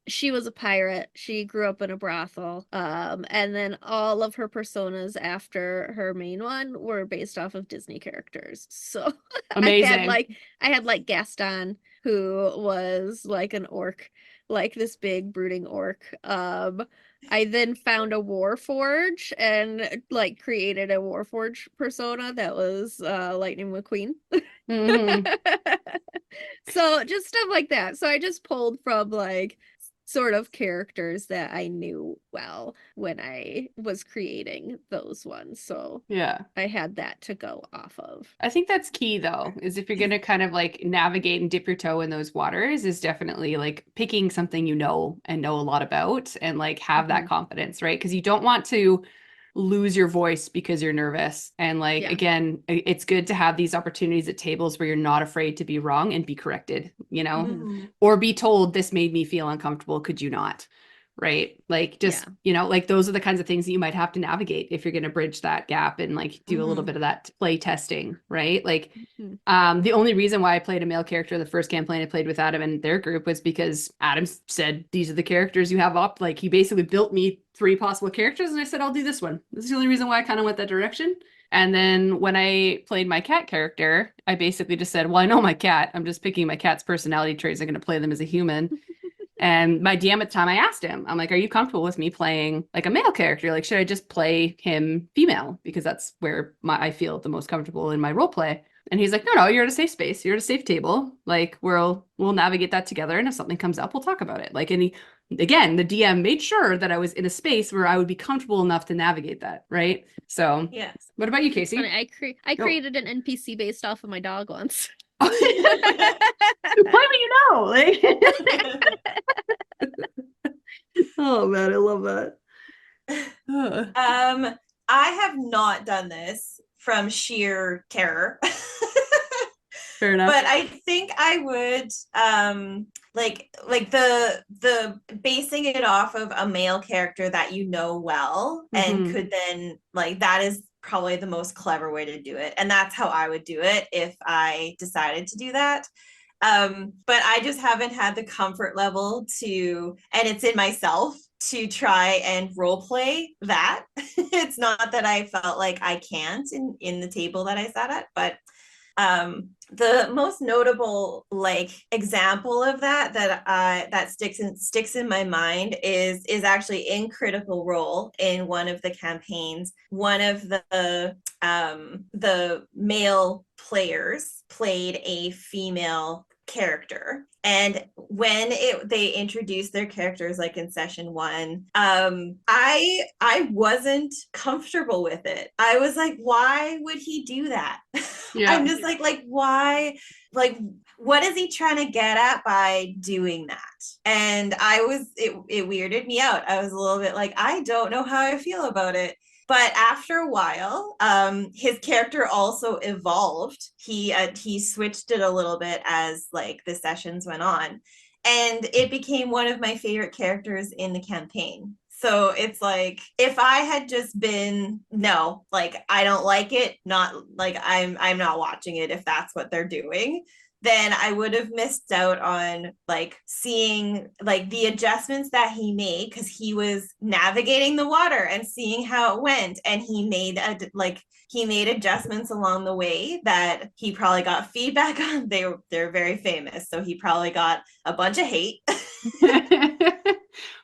she was a pirate. She grew up in a brothel. And then all of her personas after her main one were based off of Disney characters. So Amazing. I had like Gaston, who was like an orc, like this big brooding orc. I then found a Warforge and like created a Warforge persona that was Lightning McQueen. So just stuff like that. So I just pulled from like sort of characters that I knew well when I was creating those ones. So Yeah. I had that to go off of. I think that's key though, is if you're going to kind of like navigate and dip your toe in those waters, is definitely like picking something you know and know a lot about and like have that confidence, right? Because you don't want to lose your voice because you're nervous. And like, again, it's good to have these opportunities at tables where you're not afraid to be wrong and be corrected, you know, or be told this made me feel uncomfortable. Could you not? Right. Like just, you know, like those are the kinds of things that you might have to navigate if you're going to bridge that gap and like do a little bit of that play testing. Right. Like, the only reason why I played a male character the first campaign I played with Adam and their group was because Adam said, these are the characters you have up. Like he basically built me 3 possible characters. And I said, I'll do this one. This is the only reason why I kind of went that direction. And then when I played my cat character, I basically just said, well, I know my cat. I'm just picking my cat's personality traits. I'm going to play them as a human. And my DM at the time, I asked him, I'm like, are you comfortable with me playing like a male character? Like, should I just play him female? Because that's where I feel the most comfortable in my role play. And he's like, no, you're at a safe space. You're at a safe table. Like we'll navigate that together. And if something comes up, we'll talk about it. Like, and again, the DM made sure that I was in a space where I would be comfortable enough to navigate that. Right. So yes. What about you, Casey? I created an NPC based off of my dog once. Why would you know? Like, oh man, I love that. I have not done this from sheer terror. Fair enough. But I think I would like the basing it off of a male character that you know well and could then like that is probably the most clever way to do it. And that's how I would do it if I decided to do that. But I just haven't had the comfort level to, and it's in myself, to try and role play that. It's not that I felt like I can't in the table that I sat at, but the most notable like example of that sticks in my mind is actually in Critical Role. In one of the campaigns, one of the male players played a female character, and when they introduced their characters like in session 1, I wasn't comfortable with it. I was like, why would he do that? I'm just like why, like what is he trying to get at by doing that? And it weirded me out. I was a little bit like, I don't know how I feel about it. But after a while, his character also evolved. He switched it a little bit as like the sessions went on, and it became one of my favorite characters in the campaign. So it's like, if I had just been, no, like I don't like it, not like I'm not watching it if that's what they're doing, then I would have missed out on like seeing like the adjustments that he made, because he was navigating the water and seeing how it went, and he made adjustments along the way that he probably got feedback on. They're very famous, so he probably got a bunch of hate.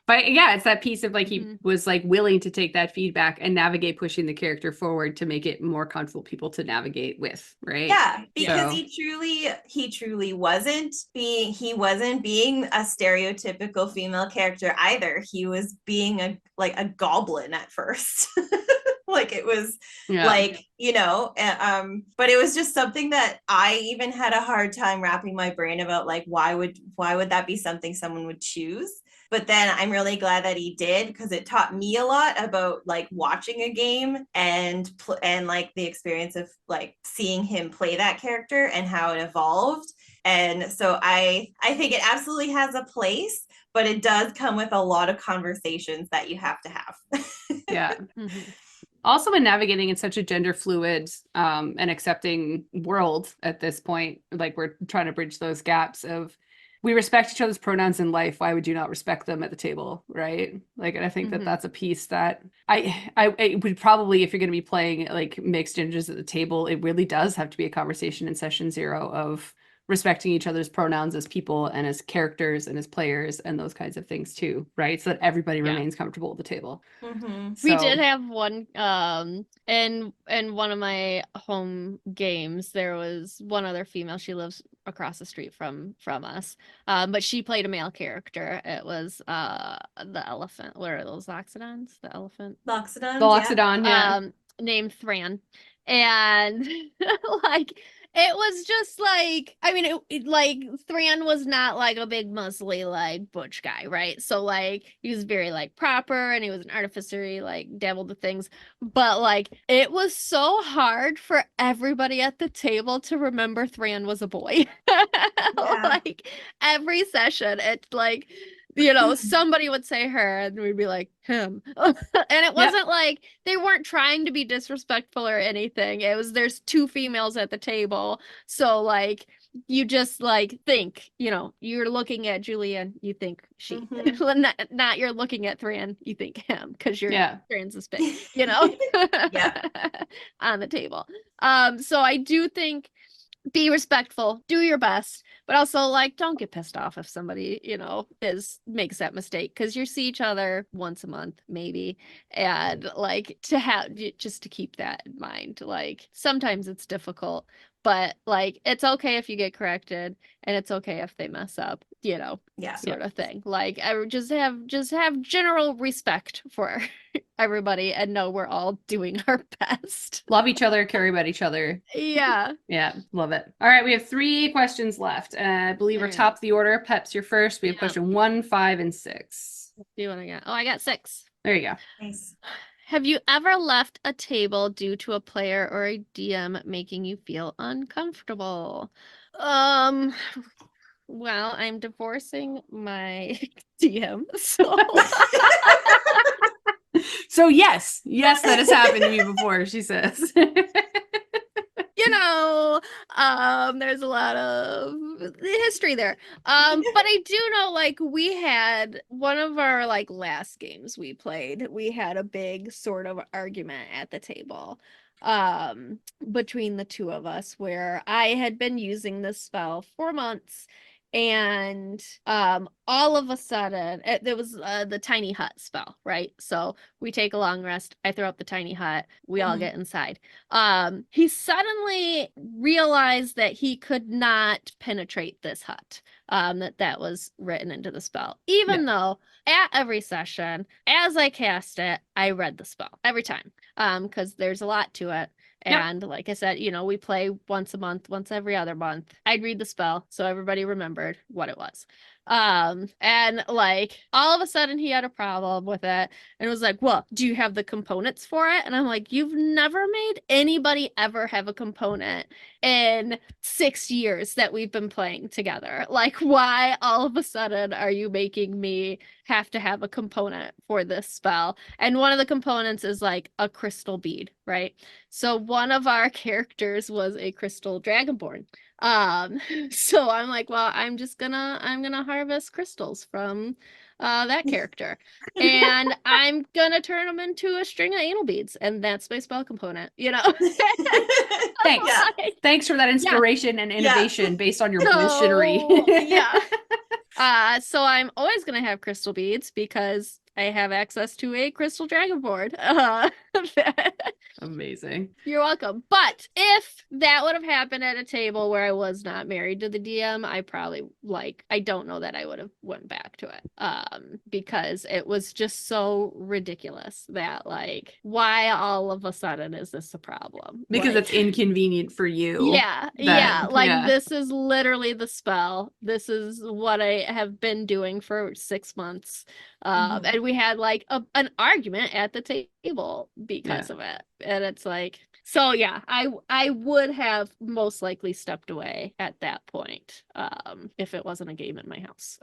But yeah, it's that piece of like he was like willing to take that feedback and navigate pushing the character forward to make it more comfortable people to navigate with, right? Yeah, because he truly wasn't being a stereotypical female character either. He was being a goblin at first. Like it was Yeah. like, but it was just something that I even had a hard time wrapping my brain about, like, why would that be something someone would choose? But then I'm really glad that he did, because it taught me a lot about like watching a game and like the experience of like seeing him play that character and how it evolved. And so I think it absolutely has a place, but it does come with a lot of conversations that you have to have. Yeah. Mhm. Also, in navigating in such a gender fluid and accepting world at this point, like we're trying to bridge those gaps of, we respect each other's pronouns in life. Why would you not respect them at the table, right? Like, and I think that Mhm. that's a piece that I would probably, if you're going to be playing like mixed genders at the table, it really does have to be a conversation in session 0 of respecting each other's pronouns as people and as characters and as players and those kinds of things too, right? So that everybody Yeah. remains comfortable at the table. Mm-hmm. We So- did have one in one of my home games. There was one other female. She lives across the street from us. But she played a male character. It was the elephant. What are those loxodons? The elephant. Loxodon. The Loxodon, yeah. Named Thran. And like it was just like, I mean, like Thran was not like a big muscly like butch guy, right? So like he was very like proper, and he was an artificer, he like dabbled with things, but like it was so hard for everybody at the table to remember Thran was a boy. Like every session, it's like, somebody would say her and we'd be like, him. And it wasn't like they weren't trying to be disrespectful or anything. It was, there's 2 females at the table. So like you just like think, you're looking at Julian, you think she. Mhm. Not you're looking at Thran, you think him, because you're Thran's is big, Yeah. on the table. So I do think, be respectful, do your best, but also like don't get pissed off if somebody makes that mistake, because you see each other once a month maybe, and like to have, just to keep that in mind. Like sometimes it's difficult, but like it's okay if you get corrected, and it's okay if they mess up, Yeah. sort of thing. Like I would just have general respect for everybody, and know we're all doing our best. Love each other, care about each other. Yeah. Yeah, love it. All right, we have 3 questions left. I believe we're Alright. top of the order. Peps, you're first. We have Yeah. question 1, 5, and 6. Do you want to get? Oh, I got 6. There you go. Nice. Have you ever left a table due to a player or a DM making you feel uncomfortable? Well, I'm divorcing my DM, so So yes, that has happened to me before, she says. there's a lot of history there. But I do know, like, we had one of our like last games we played, we had a big sort of argument at the table between the 2 of us, where I had been using this spell for months, and all of a sudden there was the tiny hut spell, right? So we take a long rest, I throw up the tiny hut, we all get inside. He suddenly realized that he could not penetrate this hut, that was written into the spell, even though at every session as I cast it, I read the spell every time, because there's a lot to it. And like I said, we play once a month, once every other month. I'd read the spell so everybody remembered what it was. And like all of a sudden he had a problem with it and was like, well, do you have the components for it? And I'm like, you've never made anybody ever have a component in 6 years that we've been playing together. Like, why all of a sudden are you making me have to have a component for this spell? And one of the components is like a crystal bead, right? So one of our characters was a crystal dragonborn. So I'm like, well, I'm gonna harvest crystals from that character, and I'm gonna turn them into a string of anal beads, and that's my spell component, Thanks. Yeah. Thanks for that inspiration and innovation based on your bullshittery. Yeah. So I'm always gonna have crystal beads because I have access to a crystal dragon board. Amazing. You're welcome. But if that would have happened at a table where I was not married to the DM, I probably I don't know that I would have went back to it. Because it was just so ridiculous that why all of a sudden is this a problem? Because it's inconvenient for you. Yeah. This is literally the spell. This is what I have been doing for 6 months. And we had an argument at the table because of it. And it's so yeah, I would have most likely stepped away at that point if it wasn't a game in my house.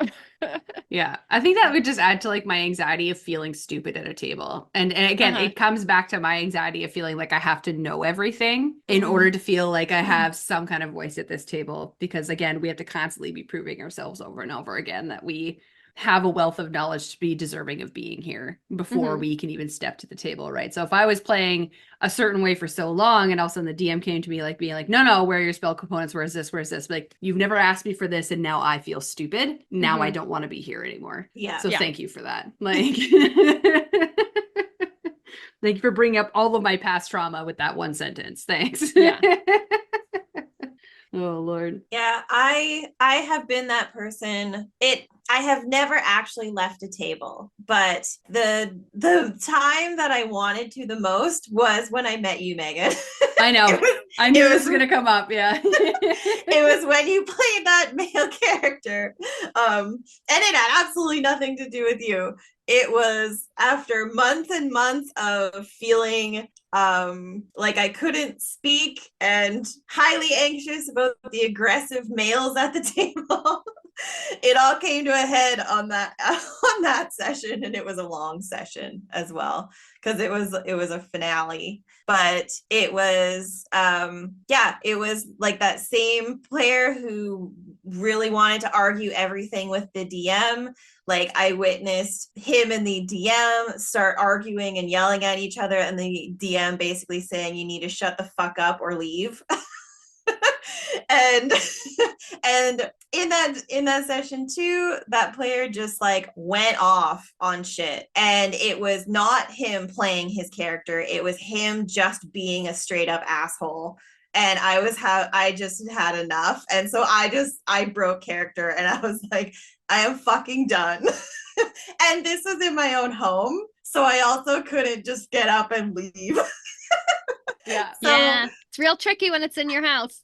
Yeah, I think that would just add to my anxiety of feeling stupid at a table. And again, it comes back to my anxiety of feeling like I have to know everything in order to feel like I have some kind of voice at this table. Because again, we have to constantly be proving ourselves over and over again that we have a wealth of knowledge to be deserving of being here before we can even step to the table, right? So if I was playing a certain way for so long and all of a sudden the DM came to me being like, no, where are your spell components? Where's this? You've never asked me for this and now I feel stupid. Now I don't want to be here anymore. Yeah. So thank you for that. Thank you for bringing up all of my past trauma with that one sentence. Thanks. Yeah. Oh Lord. Yeah, I have been that person. I have never actually left a table, but the time that I wanted to the most was when I met you, Megan. I know. I knew this was gonna come up. Yeah. It was when you played that male character. And it had absolutely nothing to do with you. It was after months and months of feeling like I couldn't speak and highly anxious about the aggressive males at the table. It all came to a head on that session, and it was a long session as well because it was a finale. But it was it was that same player who really wanted to argue everything with the DM. I witnessed him and the DM start arguing and yelling at each other, and the DM basically saying, "You need to shut the fuck up or leave." and in that session too, that player just went off on shit, and it was not him playing his character, it was him just being a straight up asshole. And I just had enough, and so I broke character, and I was like, I am fucking done. And this was in my own home, so I also couldn't just get up and leave. Yeah. So, it's real tricky when it's in your house.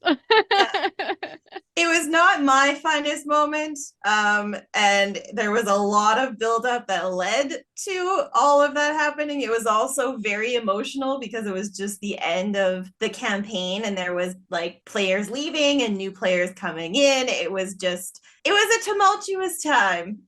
It was not my finest moment. And there was a lot of buildup that led to all of that happening. It was also very emotional because it was just the end of the campaign, and there was players leaving and new players coming in. It was a tumultuous time.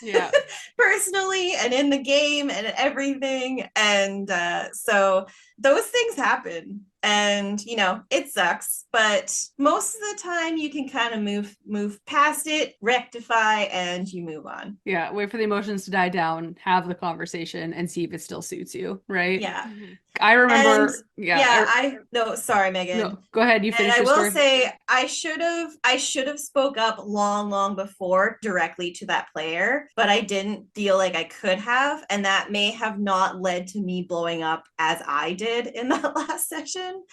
Yeah. Personally and in the game and everything. And so those things happen, and it sucks, but most of the time you can kind of move past it, rectify, and you move on. Yeah, wait for the emotions to die down, have the conversation, and see if it still suits you, right? Yeah. I remember. No, sorry, Megan. No, go ahead. You finish. And I your will story. say I should have spoke up long before directly to that player, but I didn't feel like I could have, and that may have not led to me blowing up as I did in that last session.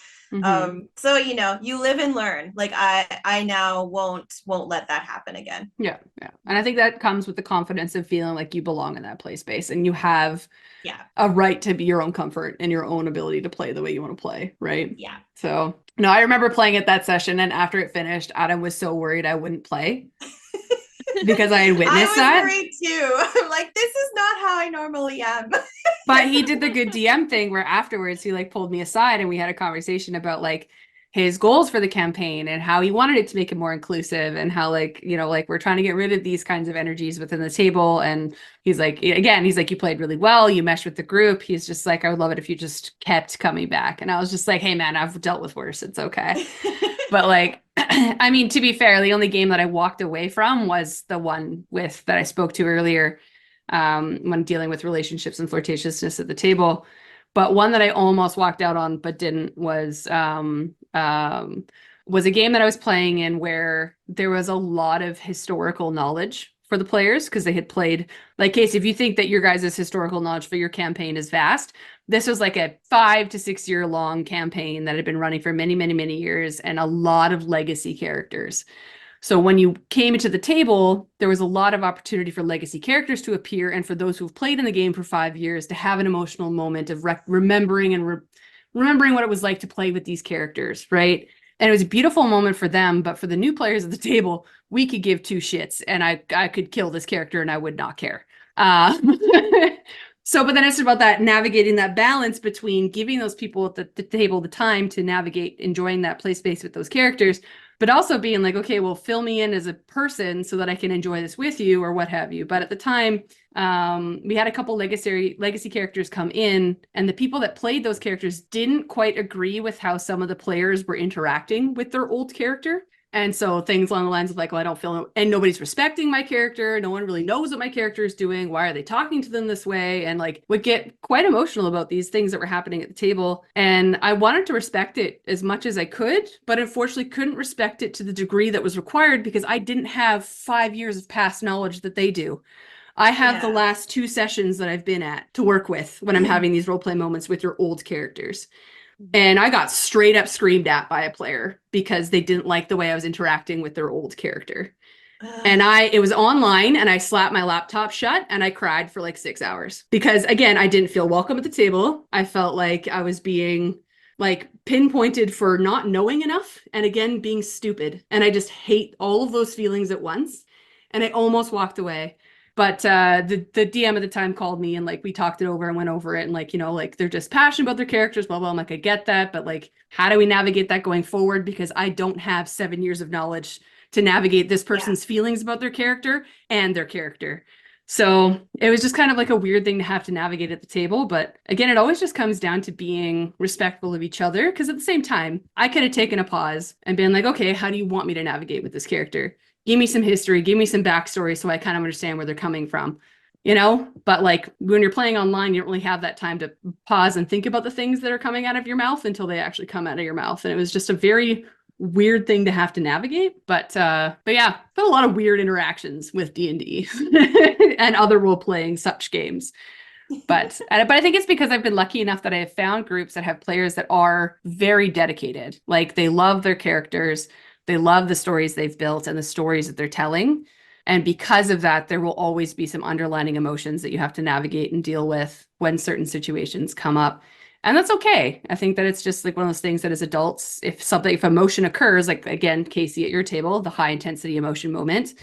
So you live and learn. I now won't let that happen again. Yeah, and I think that comes with the confidence of feeling like you belong in that play space, and you have a right to be your own comfort and your own ability to play the way you want to play, right? Yeah. So no, I remember playing at that session, and after it finished, Adam was so worried I wouldn't play because I had witnessed that. I was worried too. I'm like, this is not how I normally am. But he did the good DM thing where afterwards he pulled me aside and we had a conversation about his goals for the campaign and how he wanted it to make it more inclusive, and how we're trying to get rid of these kinds of energies within the table. And he's like, you played really well, you meshed with the group. He's just like, I would love it if you just kept coming back. And I was just like, hey man, I've dealt with worse, it's okay. But I mean, to be fair, the only game that I walked away from was the one that I spoke to earlier, when dealing with relationships and flirtatiousness at the table. But one that I almost walked out on but didn't was a game that I was playing in where there was a lot of historical knowledge for the players because they had played, like, Casey, if you think that your guys' historical knowledge for your campaign is vast, this was like a 5 to 6 year long campaign that had been running for many, many, many years and a lot of legacy characters. So when you came into the table, there was a lot of opportunity for legacy characters to appear and for those who've played in the game for 5 years to have an emotional moment of remembering and remembering what it was like to play with these characters, right? And it was a beautiful moment for them, but for the new players at the table, we could give two shits and I could kill this character and I would not care. So, but then it's about that navigating that balance between giving those people at the table the time to navigate enjoying that play space with those characters, but also being like, okay, well, fill me in as a person so that I can enjoy this with you or what have you. But at the time, we had a couple legacy characters come in, and the people that played those characters didn't quite agree with how some of the players were interacting with their old character. And so things along the lines of like, well, I don't feel, and nobody's respecting my character. No one really knows what my character is doing. Why are they talking to them this way? And like would get quite emotional about these things that were happening at the table. And I wanted to respect it as much as I could, but unfortunately couldn't respect it to the degree that was required because I didn't have 5 years of past knowledge that they do. I have the last 2 sessions that I've been at to work with when I'm having these role play moments with your old characters. And I got straight up screamed at by a player because they didn't like the way I was interacting with their old character. And it was online and I slapped my laptop shut and I cried for like 6 hours because again, I didn't feel welcome at the table. I felt like I was being like pinpointed for not knowing enough and again, being stupid. And I just hate all of those feelings at once. And I almost walked away. But the DM at the time called me and like we talked it over and went over it and like, you know, like they're just passionate about their characters, blah, blah. I'm like, I get that. But like, how do we navigate that going forward? Because I don't have 7 years of knowledge to navigate this person's feelings about their character and their character. So it was just kind of like a weird thing to have to navigate at the table. But again, it always just comes down to being respectful of each other. Because at the same time, I could have taken a pause and been like, okay, how do you want me to navigate with this character? Give me some history, give me some backstory so I kind of understand where they're coming from, you know? But like when you're playing online, you don't really have that time to pause and think about the things that are coming out of your mouth until they actually come out of your mouth. And it was just a very weird thing to have to navigate. But yeah, been a lot of weird interactions with D&D and other role-playing such games. But I think it's because I've been lucky enough that I have found groups that have players that are very dedicated. Like they love their characters. They love the stories they've built and the stories that they're telling. And because of that, there will always be some underlying emotions that you have to navigate and deal with when certain situations come up. And that's okay. I think that it's just like one of those things that as adults, if emotion occurs, like again, Casey at your table, the high intensity emotion moment,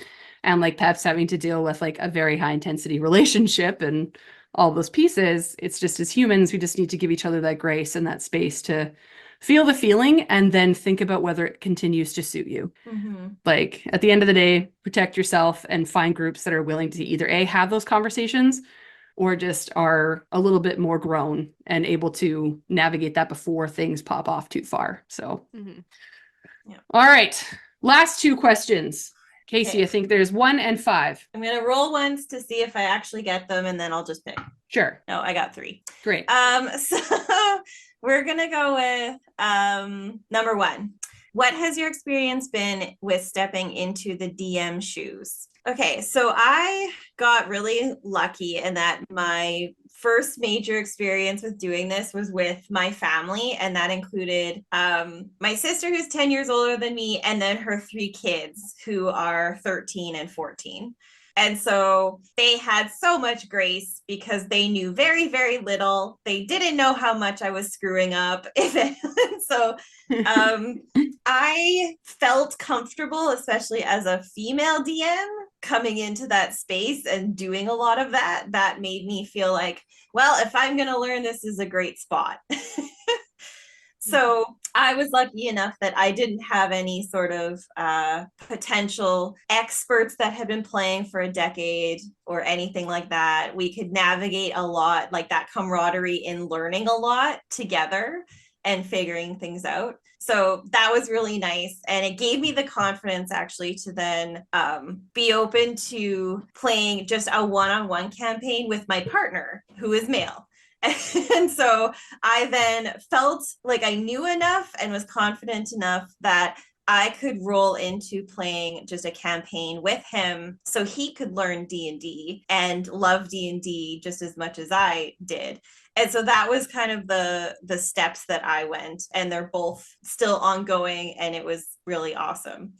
and like Pep's having to deal with like a very high intensity relationship and all those pieces, it's just as humans, we just need to give each other that grace and that space to feel the feeling and then think about whether it continues to suit you. Mm-hmm. Like at the end of the day, protect yourself and find groups that are willing to either have those conversations or just are a little bit more grown and able to navigate that before things pop off too far. So, All right. Last 2 questions. Casey, I think there's 1 and 5. I'm going to roll ones to see if I actually get them and then I'll just pick. Sure. No, I got 3. Great. So we're going to go with number 1. What has your experience been with stepping into the DM shoes? Okay, so I got really lucky in that my first major experience with doing this was with my family, and that included my sister who's 10 years older than me, and then her 3 kids who are 13 and 14. And so they had so much grace because they knew very, very little. They didn't know how much I was screwing up. So I felt comfortable, especially as a female DM, coming into that space and doing a lot of that. That made me feel like, well, if I'm going to learn, this is a great spot. So I was lucky enough that I didn't have any sort of potential experts that had been playing for a decade or anything like that. We could navigate a lot, like that camaraderie in learning a lot together and figuring things out. So that was really nice. And it gave me the confidence actually to then be open to playing just a one-on-one campaign with my partner who is male. And so I then felt like I knew enough and was confident enough that I could roll into playing just a campaign with him so he could learn D&D and love D&D just as much as I did. And so that was kind of the steps that I went, and they're both still ongoing, and it was really awesome.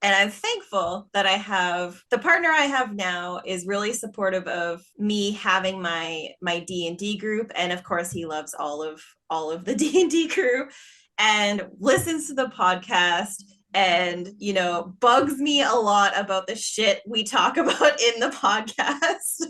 And I'm thankful that I have the partner I have now is really supportive of me having my D&D group, and of course he loves all of the D&D crew and listens to the podcast and bugs me a lot about the shit we talk about in the podcast.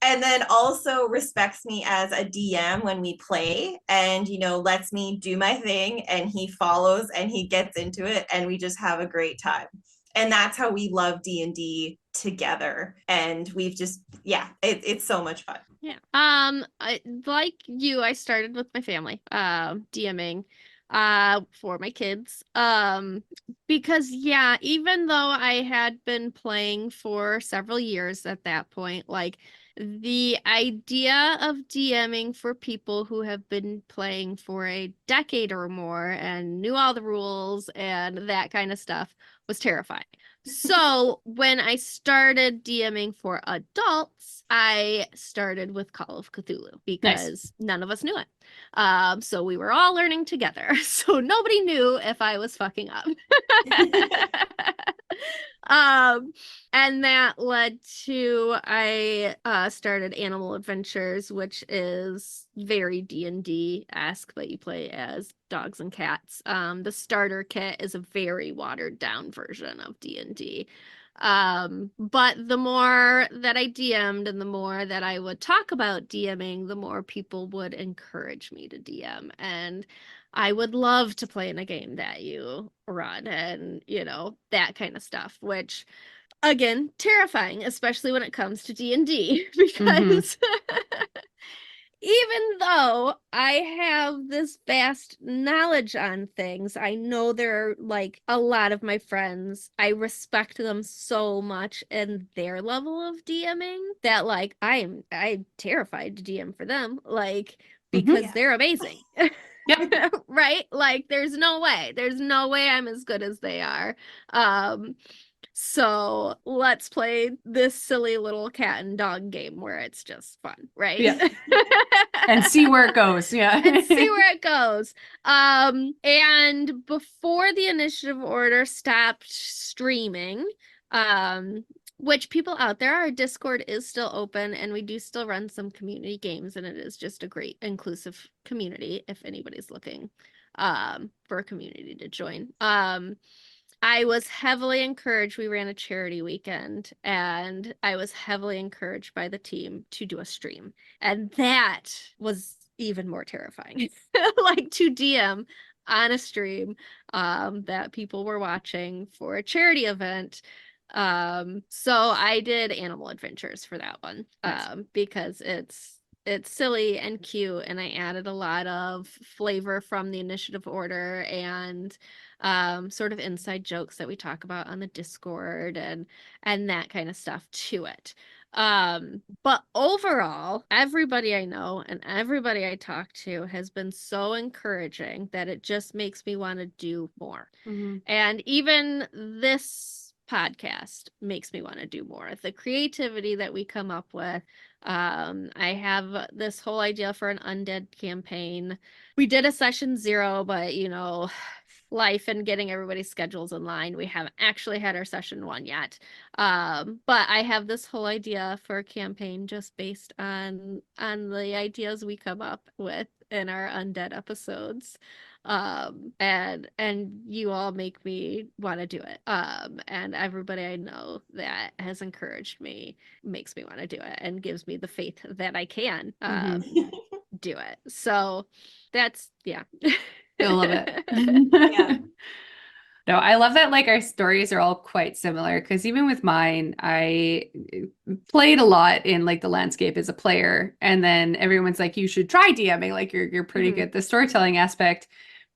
And then also respects me as a DM when we play, and lets me do my thing, and he follows and he gets into it, and we just have a great time. And that's how we love D&D together. And we've just it's so much fun. Yeah. Like you, I started with my family, DMing for my kids. Because even though I had been playing for several years at that point, like the idea of DMing for people who have been playing for a decade or more and knew all the rules and that kind of stuff was terrifying. So when I started DMing for adults, I started with Call of Cthulhu because none of us knew it. So we were all learning together. So nobody knew if I was fucking up. And that led to I started Animal Adventures, which is very D&D-esque, but you play as dogs and cats. The starter kit is a very watered down version of D&D. But the more that I DM'd and the more that I would talk about DMing, the more people would encourage me to DM. And I would love to play in a game that you run and, that kind of stuff, which, again, terrifying, especially when it comes to D&D, because even though I have this vast knowledge on things, I know there are like a lot of my friends, I respect them so much in their level of DMing that like I'm terrified to DM for them, like because they're amazing. Yep. Right? Like there's no way I'm as good as they are. So let's play this silly little cat and dog game where it's just fun, right? Yeah. And see where it goes. Yeah. And see where it goes. And before the initiative order stopped streaming, which people out there, our Discord is still open and we do still run some community games, and it is just a great inclusive community if anybody's looking for a community to join. I was heavily encouraged. We ran a charity weekend, and I was heavily encouraged by the team to do a stream. And that was even more terrifying. Like to DM on a stream that people were watching for a charity event. So I did Animal Adventures for that one because it's silly and cute, and I added a lot of flavor from the initiative order and sort of inside jokes that we talk about on the Discord and that kind of stuff to it. But overall, everybody I know and everybody I talk to has been so encouraging that it just makes me want to do more. And even this podcast makes me want to do more. The creativity that we come up with. I have this whole idea for an undead campaign. We did a session 0, but life and getting everybody's schedules in line, we haven't actually had our session 1 yet. But I have this whole idea for a campaign just based on the ideas we come up with in our undead episodes. And you all make me want to do it. And everybody I know that has encouraged me makes me want to do it and gives me the faith that I can do it. So that's I love it. Yeah. No, I love that like our stories are all quite similar, because even with mine, I played a lot in like the landscape as a player, and then everyone's like, you should try DMing, like you're pretty good at the storytelling aspect.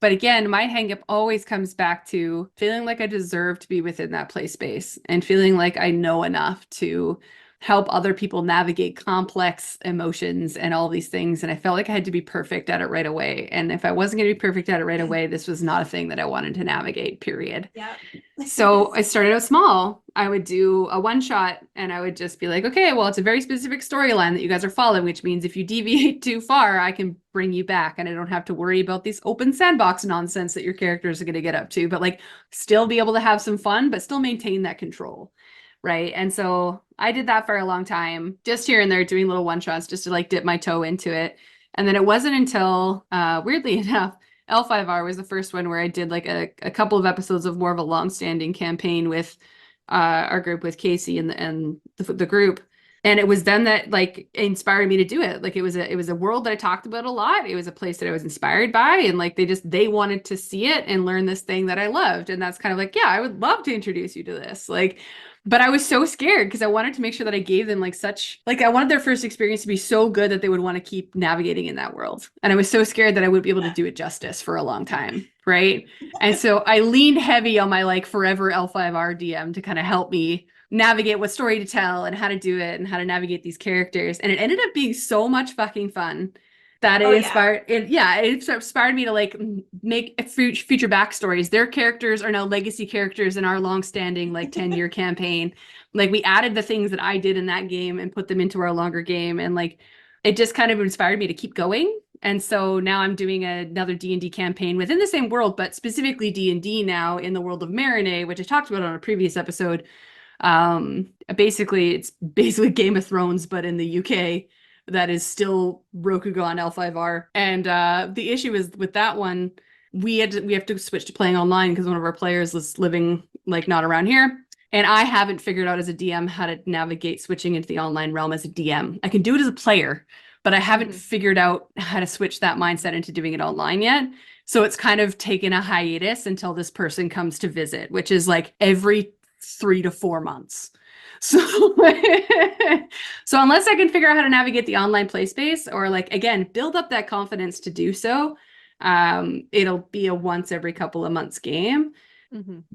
But again, my hang up always comes back to feeling like I deserve to be within that play space and feeling like I know enough to help other people navigate complex emotions and all these things. And I felt like I had to be perfect at it right away. And if I wasn't going to be perfect at it right away, this was not a thing that I wanted to navigate, period. Yeah. So I started out small. I would do a one shot and I would just be like, okay, well, it's a very specific storyline that you guys are following, which means if you deviate too far, I can bring you back and I don't have to worry about these open sandbox nonsense that your characters are going to get up to, but like still be able to have some fun, but still maintain that control. Right. And so I did that for a long time, just here and there doing little one shots just to like dip my toe into it. And then it wasn't until, weirdly enough, L5R was the first one where I did like a couple of episodes of more of a long-standing campaign with our group with Casey and the group. And it was then that like inspired me to do it. Like it was a world that I talked about a lot. It was a place that I was inspired by. And like they wanted to see it and learn this thing that I loved. And that's kind of like, yeah, I would love to introduce you to this. Like, but I was so scared because I wanted to make sure that I gave them like such, like I wanted their first experience to be so good that they would want to keep navigating in that world. And I was so scared that I would be able to do it justice for a long time. Right. And so I leaned heavy on my like forever L5R DM to kind of help me navigate what story to tell and how to do it and how to navigate these characters. And it ended up being so much fucking fun that it inspired it inspired me to like make future backstories. Their characters are now legacy characters in our long-standing like 10-year campaign. Like we added the things that I did in that game and put them into our longer game, and like it just kind of inspired me to keep going. And so now I'm doing another D&D campaign within the same world, but specifically D&D now in the world of Marinade, which I talked about on a previous episode. It's basically Game of Thrones, but in the UK. That is still Rokugan L5R. And the issue is with that one, we have to switch to playing online because one of our players is living like not around here. And I haven't figured out as a DM how to navigate switching into the online realm as a DM. I can do it as a player, but I haven't figured out how to switch that mindset into doing it online yet. So it's kind of taken a hiatus until this person comes to visit, which is like every 3 to 4 months. So, so unless I can figure out how to navigate the online play space or like, again, build up that confidence to do so, it'll be a once every couple of months game.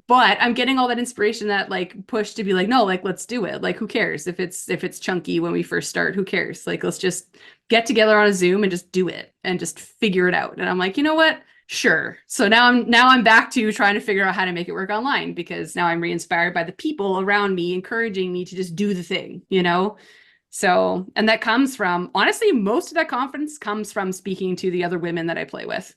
But I'm getting all that inspiration, that like push to be like, no, like, let's do it. Like, who cares if it's chunky when we first start? Who cares? Like, let's just get together on a Zoom and just do it and just figure it out. And I'm like, you know what? Sure. So now I'm back to trying to figure out how to make it work online, because now I'm re-inspired by the people around me encouraging me to just do the thing, you know? So, and that comes from, honestly, most of that confidence comes from speaking to the other women that I play with.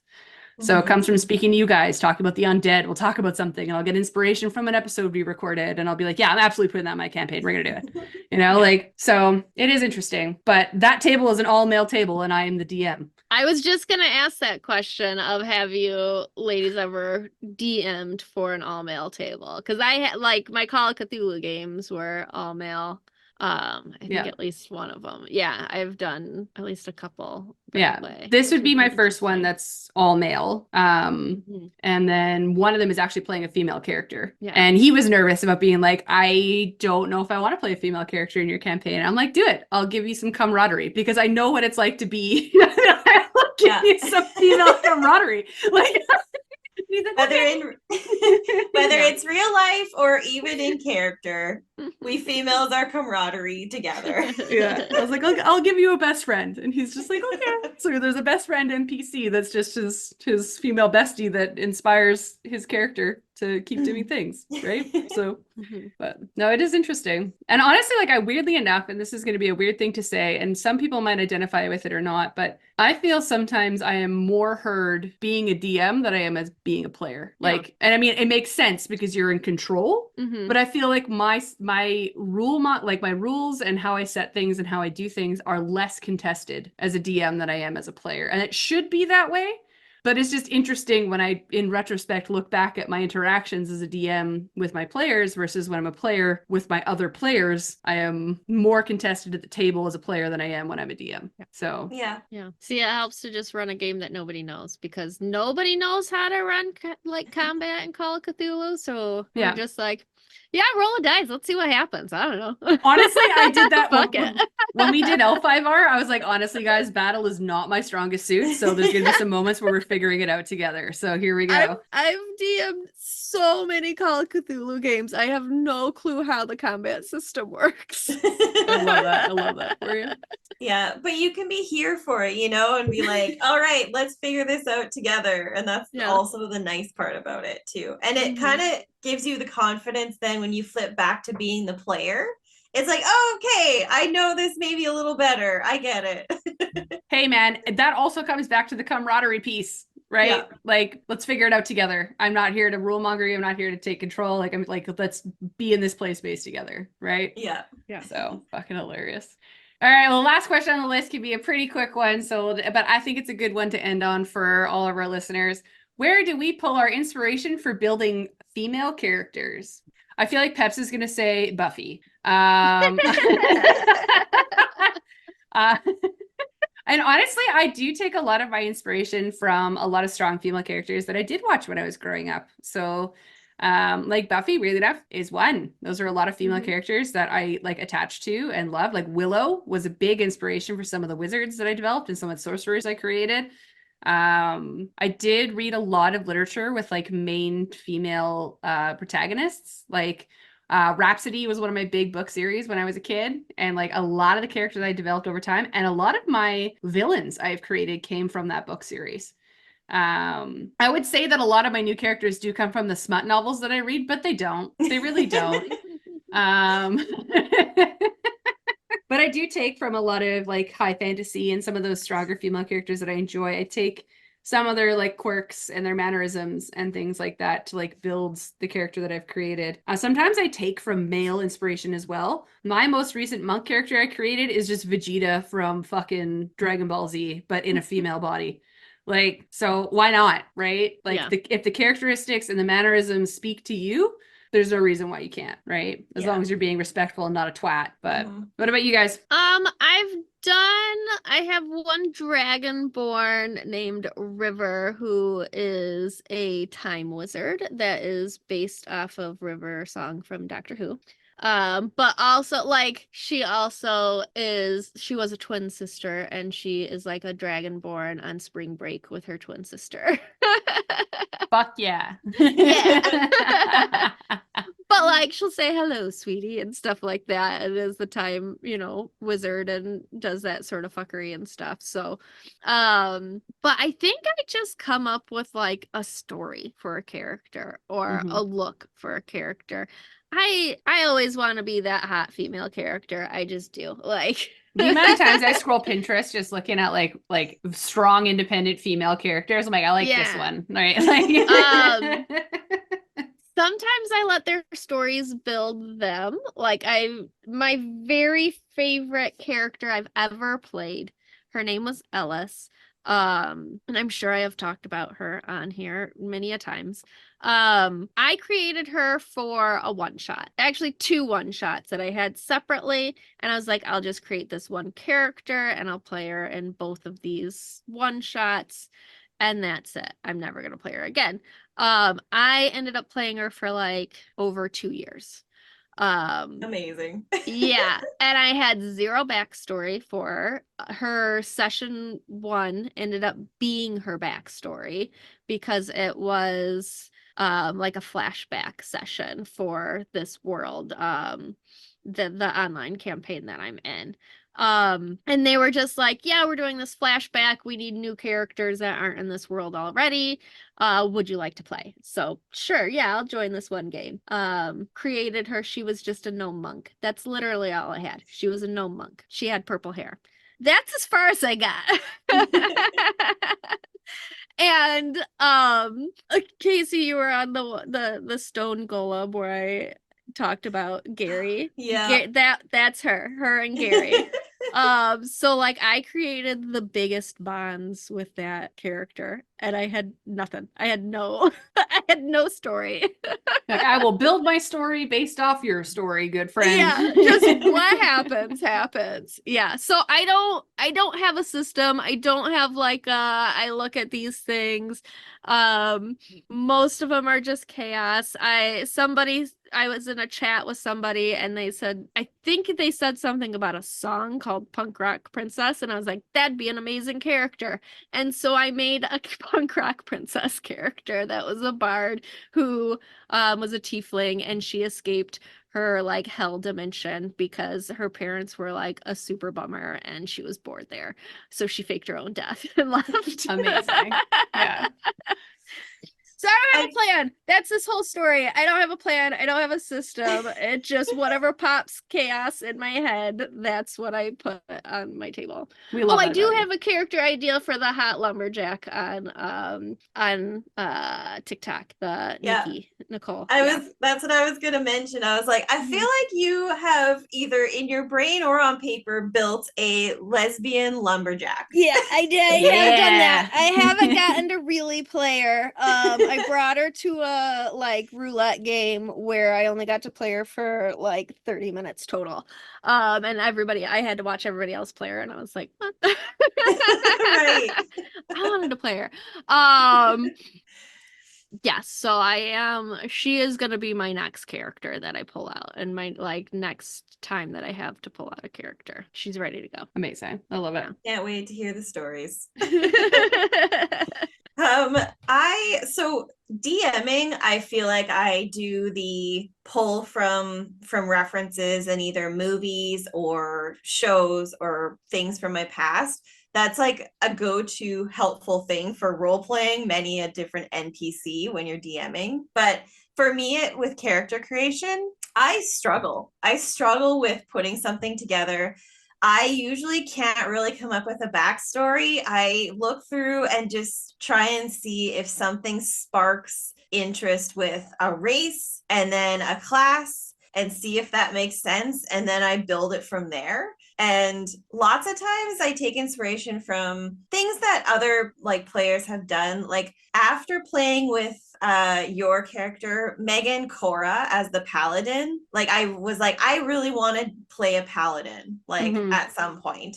So it comes from speaking to you guys, talking about the undead. We'll talk about something and I'll get inspiration from an episode we recorded and I'll be like, yeah, I'm absolutely putting that in my campaign. We're going to do it. You know, like, so it is interesting, but that table is an all male table and I am the DM. I was just going to ask that question of, have you ladies ever DM'd for an all male table? Because I had like my Call of Cthulhu games were all male. I think at least one of them. Yeah, I've done at least a couple. This would be my first one that's all male. And then one of them is actually playing a female character. Yeah. And he was nervous about being like, I don't know if I want to play a female character in your campaign. And I'm like, do it. I'll give you some camaraderie, because I know what it's like to be I'll give you some female camaraderie. Like whether it's real life or even in character, we females are camaraderie together. Yeah, I was like, I'll give you a best friend, and he's just like, okay. So there's a best friend NPC that's just his female bestie that inspires his character to keep doing things, right? So, but no, it is interesting. And honestly, like, I weirdly enough, and this is going to be a weird thing to say, and some people might identify with it or not, but I feel sometimes I am more heard being a DM than I am as being a player. Like, and I mean, it makes sense because you're in control, but I feel like my rules and how I set things and how I do things are less contested as a DM than I am as a player. And it should be that way. But it's just interesting when I, in retrospect, look back at my interactions as a DM with my players versus when I'm a player with my other players. I am more contested at the table as a player than I am when I'm a DM. So yeah. See, it helps to just run a game that nobody knows, because nobody knows how to run like combat and Call of Cthulhu. So we're just like, Yeah, roll a dice. Let's see what happens. I don't know. Honestly, I did that Fuck when, it. when we did L5R. I was like, honestly, guys, battle is not my strongest suit. So there's gonna be some moments where we're figuring it out together. So here we go. I've DM'd so many Call of Cthulhu games. I have no clue how the combat system works. I love that. I love that for you. Yeah, but you can be here for it, and be like, all right, let's figure this out together. And that's Yeah. also the nice part about it too. And it kind of gives you the confidence then when you flip back to being the player. It's like, oh, okay, I know this maybe a little better. I get it. Hey, man, that also comes back to the camaraderie piece, right? Yeah. Like, let's figure it out together. I'm not here to rule monger you. I'm not here to take control. Like, I'm like, let's be in this play space together, right? Yeah. Yeah. So fucking hilarious. All right, well, last question on the list can be a pretty quick one. So, but I think it's a good one to end on for all of our listeners. Where do we pull our inspiration for building female characters? I feel like Peps is going to say Buffy. And honestly, I do take a lot of my inspiration from a lot of strong female characters that I did watch when I was growing up. So, like Buffy, really enough, is one. Those are a lot of female characters that I like attached to and love. Like Willow was a big inspiration for some of the wizards that I developed and some of the sorcerers I created. I did read a lot of literature with like main female protagonists. Like Rhapsody was one of my big book series when I was a kid, and like a lot of the characters I developed over time and a lot of my villains I've created came from that book series. I would say that a lot of my new characters do come from the smut novels that I read, but they don't. They really don't. But I do take from a lot of like high fantasy and some of those stronger female characters that I enjoy. I take some of their like quirks and their mannerisms and things like that to like build the character that I've created. Sometimes I take from male inspiration as well. My most recent monk character I created is just Vegeta from fucking Dragon Ball Z, but in a female body. Like, so why not, right? Like, Yeah. if the characteristics and the mannerisms speak to you, there's no reason why you can't, right? As long as you're being respectful and not a twat. But what about you guys? I have one dragonborn named River who is a time wizard that is based off of River Song from Doctor Who. But also like she was a twin sister and she is like a dragonborn on spring break with her twin sister. Fuck yeah. Yeah. But like she'll say hello, sweetie, and stuff like that. And is the time, wizard and does that sort of fuckery and stuff. So but I think I just come up with like a story for a character or a look for a character. I always want to be that hot female character. I just do. Like the amount of times I scroll Pinterest just looking at like strong independent female characters, I'm like, I like this one. Right. Like sometimes I let their stories build them. Like my very favorite character I've ever played, her name was Ellis. And I'm sure I have talked about her on here many a times. I created her for a one-shot, actually 2 one-shots that I had separately, and I was like, I'll just create this one character and I'll play her in both of these one-shots, and that's it. I'm never gonna play her again. I ended up playing her for like over 2 years. Amazing. Yeah, and I had 0 backstory for her. Her session 1 ended up being her backstory because it was like a flashback session for this world, the online campaign that I'm in. And they were just like, yeah, we're doing this flashback. We need new characters that aren't in this world already. Would you like to play? So sure, yeah, I'll join this one game. Created her. She was just a gnome monk. That's literally all I had. She was a gnome monk. She had purple hair. That's as far as I got. And Casey, you were on the stone golem where I talked about Gary. Yeah. That's her and Gary. So like I created the biggest bonds with that character and I had nothing. I had no story. Like, I will build my story based off your story, good friend. Yeah, just what happens. Yeah. So I don't I don't have a system. I don't have like I look at these things. Most of them are just chaos. I was in a chat with somebody and they said, I think they said something about a song called Punk Rock Princess, and I was like, that'd be an amazing character. And so I made a punk rock princess character that was a bard who was a tiefling, and she escaped her like hell dimension because her parents were like a super bummer and she was bored there. So she faked her own death and left. Amazing. Yeah. So I don't have a plan. That's this whole story. I don't have a plan. I don't have a system. It just whatever pops chaos in my head, that's what I put on my table. We love I that do about you. have a character idea for the hot lumberjack on TikTok. The Yeah. Nikki Nicole. That's what I was gonna mention. I was like, I feel like you have either in your brain or on paper built a lesbian lumberjack. Yeah, I did. I have done that. I haven't gotten to really play her. I brought her to a like roulette game where I only got to play her for like 30 minutes total. And I had to watch everybody else play her, and I was like, what? Right. I wanted to play her. Yes, so she is gonna be my next character that I pull out, and my like next time that I have to pull out a character. She's ready to go. Amazing. I love it. Can't wait to hear the stories. Yeah. So DMing, I feel like I do the pull from references in either movies or shows or things from my past. That's like a go-to helpful thing for role playing many a different NPC when you're DMing. But for me, with character creation, I struggle. I struggle with putting something together. I usually can't really come up with a backstory. I look through and just try and see if something sparks interest with a race and then a class and see if that makes sense. And then I build it from there. And lots of times I take inspiration from things that other like players have done. Like after playing with your character Megan Cora as the paladin, like I was like, I really want to play a paladin like at some point.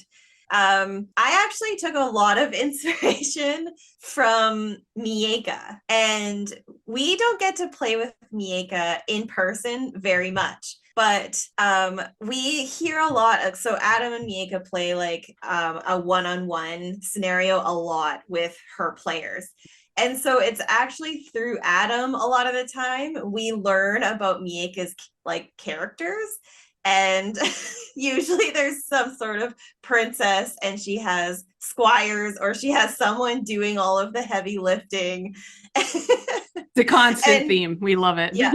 I actually took a lot of inspiration from Miaca, and we don't get to play with Miaca in person very much. But we hear a lot. So Adam and Miaca play like a one-on-one scenario a lot with her players. And so it's actually through Adam a lot of the time we learn about Miaca's like characters. And usually there's some sort of princess and she has squires or she has someone doing all of the heavy lifting. The constant theme. We love it. Yeah.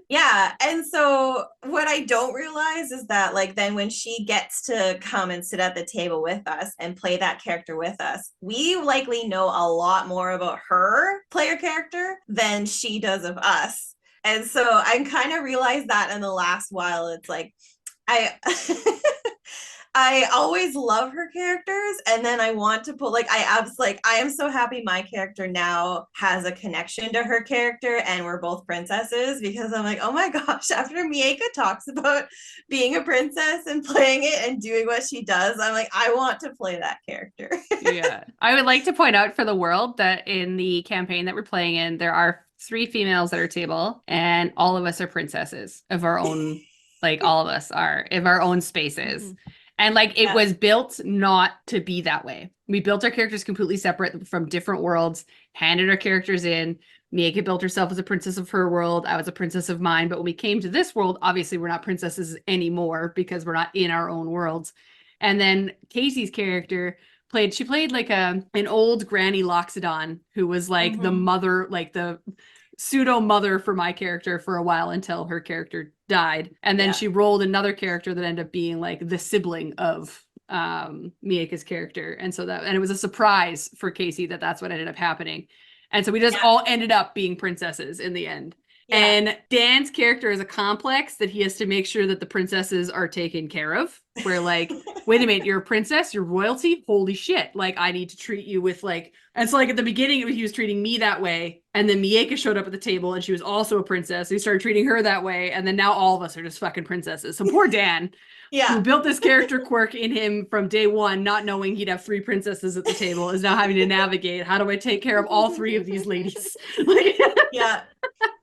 Yeah. And so what I don't realize is that like then when she gets to come and sit at the table with us and play that character with us, we likely know a lot more about her player character than she does of us. And so I kind of realized that in the last while, it's like I always love her characters, and then I want to put I am so happy my character now has a connection to her character and we're both princesses, because I'm like, oh my gosh, after Miaca talks about being a princess and playing it and doing what she does, I'm like, I want to play that character. Yeah. I would like to point out for the world that in the campaign that we're playing in, there are 3 females at our table, and all of us are princesses of our own, like all of us are of our own spaces. And like it was built not to be that way. We built our characters completely separate from different worlds, handed our characters in. Miaca built herself as a princess of her world. I was a princess of mine. But when we came to this world, obviously we're not princesses anymore because we're not in our own worlds. And then Casey's character played like an old Granny Loxodon who was like the mother, like the pseudo mother for my character for a while until her character died. And then she rolled another character that ended up being like the sibling of Miaca's character. And so it was a surprise for Casey that that's what ended up happening. And so we just all ended up being princesses in the end. Yeah. And Dan's character is a complex that he has to make sure that the princesses are taken care of. Where like, wait a minute, you're a princess, you're royalty, holy shit. Like I need to treat you with like, and so like at the beginning he was treating me that way. And then Miaca showed up at the table and she was also a princess. So he started treating her that way. And then now all of us are just fucking princesses. So poor Dan, who Yeah. built this character quirk in him from day one, not knowing he'd have 3 princesses at the table, is now having to navigate, how do I take care of all 3 of these ladies? Like, Yeah.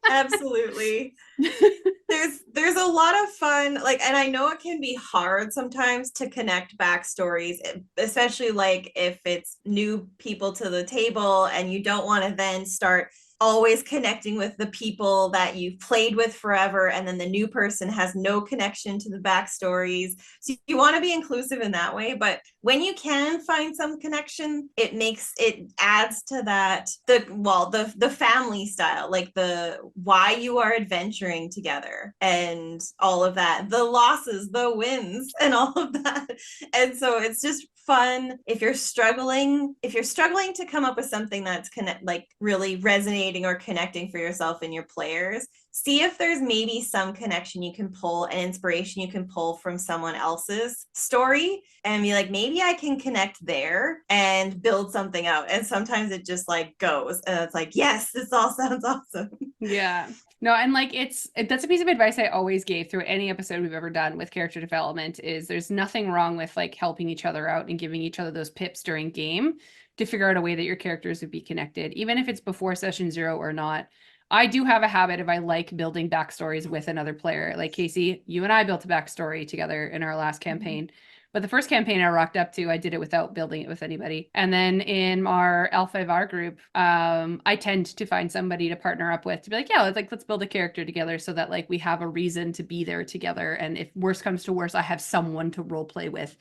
Absolutely. There's a lot of fun, like, and I know it can be hard sometimes to connect backstories, especially like if it's new people to the table and you don't want to then start always connecting with the people that you've played with forever, and then the new person has no connection to the backstories. So you want to be inclusive in that way, but when you can find some connection, it adds to that the family style, like the why you are adventuring together and all of that, the losses, the wins, and all of that. And so it's just fun if you're struggling to come up with something that's like really resonating or connecting for yourself and your players. See if there's maybe some connection you can pull, an inspiration you can pull from someone else's story, and be like, maybe I can connect there and build something out. And sometimes it just like goes, and it's like, yes, this all sounds awesome. yeah. No, and like that's a piece of advice I always gave through any episode we've ever done with character development, is there's nothing wrong with like helping each other out and giving each other those pips during game to figure out a way that your characters would be connected, even if it's before session 0 or not. I do have a habit of I like building backstories with another player. Like Casey, you and I built a backstory together in our last campaign. But the first campaign I rocked up to, I did it without building it with anybody. And then in our L5R group, I tend to find somebody to partner up with to be like, yeah, let's build a character together so that like we have a reason to be there together. And if worse comes to worse, I have someone to role play with.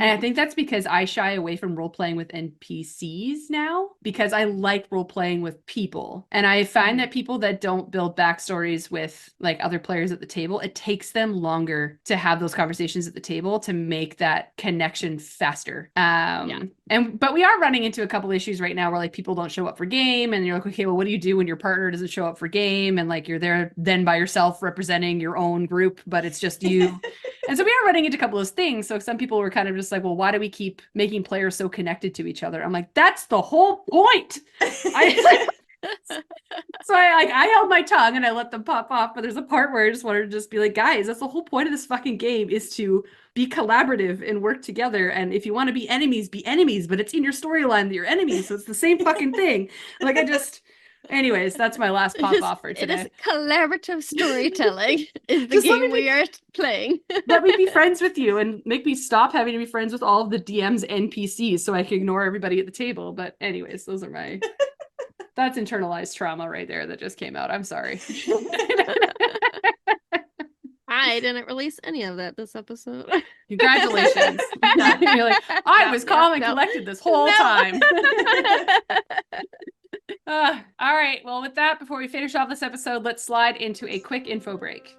And I think that's because I shy away from role playing with NPCs now, because I like role playing with people. And I find that people that don't build backstories with like other players at the table, it takes them longer to have those conversations at the table to make that connection faster. But we are running into a couple issues right now where like people don't show up for game, and you're like, okay, well, what do you do when your partner doesn't show up for game? And like you're there then by yourself representing your own group, but it's just you. And so we are running into a couple of those things. So some people were kind of just like, well, why do we keep making players so connected to each other? I'm like, that's the whole point. So I held my tongue and I let them pop off. But there's a part where I just wanted to just be like, guys, that's the whole point of this fucking game, is to be collaborative and work together. And if you want to be enemies, but it's in your storyline that you're enemies. So it's the same fucking thing. Like anyways, that's my last pop off for today. It is collaborative storytelling is the Just let game me we are playing. Let me be friends with you and make me stop having to be friends with all of the DM's NPCs so I can ignore everybody at the table. But anyways, those are that's internalized trauma right there that just came out. I'm sorry. I didn't release any of that this episode. Congratulations. You're like, I was calm and collected this whole time. All right. Well, with that, before we finish off this episode, let's slide into a quick info break.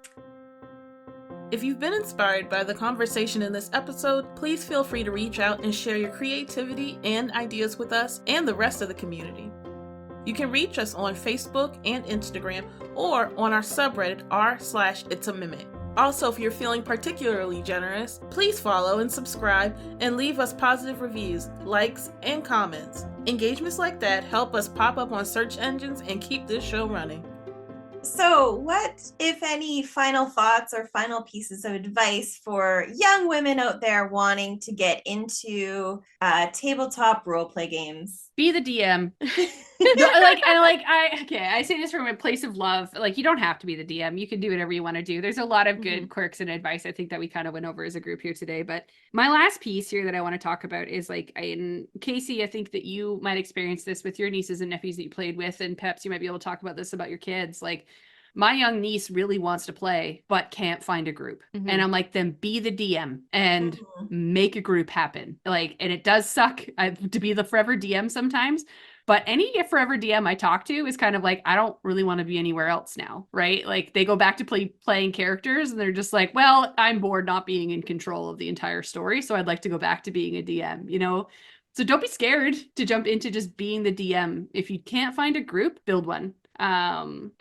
If you've been inspired by the conversation in this episode, please feel free to reach out and share your creativity and ideas with us and the rest of the community. You can reach us on Facebook and Instagram, or on our subreddit r/itsAmimic. Also, if you're feeling particularly generous, please follow and subscribe and leave us positive reviews, likes, and comments. Engagements like that help us pop up on search engines and keep this show running. So what, if any, final thoughts or final pieces of advice for young women out there wanting to get into tabletop roleplay games? Be the DM. I say this from a place of love. Like, you don't have to be the DM. You can do whatever you want to do. There's a lot of good quirks and advice I think that we kind of went over as a group here today. But my last piece here that I want to talk about is in Casey, I think that you might experience this with your nieces and nephews that you played with, and Peps, you might be able to talk about this about your kids. Like, my young niece really wants to play, but can't find a group. And I'm like, then be the DM and make a group happen. Like, and it does suck to be the forever DM sometimes, but any forever DM I talk to is kind of like, I don't really want to be anywhere else now, right? Like, they go back to playing characters and they're just like, well, I'm bored not being in control of the entire story, so I'd like to go back to being a DM, you know? So don't be scared to jump into just being the DM. If you can't find a group, build one. And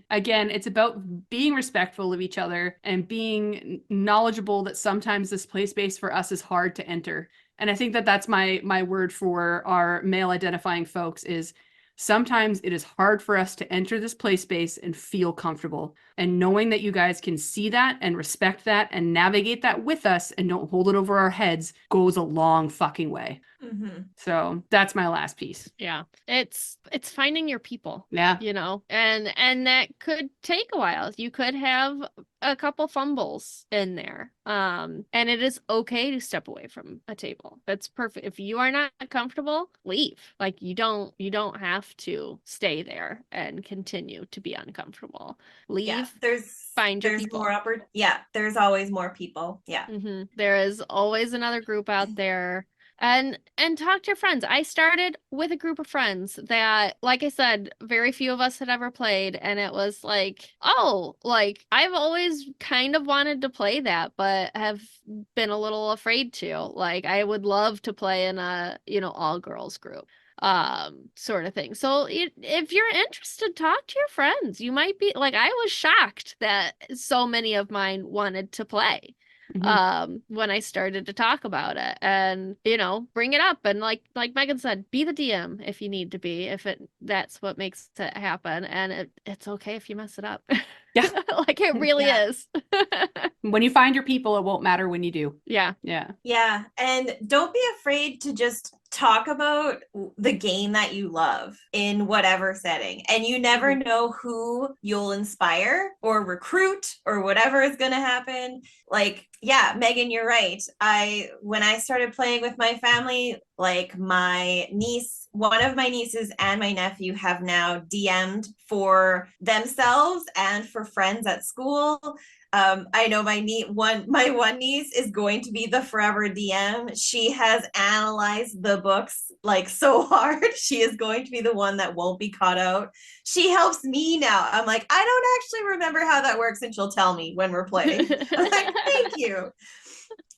again, it's about being respectful of each other and being knowledgeable that sometimes this play space for us is hard to enter. And I think that that's my word for our male identifying folks is sometimes it is hard for us to enter this play space and feel comfortable. And knowing that you guys can see that and respect that and navigate that with us and don't hold it over our heads goes a long fucking way. Mm-hmm. So that's my last piece. Yeah. It's finding your people. Yeah. You know, and that could take a while. You could have a couple fumbles in there. And it is okay to step away from a table. That's perfect. If you are not comfortable, leave. Like you don't have to stay there and continue to be uncomfortable. Leave. Yeah, find your there's people. more yeah, there's always more people. Yeah. Mm-hmm. There is always another group out there. And talk to your friends. I started with a group of friends that, like I said, very few of us had ever played, and it was like, oh, like I've always kind of wanted to play that, but have been a little afraid to. Like I would love to play in a, all girls group sort of thing. So if you're interested, talk to your friends. You might be like, I was shocked that so many of mine wanted to play. When I started to talk about it, and bring it up, and like Megan said, be the DM if you need to be, if that's what makes it happen, and it's okay if you mess it up. Yeah. Like it really is. When you find your people, it won't matter when you do. Yeah. Yeah, and don't be afraid to just talk about the game that you love in whatever setting, and you never know who you'll inspire or recruit or whatever is going to happen. Like, yeah, Megan, you're right. When I started playing with my family, like my niece, one of my nieces and my nephew have now DM'd for themselves and for friends at school. I know my one niece is going to be the forever DM. She has analyzed the books like so hard. She is going to be the one that won't be caught out. She helps me now. I'm like, I don't actually remember how that works, and she'll tell me when we're playing. I'm like, thank you.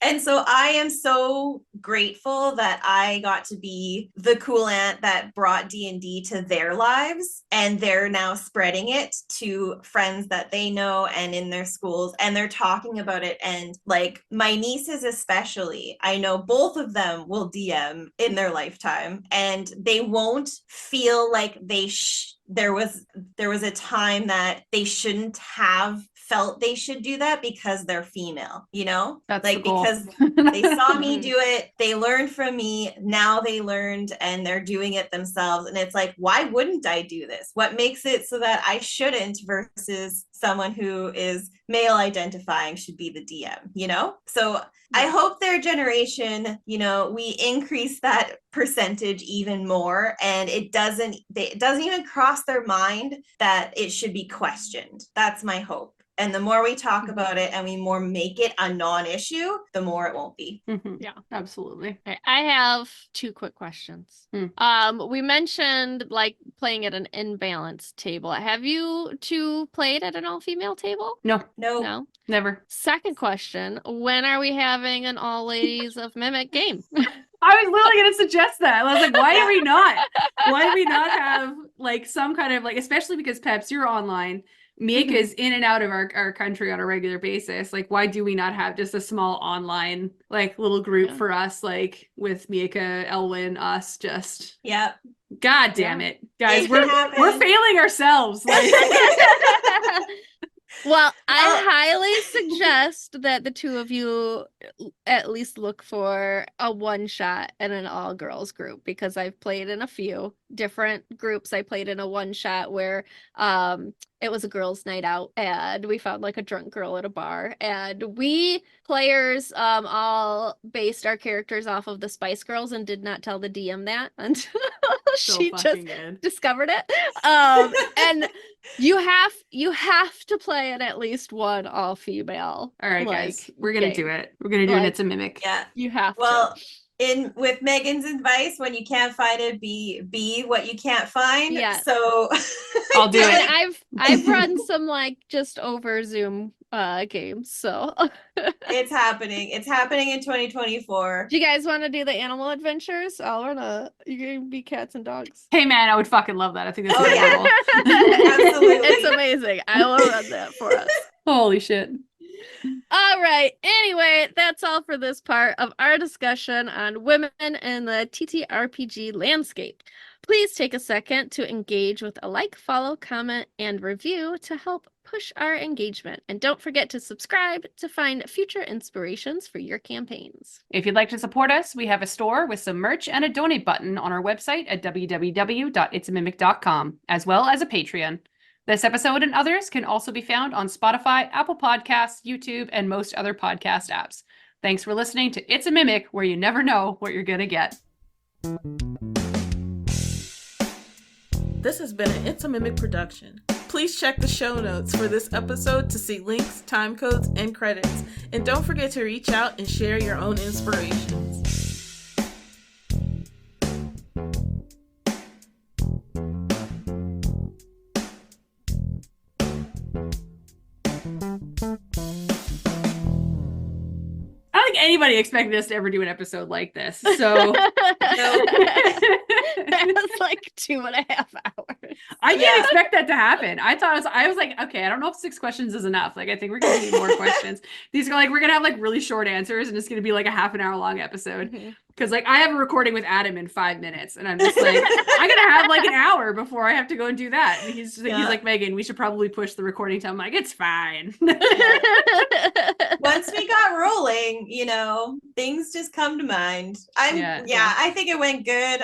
And so I am so grateful that I got to be the cool aunt that brought D&D to their lives, and they're now spreading it to friends that they know and in their schools, and they're talking about it. And like my nieces especially, I know both of them will DM in their lifetime, and they won't feel like there was a time that they shouldn't have felt they should do that because they're female, That's like the goal. because they saw me do it, they learned from me, now they learned and they're doing it themselves. And it's like, why wouldn't I do this? What makes it so that I shouldn't versus someone who is male identifying should be the DM, So I hope their generation, we increase that percentage even more, and it doesn't even cross their mind that it should be questioned. That's my hope. And the more we talk about it and we more make it a non-issue, the more it won't be. Yeah, absolutely. Okay, I have 2 quick questions. We mentioned like playing at an imbalanced table. Have you 2 played at an all-female table? No, Never. never. Second question, when are we having an all ladies of Mimic game? I was literally going to suggest that. I was like, why do we not? Why do we not have like some kind of like, especially because Peps, you're online. Miaca is in and out of our country on a regular basis. Like, why do we not have just a small online like little group for us, like with Miaca, Elwyn, us, just God damn it, guys, we're failing ourselves. Like Well, I highly suggest that the 2 of you at least look for a one-shot in an all-girls group, because I've played in a few different groups. I played in a one-shot where it was a girls' night out, and we found like a drunk girl at a bar, and we players all based our characters off of the Spice Girls and did not tell the DM that until she just discovered it. And you have to play in at least one all-female. All right, guys, we're gonna do it. We're gonna do it. It's a Mimic. Yeah, you have to. in with Megan's advice, when you can't find it, be what you can't find. Yeah. So I'll do And it. I've run some like just over Zoom games, so it's happening. It's happening in 2024. do you guys want to do the animal adventures? I'll run you can be cats and dogs. Hey man, I would fucking love that. I think that's Oh, yeah. adorable. Absolutely. It's amazing. I will run that for us. Holy shit. All right. Anyway, that's all for this part of our discussion on women in the TTRPG landscape. Please take a second to engage with a like, follow, comment, and review to help push our engagement. And don't forget to subscribe to find future inspirations for your campaigns. If you'd like to support us, we have a store with some merch and a donate button on our website at www.itsamimic.com, as well as a Patreon. This episode and others can also be found on Spotify, Apple Podcasts, YouTube, and most other podcast apps. Thanks for listening to It's a Mimic, where you never know what you're going to get. This has been an It's a Mimic production. Please check the show notes for this episode to see links, time codes, and credits. And don't forget to reach out and share your own inspirations. I don't think anybody expected us to ever do an episode like this. So That was like 2.5 hours. I didn't expect that to happen. I was like, okay, I don't know if 6 questions is enough. Like, I think we're gonna need more questions. These are like, we're gonna have like really short answers, and it's gonna be like a half an hour long episode. Because like I have a recording with Adam in 5 minutes, and I'm just like, I'm gonna have like an hour before I have to go and do that. And he's like, Megan, we should probably push the recording time. I'm like, it's fine. Once we got rolling, things just come to mind. I think it went good.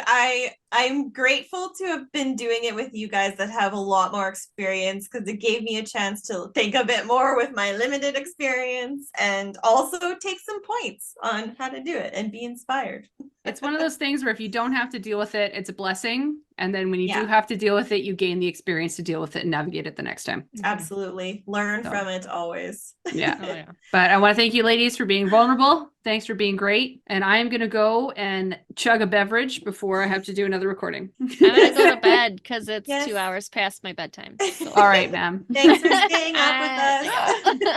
I'm grateful to have been doing it with you guys that have a lot more experience, because it gave me a chance to think a bit more with my limited experience, and also take some points on how to do it and be inspired. It's one of those things where if you don't have to deal with it, it's a blessing. And then when you do have to deal with it, you gain the experience to deal with it and navigate it the next time. Absolutely. Learn from it always. Yeah. Oh, yeah. But I want to thank you ladies for being vulnerable. Thanks for being great. And I am going to go and chug a beverage before I have to do another recording. I'm gonna go to bed because it's Yes. 2 hours past my bedtime. So. All right, ma'am. Thanks for staying up with us.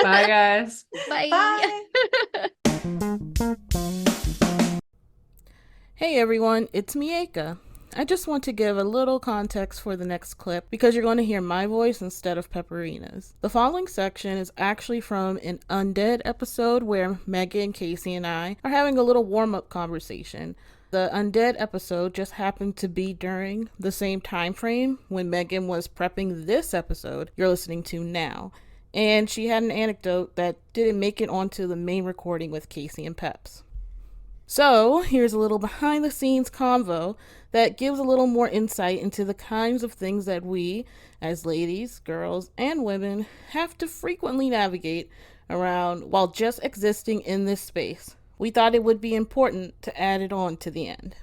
Bye, guys. Bye. Bye. Hey everyone, it's Miaca. I just want to give a little context for the next clip because you're going to hear my voice instead of Pepperina's. The following section is actually from an Undead episode where Megan, Casey, and I are having a little warm-up conversation. The Undead episode just happened to be during the same time frame when Megan was prepping this episode you're listening to now. And she had an anecdote that didn't make it onto the main recording with Casey and Peps. So, here's a little behind-the-scenes convo that gives a little more insight into the kinds of things that we, as ladies, girls, and women, have to frequently navigate around while just existing in this space. We thought it would be important to add it on to the end.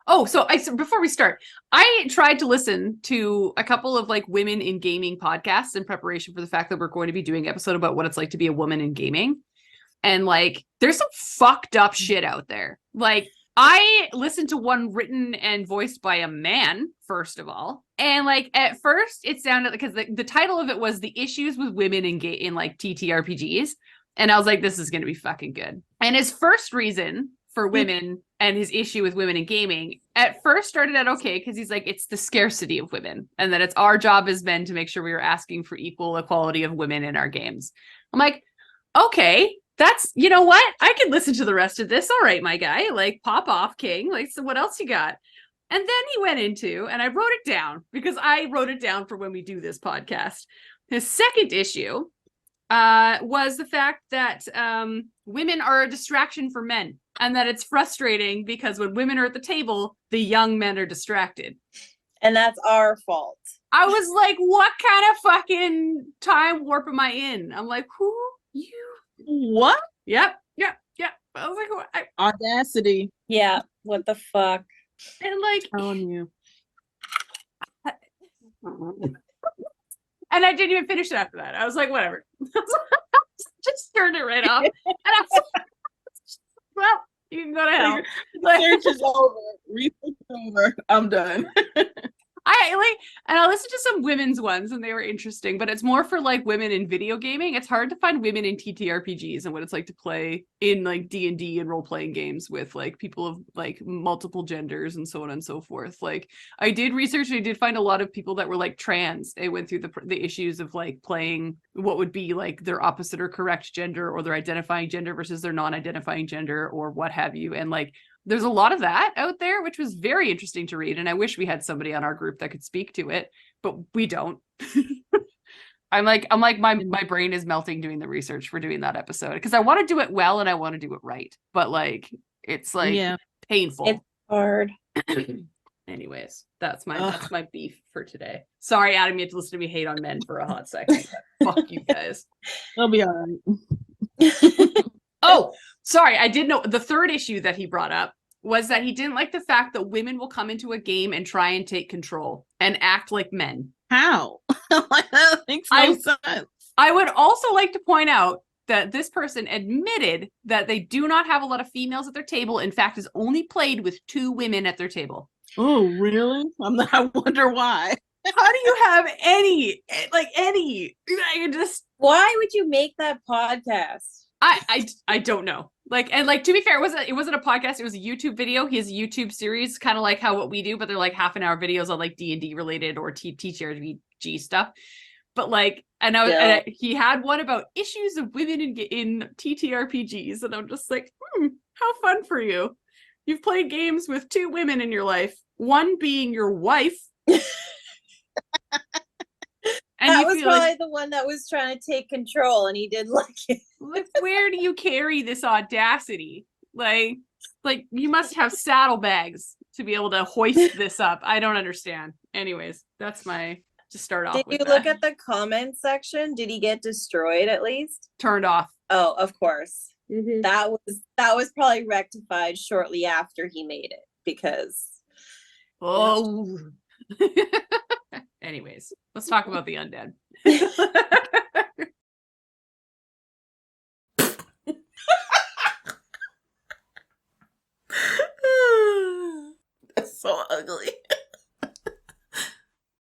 Oh, so before we start, I tried to listen to a couple of like women in gaming podcasts in preparation for the fact that we're going to be doing an episode about what it's like to be a woman in gaming. And like, there's some fucked up shit out there. Like, I listened to one written and voiced by a man, first of all. And like, at first it sounded because the title of it was The Issues with Women in like TTRPGs. And I was like, this is going to be fucking good. And his first reason for women and his issue with women in gaming at first started out okay, because he's like, it's the scarcity of women and that it's our job as men to make sure we are asking for equal equality of women in our games. I'm like, okay. That's, you know what? I can listen to the rest of this. All right, my guy, like pop off king. Like, so what else you got? And then he went into, and I wrote it down because I wrote it down for when we do this podcast. His second issue was the fact that women are a distraction for men and that it's frustrating because when women are at the table, the young men are distracted. And that's our fault. I was like, what kind of fucking time warp am I in? I'm like, who you? What? Yep. I was like, what? Audacity. Yeah. What the fuck? And like, Telling you. and I didn't even finish it after that. I was like, whatever. Just turned it right off. And I was like, well, You can go to hell. Research is over. Research is over. I'm done. And I listened to some women's ones and they were interesting, but it's more for like women in video gaming. It's hard to find women in TTRPGs and what it's like to play in like D&D and role-playing games with like people of like multiple genders and so on and so forth. Like I did research and I did find a lot of people that were like trans. They went through the issues of like playing what would be like their opposite or correct gender or their identifying gender versus their non-identifying gender or what have you. And like there's a lot of that out there, which was very interesting to read. And I wish we had somebody on our group that could speak to it, but we don't. I'm like, my brain is melting doing the research for doing that episode because I want to do it well and I want to do it right. But like, it's like painful. It's hard. Anyways, that's my beef for today. Sorry, Adam, you have to listen to me hate on men for a hot second. Fuck you guys. It'll be all right. Oh, sorry. I did know the third issue that he brought up was that he didn't like the fact that women will come into a game and try and take control and act like men. How? That makes no sense. I would also like to point out that this person admitted that they do not have a lot of females at their table. In fact, has only played with 2 women at their table. Oh, really? I wonder why. How do you have any? I just. Why would you make that podcast? I don't know. Like, and like, to be fair, it wasn't a podcast. It was a YouTube video. He has a YouTube series, kind of like how what we do, but they're like half an hour videos on like D&D related or TTRPG stuff. But like, and he had one about issues of women in TTRPGs. And I'm just like, how fun for you. You've played games with 2 women in your life, one being your wife. And that was probably the one that was trying to take control and he didn't like it. Like, where do you carry this audacity? Like you must have saddlebags to be able to hoist this up. I don't understand. Anyways, that's to start off with. Did you look at the comment section? Did he get destroyed at least? Turned off. Oh, of course. Mm-hmm. That was probably rectified shortly after he made it because. Oh. Anyways, let's talk about the undead. That's so ugly.